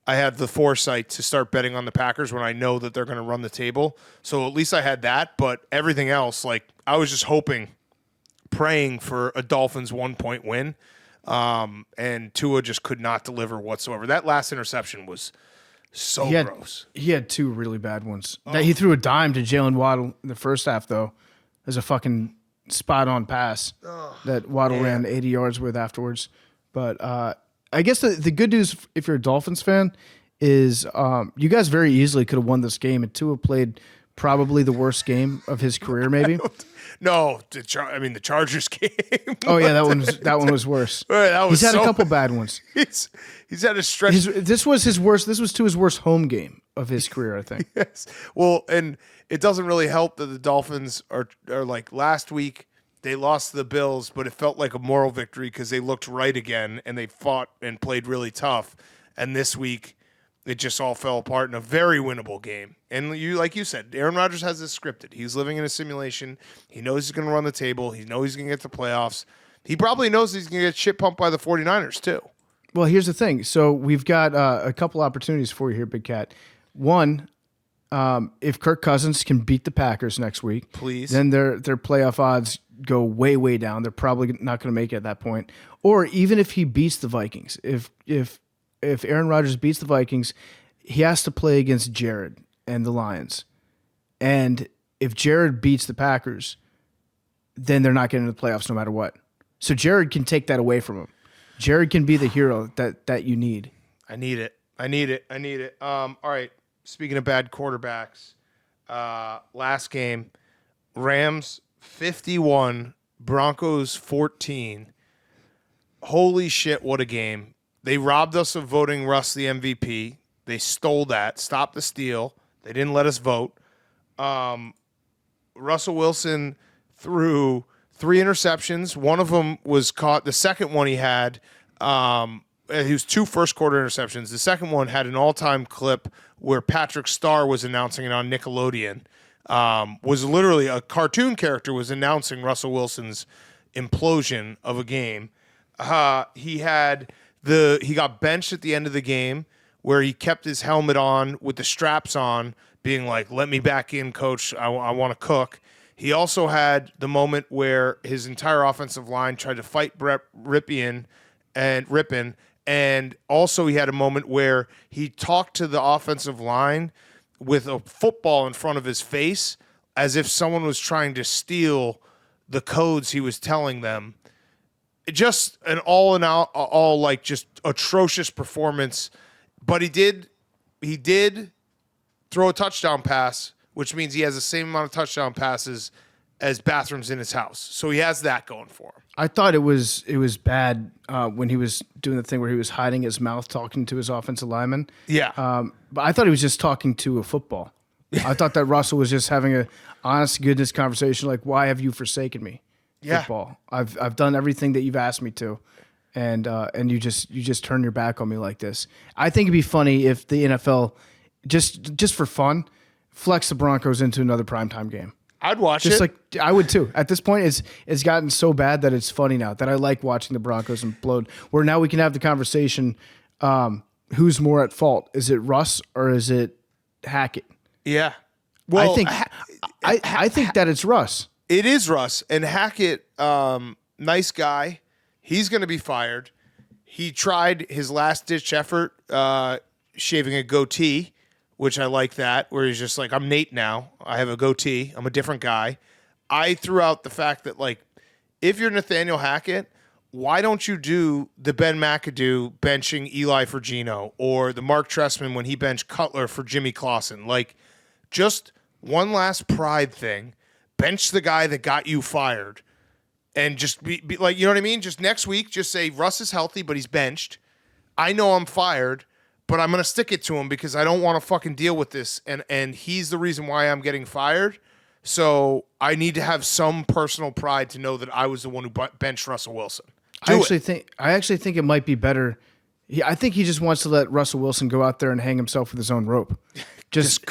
I had the foresight to start betting on the Packers when I know that they're going to run the table. So at least I had that. But everything else, like I was just praying for a Dolphins 1-point win, and Tua just could not deliver whatsoever. That last interception was so gross. He had 2 really bad ones. He threw a dime to Jalen Waddle in the first half, though. There's a fucking spot-on pass that Waddle ran 80 yards with afterwards. But I guess the good news, if you're a Dolphins fan, is you guys very easily could have won this game, and Tua played probably the worst game of his career, maybe. No, the Chargers game. Oh yeah, that one was worse. He's had a couple bad ones. He's had a stretch. This was his worst. This was Tua's worst home game of his career, I think. Yes. Well, and it doesn't really help that the Dolphins are like last week they lost to the Bills, but it felt like a moral victory because they looked right again and they fought and played really tough. And this week, it just all fell apart in a very winnable game. And like you said, Aaron Rodgers has this scripted. He's living in a simulation. He knows he's going to run the table. He knows he's going to get to the playoffs. He probably knows he's going to get shit pumped by the 49ers too. Well, here's the thing. So we've got a couple opportunities for you here, Big Cat. One, if Kirk Cousins can beat the Packers next week, please, then their playoff odds go way, way down. They're probably not going to make it at that point. Or even if he beats the Vikings, if Aaron Rodgers beats the Vikings, he has to play against Jared and the Lions. And if Jared beats the Packers, then they're not getting into the playoffs no matter what. So Jared can take that away from him. Jared can be the hero that you need. I need it. All right. Speaking of bad quarterbacks, last game, Rams 51, Broncos 14. Holy shit, what a game. They robbed us of voting Russ the MVP. They stole that. Stop the steal. They didn't let us vote. Russell Wilson threw 3 interceptions. One of them was caught. The second one he had, he was 2 first-quarter interceptions. The second one had an all-time clip where Patrick Starr was announcing it on Nickelodeon. Was literally a cartoon character was announcing Russell Wilson's implosion of a game. He got benched at the end of the game where he kept his helmet on with the straps on, being like, "Let me back in, coach. I want to cook." He also had the moment where his entire offensive line tried to fight Brett Rypien, and also he had a moment where he talked to the offensive line with a football in front of his face as if someone was trying to steal the codes he was telling them. Just an all like just atrocious performance. But he did throw a touchdown pass, which means he has the same amount of touchdown passes as bathrooms in his house. So he has that going for him. I thought it was bad when he was doing the thing where he was hiding his mouth talking to his offensive lineman. Yeah. But I thought he was just talking to a football. I thought that Russell was just having a honest goodness conversation like, "Why have you forsaken me?" Yeah. Football. I've done everything that you've asked me to. And you just turn your back on me like this. I think it'd be funny if the NFL just for fun flex the Broncos into another primetime game. I'd watch just it. Like I would too. At this point, it's gotten so bad that it's funny now that I like watching the Broncos implode. Where now we can have the conversation: who's more at fault? Is it Russ or is it Hackett? Yeah. Well, I think that it's Russ. It is Russ, and Hackett, nice guy. He's going to be fired. He tried his last-ditch effort shaving a goatee, which I like that, where he's just like, "I'm Nate now. I have a goatee. I'm a different guy." I threw out the fact that, like, if you're Nathaniel Hackett, why don't you do the Ben McAdoo benching Eli for Geno or the Mark Trestman when he benched Cutler for Jimmy Clausen? Like, just one last pride thing. bench the guy that got you fired and just be like, you know what I mean? Just next week, just say Russ is healthy, but he's benched. I know I'm fired, but I'm going to stick it to him because I don't want to fucking deal with this. And he's the reason why I'm getting fired. So I need to have some personal pride to know that I was the one who benched Russell Wilson. I actually think it might be better. I think he just wants to let Russell Wilson go out there and hang himself with his own rope. Just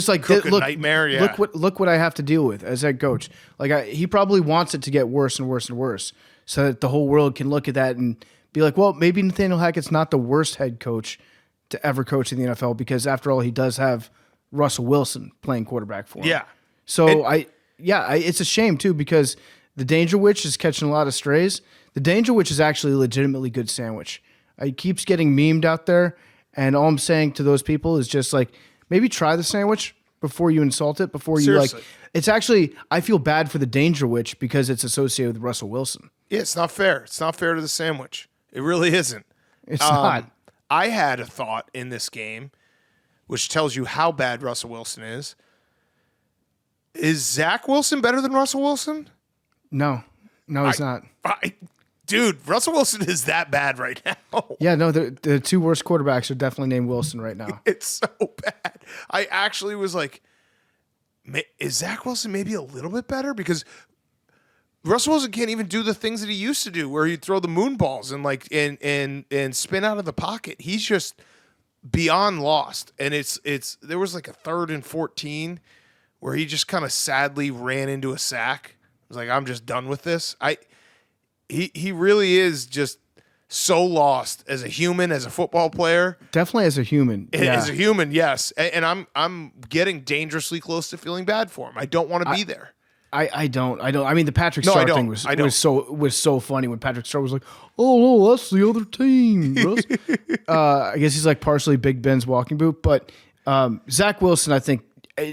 like cook a nightmare. Yeah. Look what I have to deal with as head coach. Like he probably wants it to get worse and worse and worse, so that the whole world can look at that and be like, well, maybe Nathaniel Hackett's not the worst head coach to ever coach in the NFL because after all, he does have Russell Wilson playing quarterback for him. Yeah. So it's a shame too because the Danger Witch is catching a lot of strays. The Danger Witch is actually a legitimately good sandwich. It keeps getting memed out there, and all I'm saying to those people is just like maybe try the sandwich before you insult it. Before you Seriously. It's actually I feel bad for the Danger Witch because it's associated with Russell Wilson. Yeah, it's not fair. It's not fair to the sandwich. It really isn't. It's not. I had a thought in this game, which tells you how bad Russell Wilson is. Is Zach Wilson better than Russell Wilson? No, he's not. Dude, Russell Wilson is that bad right now. Yeah, no, the two worst quarterbacks are definitely named Wilson right now. It's so bad. I actually was like, is Zach Wilson maybe a little bit better? Because Russell Wilson can't even do the things that he used to do, where he'd throw the moon balls and like and spin out of the pocket. He's just beyond lost. And there was like a 3rd and 14 where he just kind of sadly ran into a sack. I was like, I'm just done with this. He really is just so lost as a human, as a football player. Definitely as a human. As a human, yes. And I'm getting dangerously close to feeling bad for him. I don't want to be there. I don't. I mean, the Patrick Star thing was so funny when Patrick Star was like, "Oh no, that's the other team." I guess he's like partially Big Ben's walking boot, but Zach Wilson, I think.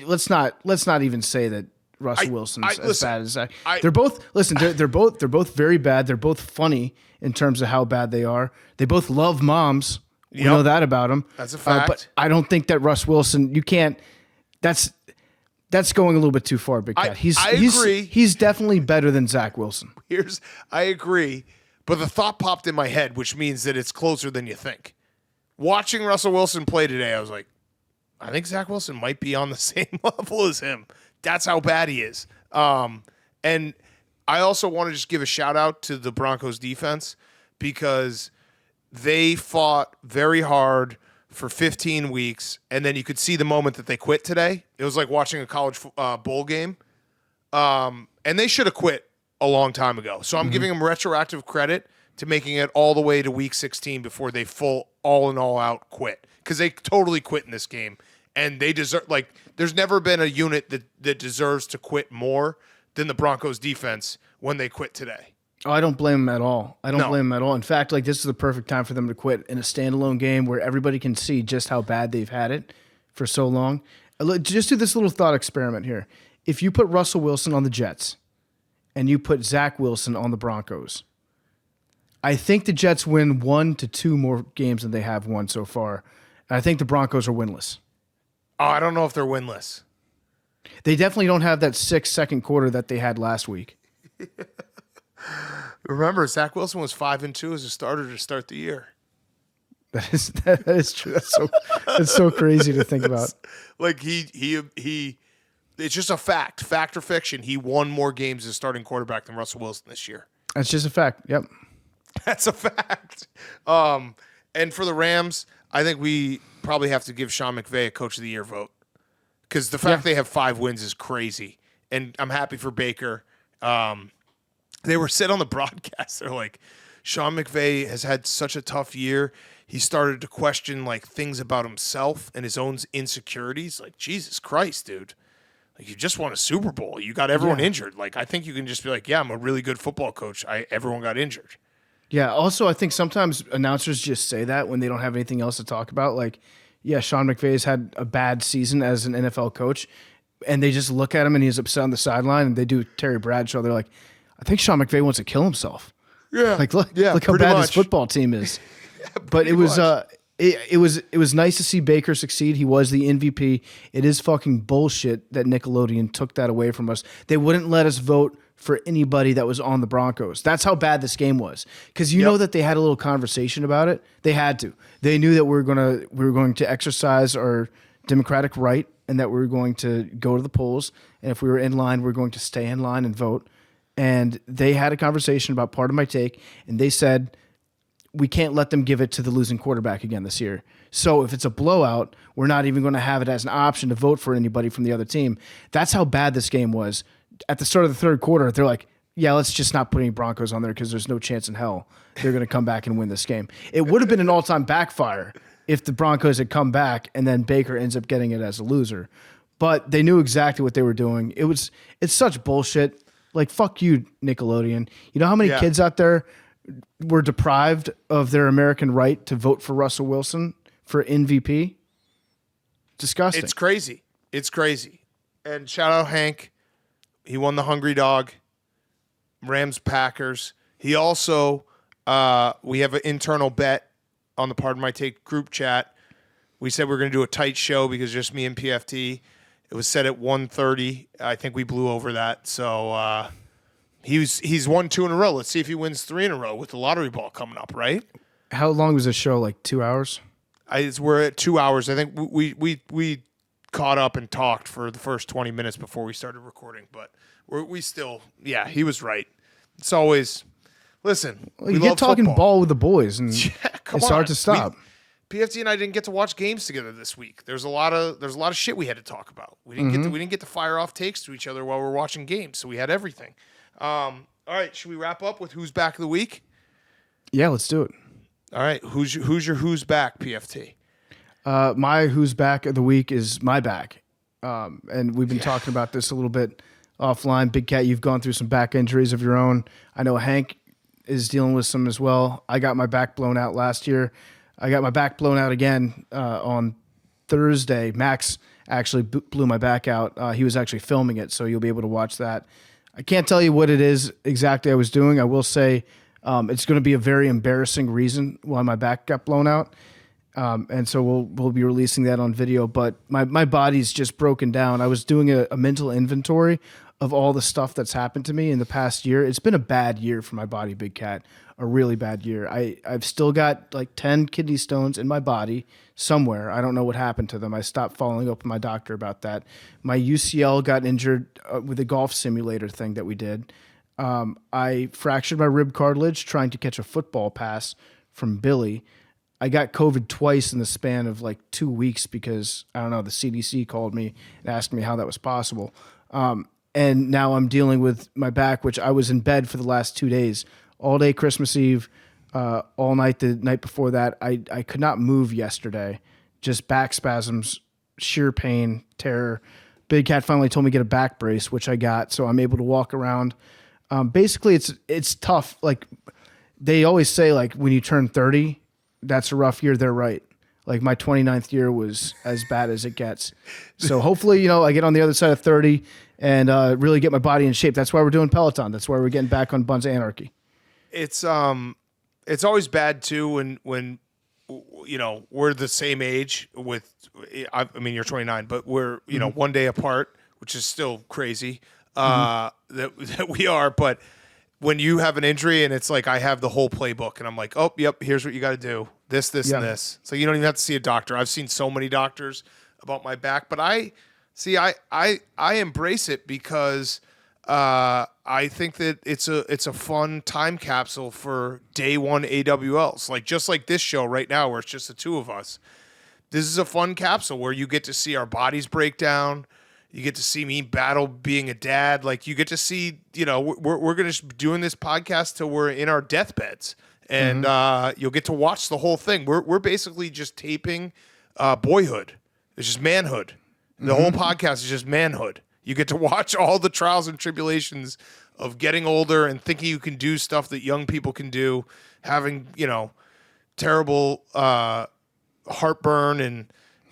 Let's not even say that Russell Wilson's as bad as Zach. They're both They're both very bad. They're both funny in terms of how bad they are. They both love moms. We know that about them. That's a fact. But I don't think that Russ Wilson. You can't. That's going a little bit too far, Big Cat. I agree. He's definitely better than Zach Wilson. I agree, but the thought popped in my head, which means that it's closer than you think. Watching Russell Wilson play today, I was like, I think Zach Wilson might be on the same level as him. That's how bad he is. And I also want to just give a shout out to the Broncos defense because they fought very hard for 15 weeks, and then you could see the moment that they quit today. It was like watching a college bowl game. And they should have quit a long time ago. So I'm giving them retroactive credit to making it all the way to week 16 before they full all in all out quit. Because they totally quit in this game. And they deserve, like, there's never been a unit that deserves to quit more than the Broncos defense when they quit today. Oh, I don't blame them at all. I don't blame them at all. In fact, like, this is the perfect time for them to quit in a standalone game where everybody can see just how bad they've had it for so long. Just do this little thought experiment here. If you put Russell Wilson on the Jets and you put Zach Wilson on the Broncos, I think the Jets win 1 to 2 more games than they have won so far. And I think the Broncos are winless. Oh, I don't know if they're winless. They definitely don't have that 6 second quarter that they had last week. Remember, Zach Wilson was 5-2 as a starter to start the year. That is true. That's so crazy to think about. Like he it's just a fact or fiction. He won more games as starting quarterback than Russell Wilson this year. That's just a fact. Yep. That's a fact. And for the Rams, I think we probably have to give Sean McVay a Coach of the Year vote because the fact they have 5 wins is crazy. And I'm happy for Baker. They were said on the broadcast, they're like, Sean McVay has had such a tough year. He started to question like things about himself and his own insecurities. Like, Jesus Christ, dude. Like, you just won a Super Bowl. You got everyone injured. Like, I think you can just be like, yeah, I'm a really good football coach. Everyone got injured. Yeah. Also, I think sometimes announcers just say that when they don't have anything else to talk about. Like, yeah, Sean McVay's had a bad season as an NFL coach, and they just look at him and he's upset on the sideline, and they do Terry Bradshaw. They're like, I think Sean McVay wants to kill himself. Yeah. Like, look how bad his football team is. But it was it was nice to see Baker succeed. He was the MVP. It is fucking bullshit that Nickelodeon took that away from us. They wouldn't let us vote for anybody that was on the Broncos. That's how bad this game was. Because you know that they had a little conversation about it. They had to. They knew that we were going to exercise our democratic right and that we were going to go to the polls. And if we were in line, we were going to stay in line and vote. And they had a conversation about part of my take, and they said, we can't let them give it to the losing quarterback again this year. So if it's a blowout, we're not even going to have it as an option to vote for anybody from the other team. That's how bad this game was. At the start of the third quarter, they're like, yeah, let's just not put any Broncos on there because there's no chance in hell they're going to come back and win this game. It would have been an all-time backfire if the Broncos had come back and then Baker ends up getting it as a loser. But they knew exactly what they were doing. It's such bullshit. Like, fuck you, Nickelodeon. You know how many kids out there were deprived of their American right to vote for Russell Wilson for MVP? Disgusting. It's crazy. It's crazy. And shout out Hank. He won the Hungry Dog. Rams Packers. He also, we have an internal bet on the Pardon My Take group chat. We said we are going to do a tight show because just me and PFT. It was set at 1:30. I think we blew over that. So he's won 2 in a row. Let's see if he wins 3 in a row with the lottery ball coming up, right? How long was this show? Like 2 hours? We're at 2 hours. I think we caught up and talked for the first 20 minutes before we started recording. But we still, he was right. It's always, listen, well, you get talking football. Ball with the boys, and it's hard to stop. PFT and I didn't get to watch games together this week. There's a lot of shit we had to talk about. We didn't get to fire off takes to each other while we're watching games, so we had everything. All right, should we wrap up with who's back of the week? Yeah, let's do it. All right, who's your who's back, PFT? My who's back of the week is my back, and we've been talking about this a little bit offline. Big Cat, you've gone through some back injuries of your own. I know Hank is dealing with some as well. I got my back blown out last year. I got my back blown out again on Thursday. Max actually blew my back out. He was actually filming it, so you'll be able to watch that. I can't tell you what it is exactly I was doing. I will say it's going to be a very embarrassing reason why my back got blown out. And so we'll be releasing that on video. But my body's just broken down. I was doing a mental inventory of all the stuff that's happened to me in the past year. It's been a bad year for my body, Big Cat. A really bad year. I've still got like 10 kidney stones in my body somewhere. I don't know what happened to them. I stopped following up with my doctor about that. My UCL got injured with a golf simulator thing that we did. I fractured my rib cartilage trying to catch a football pass from Billy. I got COVID twice in the span of like 2 weeks because, I don't know, the CDC called me and asked me how that was possible. And now I'm dealing with my back, which I was in bed for the last 2 days. All day Christmas Eve, all night the night before that. I could not move yesterday. Just back spasms, sheer pain, terror. Big Cat finally told me to get a back brace, which I got, so I'm able to walk around. Basically, it's tough. Like they always say, like when you turn 30, that's a rough year. They're right. Like my 29th year was as bad as it gets. So hopefully, I get on the other side of 30 and really get my body in shape. That's why we're doing Peloton. That's why we're getting back on Buns Anarchy. It's always bad too when we're the same age with. I mean, you're 29, but we're one day apart, which is still crazy that we are. But when you have an injury and it's like I have the whole playbook and I'm like, oh, yep, here's what you got to do. This, and this. So you don't even have to see a doctor. I've seen so many doctors about my back, but I embrace it because I think that it's a fun time capsule for day one AWLs. Like just like this show right now where it's just the two of us. This is a fun capsule where you get to see our bodies break down. You get to see me battle being a dad. Like you get to see, we're going to be doing this podcast till we're in our deathbeds. And you'll get to watch the whole thing. We're basically just taping boyhood. It's just manhood. The whole podcast is just manhood. You get to watch all the trials and tribulations of getting older and thinking you can do stuff that young people can do, having, terrible heartburn and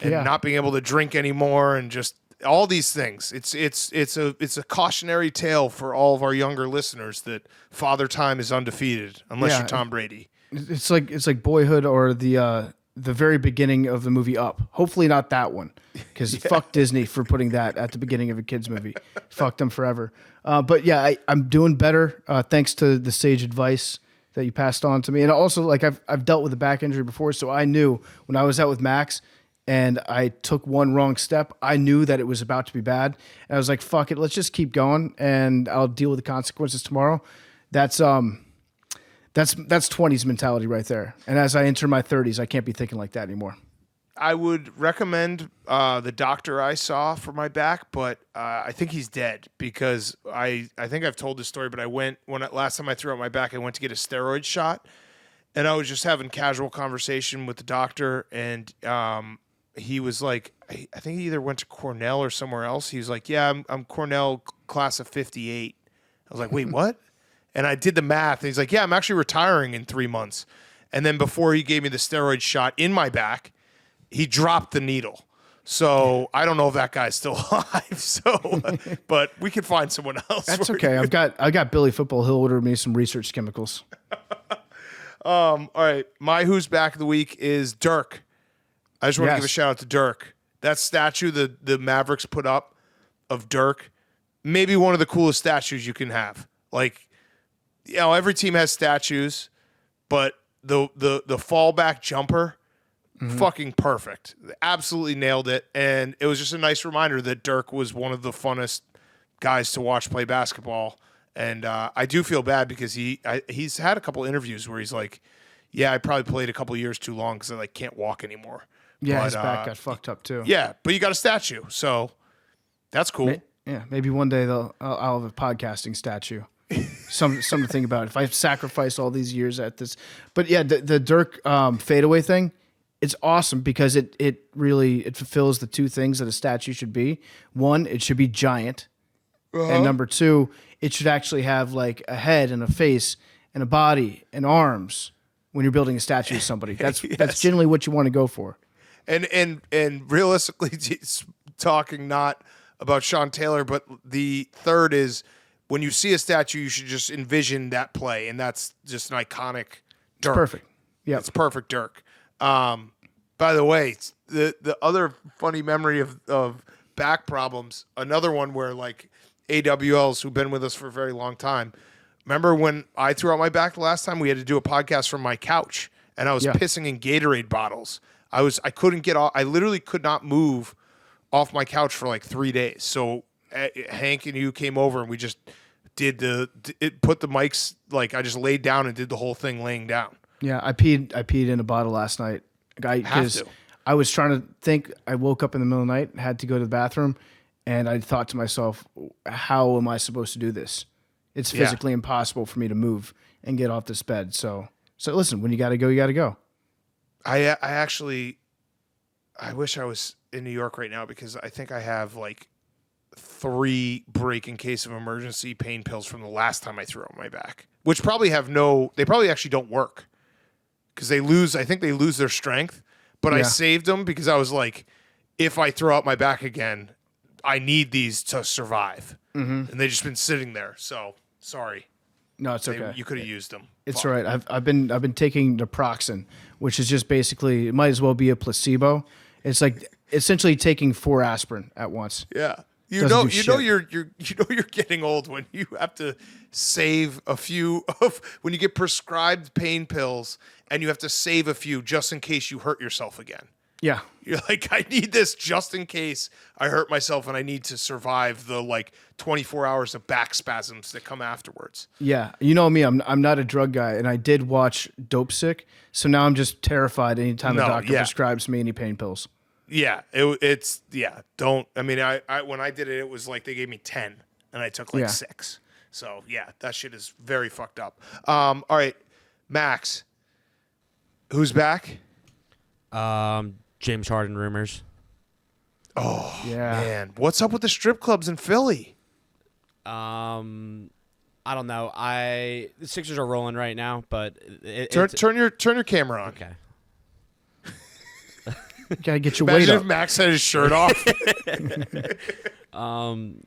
not being able to drink anymore and just all these things. It's a cautionary tale for all of our younger listeners that Father Time is undefeated unless you're Tom Brady. It's like Boyhood or the the very beginning of the movie Up. Hopefully not that one, because fuck Disney for putting that at the beginning of a kid's movie. Fuck them forever. But yeah, I'm doing better thanks to the sage advice that you passed on to me. And also, like, I've dealt with a back injury before, so I knew when I was out with Max and I took one wrong step, I knew that it was about to be bad. And I was like, fuck it, let's just keep going, and I'll deal with the consequences tomorrow. That's 20s mentality right there. And as I enter my 30s, I can't be thinking like that anymore. I would recommend the doctor I saw for my back, but I think he's dead because I think I've told this story, but last time I threw out my back, I went to get a steroid shot, and I was just having casual conversation with the doctor, and he was like, I think he either went to Cornell or somewhere else. He was like, yeah, I'm Cornell class of 58. I was like, wait, what? And I did the math, and he's like, yeah, I'm actually retiring in 3 months. And then before he gave me the steroid shot in my back, he dropped the needle. So I don't know if that guy's still alive. So, but we can find someone else. That's okay. I got Billy Football. He'll order me some research chemicals. All right. My who's back of the week is Dirk. I just want to give a shout out to Dirk. That statue the Mavericks put up of Dirk, maybe one of the coolest statues you can have. Like, you know, every team has statues, but the fallback jumper, fucking perfect. Absolutely nailed it. And it was just a nice reminder that Dirk was one of the funnest guys to watch play basketball. And I do feel bad because he's had a couple interviews where he's like, yeah, I probably played a couple years too long because I can't walk anymore. Yeah, but, his back got fucked up too. Yeah, but you got a statue, so that's cool. Maybe one day I'll have a podcasting statue. Something to think about. If I sacrifice all these years at this, but yeah, the Dirk fadeaway thing, it's awesome because it really fulfills the two things that a statue should be. One, it should be giant, and number two, it should actually have like a head and a face and a body and arms. When you're building a statue of somebody, that's generally what you want to go for. And realistically, talking not about Sean Taylor, but the third is when you see a statue, you should just envision that play, and that's just an iconic Dirk. Perfect. Yeah, it's perfect Dirk. By the way, the other funny memory of back problems, another one where like AWLs who've been with us for a very long time. Remember when I threw out my back the last time? We had to do a podcast from my couch, and I was pissing in Gatorade bottles. I couldn't get off. I literally could not move off my couch for like 3 days. So Hank and you came over, and we just put the mics, like I just laid down and did the whole thing laying down. Yeah, I peed in a bottle last night. Because I was trying to think. I woke up in the middle of the night, had to go to the bathroom, and I thought to myself, how am I supposed to do this? It's physically impossible for me to move and get off this bed. So listen, when you got to go, you got to go. I wish I was in New York right now because I think I have like 3 break in case of emergency pain pills from the last time I threw out my back, which they probably actually don't work because I think they lose their strength, but I saved them because I was like, if I throw out my back again, I need these to survive. And they've just been sitting there. So sorry. No, it's okay. You could have used them. It's all right. I've been taking naproxen, which is just basically, it might as well be a placebo. It's like essentially taking 4 aspirin at once. Yeah. You know you're getting old when you have to save a few when you get prescribed pain pills and you have to save a few just in case you hurt yourself again. Yeah. You're like, I need this just in case I hurt myself and I need to survive the like 24 hours of back spasms that come afterwards. Yeah. You know me, I'm not a drug guy, and I did watch Dope Sick, so now I'm just terrified anytime a doctor prescribes me any pain pills. Yeah. Don't. I mean, I when I did it, it was like they gave me 10 and I took like 6. So yeah, that shit is very fucked up. All right, Max, who's back? James Harden rumors. Oh man, what's up with the strip clubs in Philly? I don't know. The Sixers are rolling right now, but turn your camera on. Okay. You gotta get your weight Imagine up. if Max had his shirt off.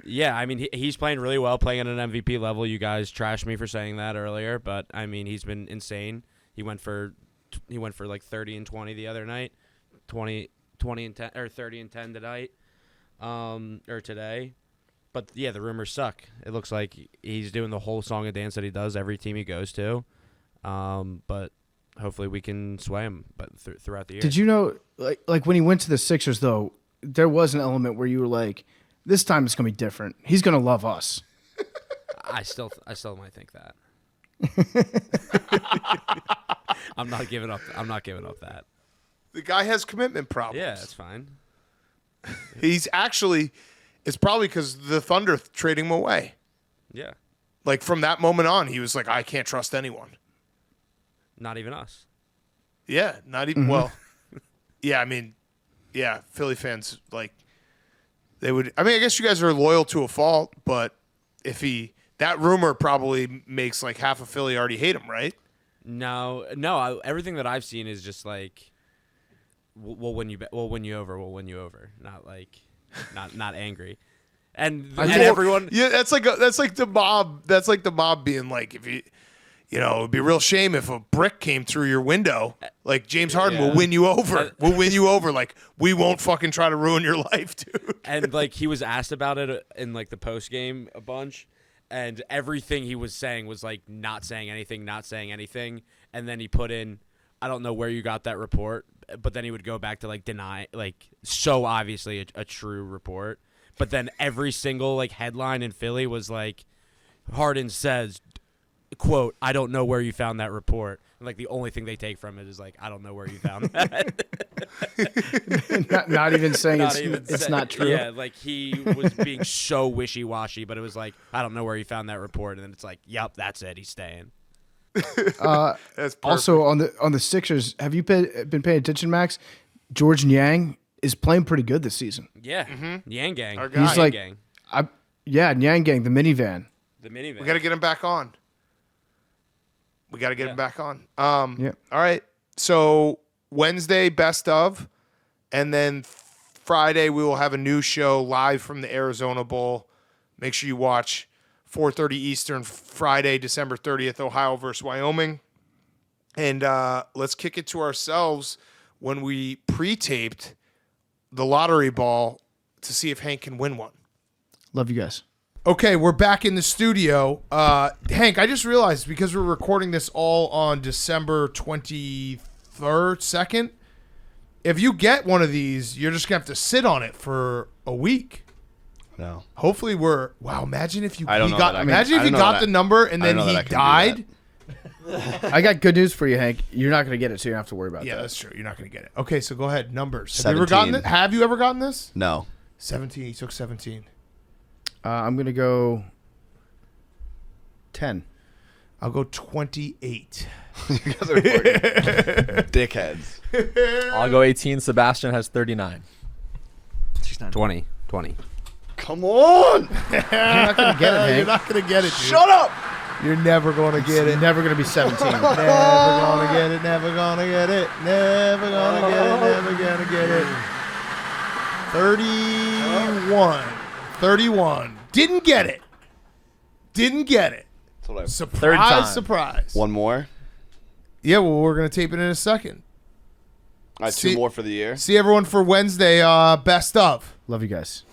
Yeah, I mean he's playing really well, playing at an MVP level. You guys trashed me for saying that earlier, but I mean he's been insane. He went for he went for like 30 and 20 the other night, 20 and 10 or 30 and 10 tonight, or today. But yeah, the rumors suck. It looks like he's doing the whole song and dance that he does every team he goes to. But hopefully we can sway him. But throughout the year, Did you know, like when he went to the Sixers though, there was an element where you were like, this time it's gonna be different. He's gonna love us. I still might think that. I'm not giving up that. The guy has commitment problems. Yeah, that's fine. He's actually, it's probably because the Thunder trading him away. Yeah, Like from that moment on, he was like, I can't trust anyone. not even us. Yeah, not even, well, yeah, I mean, yeah, Philly fans, like, they would, I mean, I guess you guys are loyal to a fault, but if that rumor probably makes like half of Philly already hate him, right? No. Everything that I've seen is just like, we'll win you over. Not like, not angry. And everyone, yeah, that's like the mob. That's like the mob being like, if it'd be a real shame if a brick came through your window. Like James Harden will win you over. We'll win you over. Like we won't fucking try to ruin your life, dude. And like he was asked about it in like the post game a bunch, and everything he was saying was like not saying anything, and then he put in, I don't know where you got that report, but then he would go back to like deny, like so obviously a true report. But then every single like headline in Philly was like, Harden says, quote, I don't know where you found that report. And like the only thing they take from it is like, I don't know where you found that. not even saying it's not true. Yeah, like he was being so wishy-washy, but it was like, I don't know where you found that report. And then it's like, yep, that's it. He's staying. That's perfect. Also on the Sixers, have you been paying attention, Max? George Niang is playing pretty good this season. Yeah, Yang Gang. Our guy. He's like, Gang. Niang Gang, the minivan. The minivan. We got to get him back on. Yeah. All right. So Wednesday, best of, and then Friday we will have a new show live from the Arizona Bowl. Make sure you watch 4:30 Eastern Friday, December 30th, Ohio versus Wyoming. And let's kick it to ourselves when we pre-taped the lottery ball to see if Hank can win one. Love you guys. Okay, we're back in the studio. Hank, I just realized because we're recording this all on December 23rd, 2nd, if you get one of these, you're just going to have to sit on it for a week. No. Hopefully imagine if you I got the number and then he died. I got good news for you, Hank. You're not going to get it, so you don't have to worry about Yeah, that. that's true. You're not going to get it. Okay, so go ahead. Numbers. Have 17. you ever gotten it? Have you ever gotten this? No. 17. He took 17. I'm going to go 10. I'll go 28. You guys are dickheads. I'll go 18. Sebastian has 39. 20. Come on. You're not going to get it, Hank. You're not going to get it, dude. Shut up. You're never going to get it. It's never going to be 17. Never gonna get it. Never gonna get it. Never gonna get it. Never gonna get it. 31. Didn't get it. That's what Third time. Surprise. One more. Yeah, well, we're gonna tape it in a second. All right, See- two more for the year. See everyone for Wednesday. Best of. Love you guys.